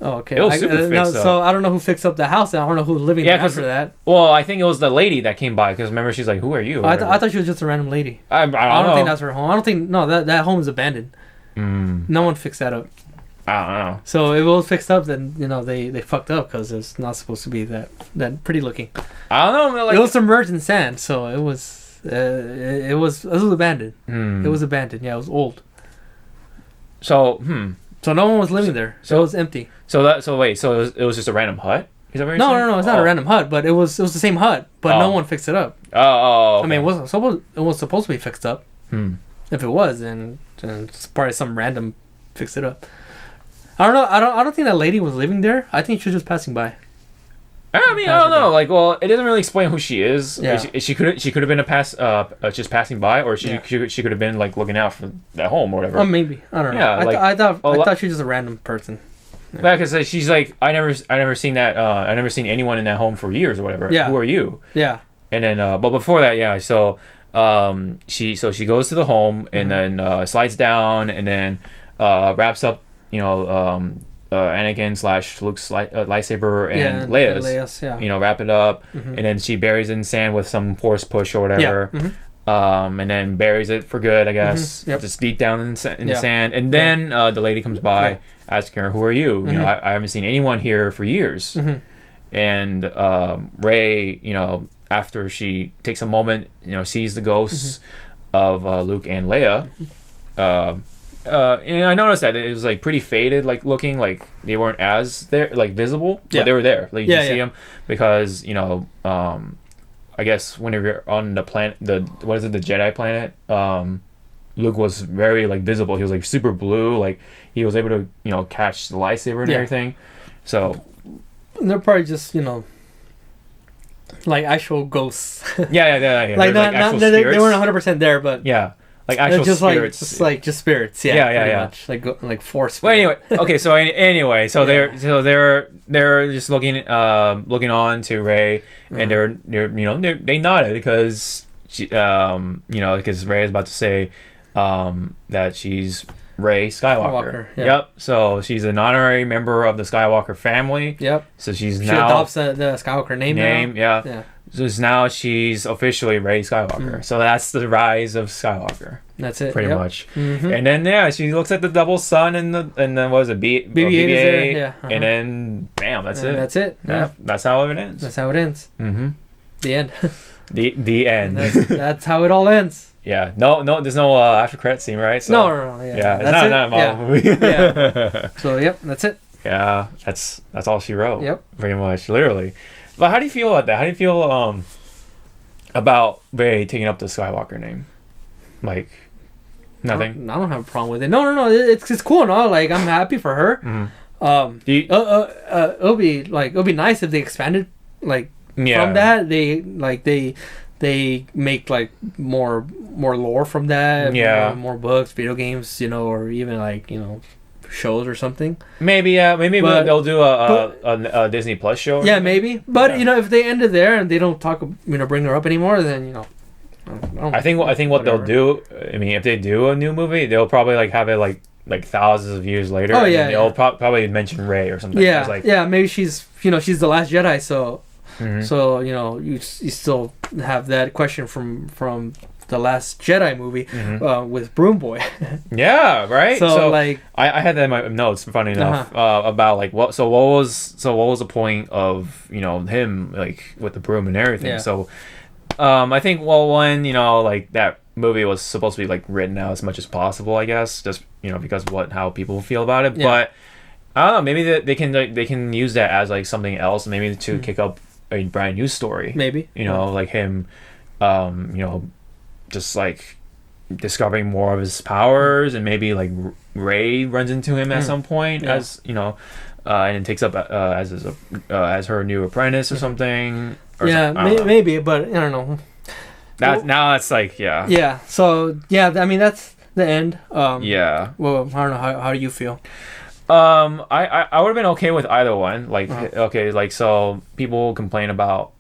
Oh, okay. It was super fixed. So I don't know who fixed up the house, and I don't know who's living there after that. Well, I think it was the lady that came by, because remember she's like, "Who are you?" I thought she was just a random lady. I don't think that's her home. I don't think that home is abandoned. No one fixed that up. I don't know. So if it was fixed up, then they fucked up, because it's not supposed to be that pretty looking. I don't know. Like, it was submerged in sand, so it was. It was abandoned. It was abandoned. Yeah, it was old. So no one was living there. So it was empty. So it was just a random hut? Is that what you're saying? No, it's not a random hut, but it was the same hut, but no one fixed it up. Okay. I mean, it was supposed to be fixed up. If it was, then it's probably some random fixed it up. I don't know. I don't think that lady was living there. I think she was just passing by. I mean, I don't know. Like, well, it doesn't really explain who she is. Yeah. She could have been just passing by, or she could have been like looking out for that home or whatever. Maybe, I don't know. Yeah, I thought she was just a random person. Yeah, because she's like, I never seen that. I never seen anyone in that home for years or whatever. Yeah. Who are you? Yeah. And then, but before that, yeah. So, she goes to the home and then slides down and then wraps up, Anakin / Luke's lightsaber and Leia's. Wrap it up, and then she buries it in sand with some force push or whatever. Yeah. And then buries it for good, I guess. Yep. Just deep down in the sand. And then the lady comes by, asking her, "Who are you?" I haven't seen anyone here for years. And Rey, after she takes a moment, sees the ghosts of Luke and Leia. And I noticed that it was like pretty faded, like looking, like they weren't as there, like visible, but they were there. Like you can see them because I guess whenever you're on the planet, the Jedi planet, Luke was very like visible. He was like super blue, like he was able to catch the lightsaber and everything. So they're probably just like actual ghosts. Yeah. Like not they weren't 100% there, but yeah. Like actual just spirits, just spirits, yeah. Much. Like force. Well, anyway, okay. So they're just looking on to Rey, and they nodded because she because Rey is about to say that she's Rey Skywalker. Yep. So she's an honorary member of the Skywalker family. Yep. So she now adopts the Skywalker name. Yeah. So now she's officially Rey Skywalker. So that's the rise of Skywalker. That's it. Pretty much. And then she looks at the double sun and then what was it? BB-8. Yeah. And then bam, that's it. That's it. Yeah. That's how it ends. That's how it ends. The end. the end. That's how it all ends. Yeah. No. There's no after credit scene, right? So, no. Yeah. Yeah. It's not a Marvel movie. Yeah. So that's it. Yeah. That's all she wrote. Yep. Pretty much, literally. But how do you feel about that? How do you feel about Rey taking up the Skywalker name? Like, nothing. I don't have a problem with it. No. It's cool and all. Like, I'm happy for her. It'll be nice if they expanded from that. They make like more lore from that. Yeah. More books, video games, or even shows or something. Maybe they'll do a Disney Plus show. Yeah, maybe. But if they end it there and they don't bring her up anymore, then I think what they'll do. I mean, if they do a new movie, they'll probably have it like thousands of years later. Oh yeah. They'll probably mention Rey or something. Yeah. Maybe she's she's the last Jedi, so. Mm-hmm. So you still have that question from the last Jedi movie with Broom Boy. Yeah, right. So I had that in my notes. Funny enough, about what was the point of him with the broom and everything. Yeah. So I think when that movie was supposed to be written out as much as possible, I guess, just because how people feel about it. Yeah. But I don't know. Maybe they can use that as something else, maybe to kick up a brand new story. Maybe him just discovering more of his powers, and maybe Rey runs into him at some point, as and takes up as her new apprentice or something. Maybe, but I don't know. Now it's yeah. Yeah. So I mean that's the end. Yeah. Well, I don't know. How do you feel? I would have been okay with either one. So people complain about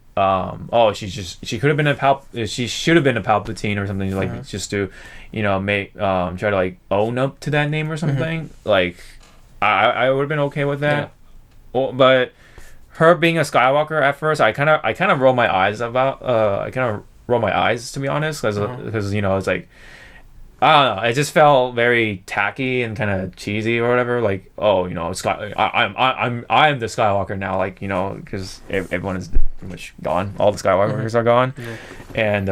she should have been a Palpatine or something, just to make try to own up to that name or something. I would have been okay with that. Yeah. But her being a Skywalker at first, I kind of roll my eyes to be honest, because it's I don't know. It just felt very tacky and kind of cheesy or whatever. I'm the Skywalker now. Because everyone is pretty much gone. All the Skywalkers are gone, and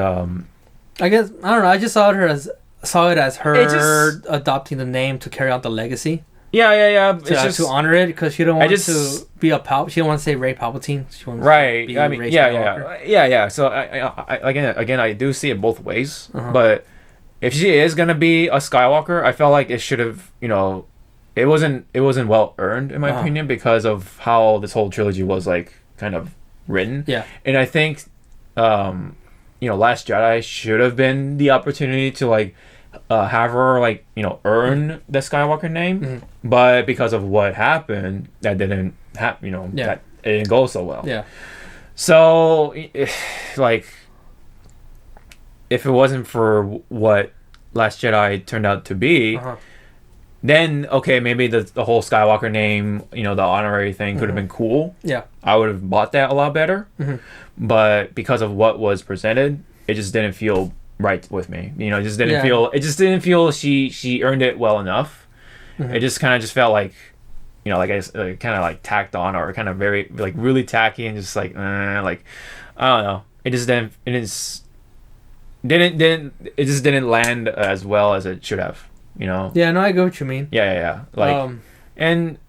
I guess I don't know. I just saw it as her adopting the name to carry out the legacy. Yeah. To honor it, because she don't want to be a She don't want to say Rey Palpatine. She wants to be Rey Skywalker. Yeah. So I do see it both ways, but. If she is gonna be a Skywalker, I felt like it should have, it wasn't well earned in my opinion, because of how this whole trilogy was kind of written. Yeah. And I think, Last Jedi should have been the opportunity to have her earn the Skywalker name, but because of what happened, that didn't happen. That it didn't go so well. Yeah. So if it wasn't for what Last Jedi turned out to be, then okay, maybe the whole Skywalker name, the honorary thing could have been cool. Yeah, I would have bought that a lot better. But because of what was presented, it just didn't feel right with me. It just didn't feel. It just didn't feel she earned it well enough. It just kind of felt I guess kind of tacked on, or kind of very really tacky, and just I don't know. It just didn't. It just didn't land as well as it should have, Yeah, no, I get what you mean. Yeah. And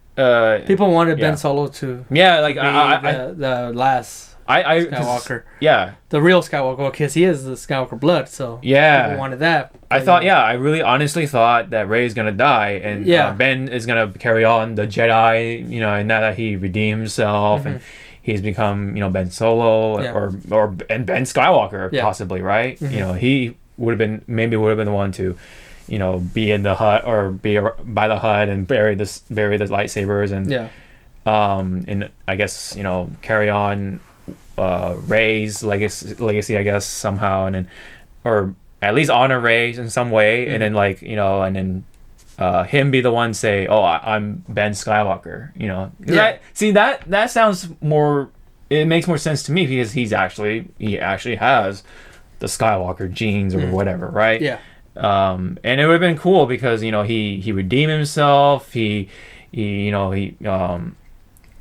people wanted Ben Solo to be the last Skywalker. Yeah, the real Skywalker, because he is the Skywalker blood. So people wanted that. I really honestly thought that Rey is gonna die, and Ben is gonna carry on the Jedi. And now that he redeemed himself and. He's become, Ben Solo or Ben Skywalker possibly, right? He would have been the one to, be in the hut or be by the hut and bury the lightsabers and I guess carry on Rey's legacy, I guess somehow, and then or at least honor Rey in some way, and then and then. Him be the one say, "Oh, I'm Ben Skywalker," That sounds more. It makes more sense to me, because he actually has the Skywalker genes or whatever, right? Yeah. And it would have been cool because he redeemed himself. He had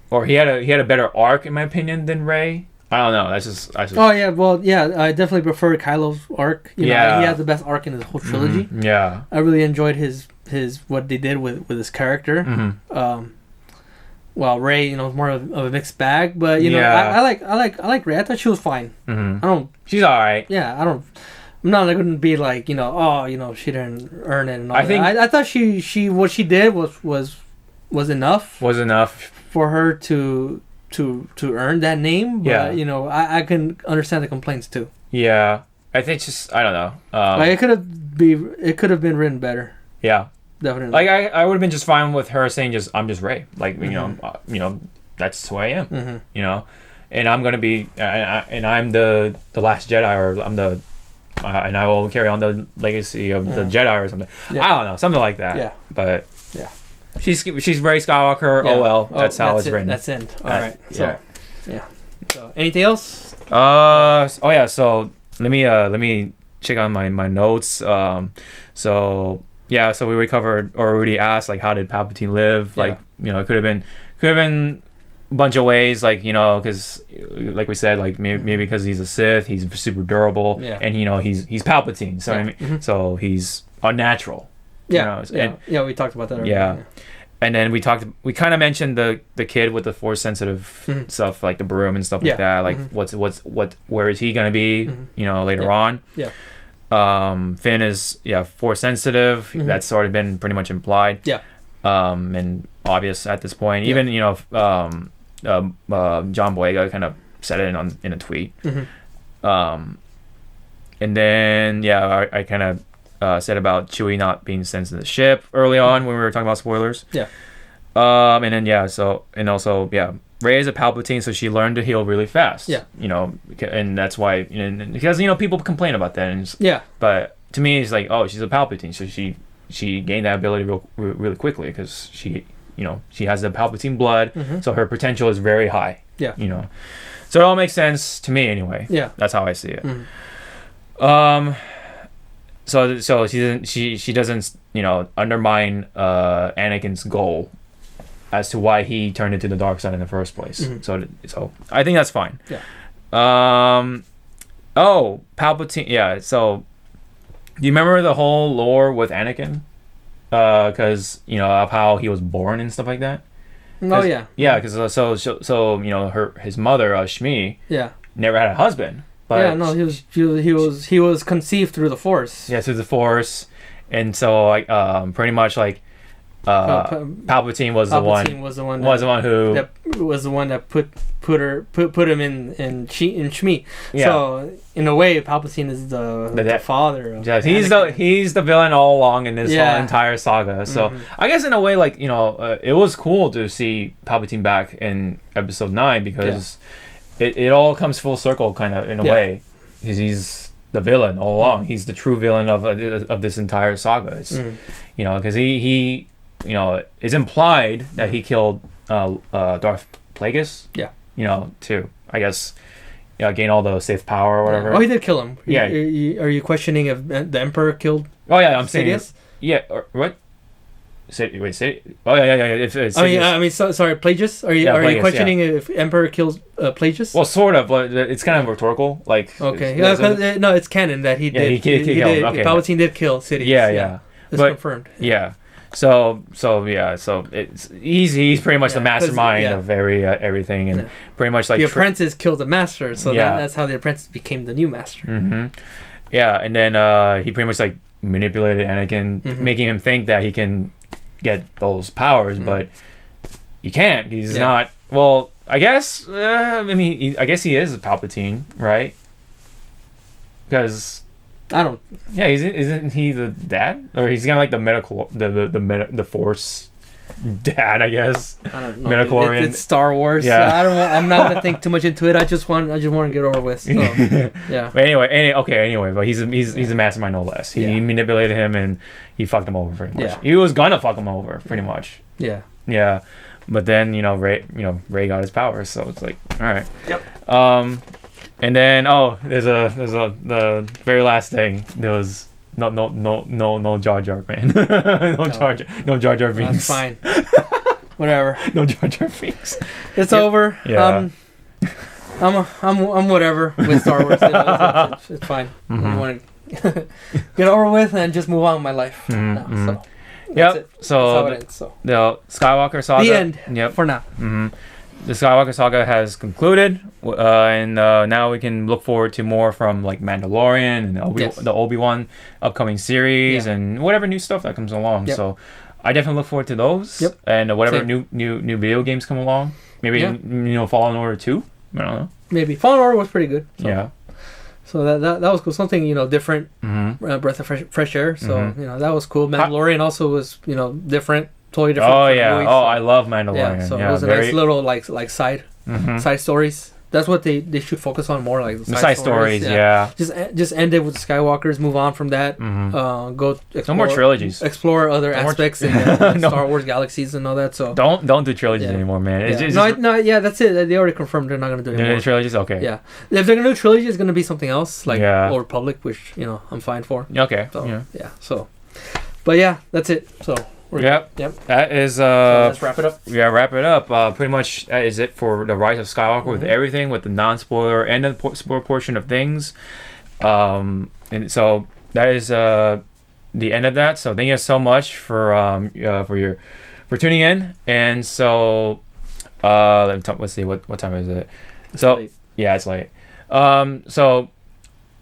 a better arc in my opinion than Rey. I don't know. That's just. Oh yeah, well yeah, I definitely prefer Kylo's arc. He has the best arc in the whole trilogy. Yeah. I really enjoyed his what they did with his character. Well, Rey, you know, is more of a mixed bag, but you know, I like Rey. I thought she was fine. Mm-hmm. She's all right. Yeah, I'm not going to be like, you know, oh, you know, she didn't earn it. And all I thought she what she did was enough. Was enough for her to earn that name. But you know, I can understand the complaints too. Yeah, I think just I don't know. Like it could have been written better. Yeah. Definitely. Like I would have been just fine with her saying I'm just Rey. Like you know, that's who I am. Mm-hmm. You know, and I'm gonna be and I'm the last Jedi, or I'm the and I will carry on the legacy of the Jedi or something. Yeah. I don't know, something like that. Yeah. But yeah, she's Rey Skywalker. Yeah. Oh well, that's how it's written. That's it. All right. So yeah. So anything else? Oh yeah. So let me check on my notes. So we covered or already asked, like, how did Palpatine live? Like, you know, it could have been a bunch of ways, like, you know, because like we said, like maybe because he's a Sith, he's super durable, and you know he's Palpatine, so I mean, so he's unnatural. Yeah, you know? Yeah, we talked about that earlier. Yeah. And then we kind of mentioned the kid with the Force sensitive stuff, like the broom and stuff like that. Like where is he gonna be? You know, later on. Yeah. Finn is Force sensitive. That's sort of been pretty much implied. Yeah. And obvious at this point. Even you know, John Boyega kind of said it in a tweet. And then I kind of said about Chewie not being sent to the ship early on when we were talking about spoilers. Yeah. And then Rey is a Palpatine, so she learned to heal really fast. Yeah. You know, and that's why, because, you know, people complain about that. And but to me, it's like, oh, she's a Palpatine, so she gained that ability really quickly because she has the Palpatine blood, so her potential is very high. Yeah. You know, so it all makes sense to me anyway. Yeah. That's how I see it. So she doesn't you know undermine Anakin's goal as to why he turned into the dark side in the first place. So I think that's fine. Yeah. Palpatine. Yeah. So do you remember the whole lore with Anakin? Because you know of how he was born and stuff like that. Oh yeah. Yeah. Because so you know his mother Shmi. Yeah. Never had a husband. But he was conceived through the Force. Yeah, through the Force, and so like pretty much like Palpatine was the one that put him in Shmi. Yeah. So in a way, Palpatine is the father. Of he's the villain all along in this whole entire saga. So I guess in a way, like you know, it was cool to see Palpatine back in Episode 9 because. It all comes full circle, kind of in a way. He's the villain all along. He's the true villain of this entire saga. It's, you know, because he you know, it's implied that he killed Darth Plagueis. Yeah. You know, to I guess gain all the Sith power or whatever. Oh, he did kill him. Yeah. Are you questioning if the Emperor killed? Oh yeah, I'm saying yes. Yeah. What? Say. Oh yeah. Sorry, Plagueis. Are you questioning if Emperor kills Plagueis? Well, sort of, but it's kind of rhetorical. Like okay, no, it's canon that he did. He did. Okay. Palpatine did kill Sidious. Yeah. It's confirmed. Yeah. So it's he's pretty much the mastermind of everything, and pretty much like the apprentice killed the master. So that's how the apprentice became the new master. Yeah, and then he pretty much like manipulated Anakin, making him think that he can get those powers, but you can't. He's not. Well, I guess. I guess he is a Palpatine, right? Because I don't. Yeah, isn't he the dad, or he's kind of like the medical, the Force dad, I guess. I don't know. It's Star Wars. Yeah. I'm not gonna think too much into it. I just want to get over with. So, yeah. But anyway, but he's a mastermind no less. He manipulated him and he fucked him over pretty much. Yeah. He was gonna fuck him over pretty much. Yeah. Yeah. But then Rey got his powers, so it's like all right. Yep. And then there's the very last thing. There was no Jar Jar, man. no Jar Jar Binks. That's fine. Whatever. No Jar Jar Binks. It's over. Yeah. I'm whatever with Star Wars. It's fine. I want to get over with and just move on with my life. So. That's it. So, That's how it ends, so the Skywalker saga. the end. Yep. For now. Mm-hmm. The Skywalker saga has concluded, and now we can look forward to more from like Mandalorian and the Obi-Wan upcoming series and whatever new stuff that comes along. Yep. So I definitely look forward to those. Yep. And whatever Same. new video games come along. Maybe Fallen Order 2. I don't know. Maybe Fallen Order was pretty good. So. Yeah. So that was cool. Something different, breath of fresh air. So that was cool. Mandalorian also was different, totally different. Oh yeah. Movies, I love Mandalorian. Yeah. So it was a nice little like side stories. That's what they should focus on more, like the side stories. Yeah. Just end it with the Skywalkers. Move on from that. Go explore, no more trilogies. Explore other aspects in the Star Wars galaxies and all that. So don't do trilogies anymore, man. It's just, that's it. They already confirmed they're not gonna do anymore. Trilogies, okay. Yeah, if they're gonna do trilogy, it's gonna be something else, like Old Republic, which I'm fine for. Okay. So, So, but that's it. So. Yep. That is. So let's wrap it up. Yeah, wrap it up. Pretty much that is it for the Rise of Skywalker with everything, with the non-spoiler and the spoiler portion of things. And so that is the end of that. So thank you so much for tuning in. And so let's see what time is it. It's late. Yeah, it's late. So.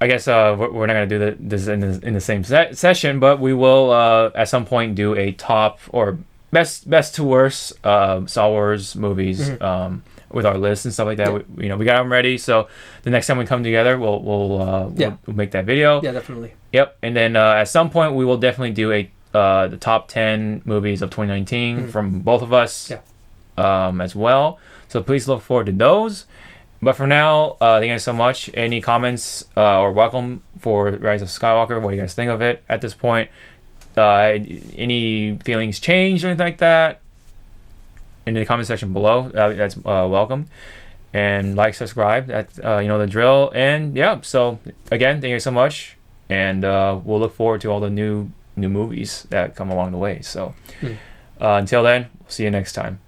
I guess we're not going to do this in the same session, but we will at some point do a top or best to worst Star Wars movies with our list and stuff like that. We got them ready, so the next time we come together, we'll make that video. Yeah, definitely. Yep, and then at some point we will definitely do the top 10 movies of 2019 from both of us as well. So please look forward to those. But for now, thank you guys so much. Any comments or welcome for Rise of Skywalker? What do you guys think of it at this point? Any feelings changed or anything like that? In the comment section below, that's welcome. And subscribe. That's the drill. And so again, thank you so much. And we'll look forward to all the new movies that come along the way. So until then, we'll see you next time.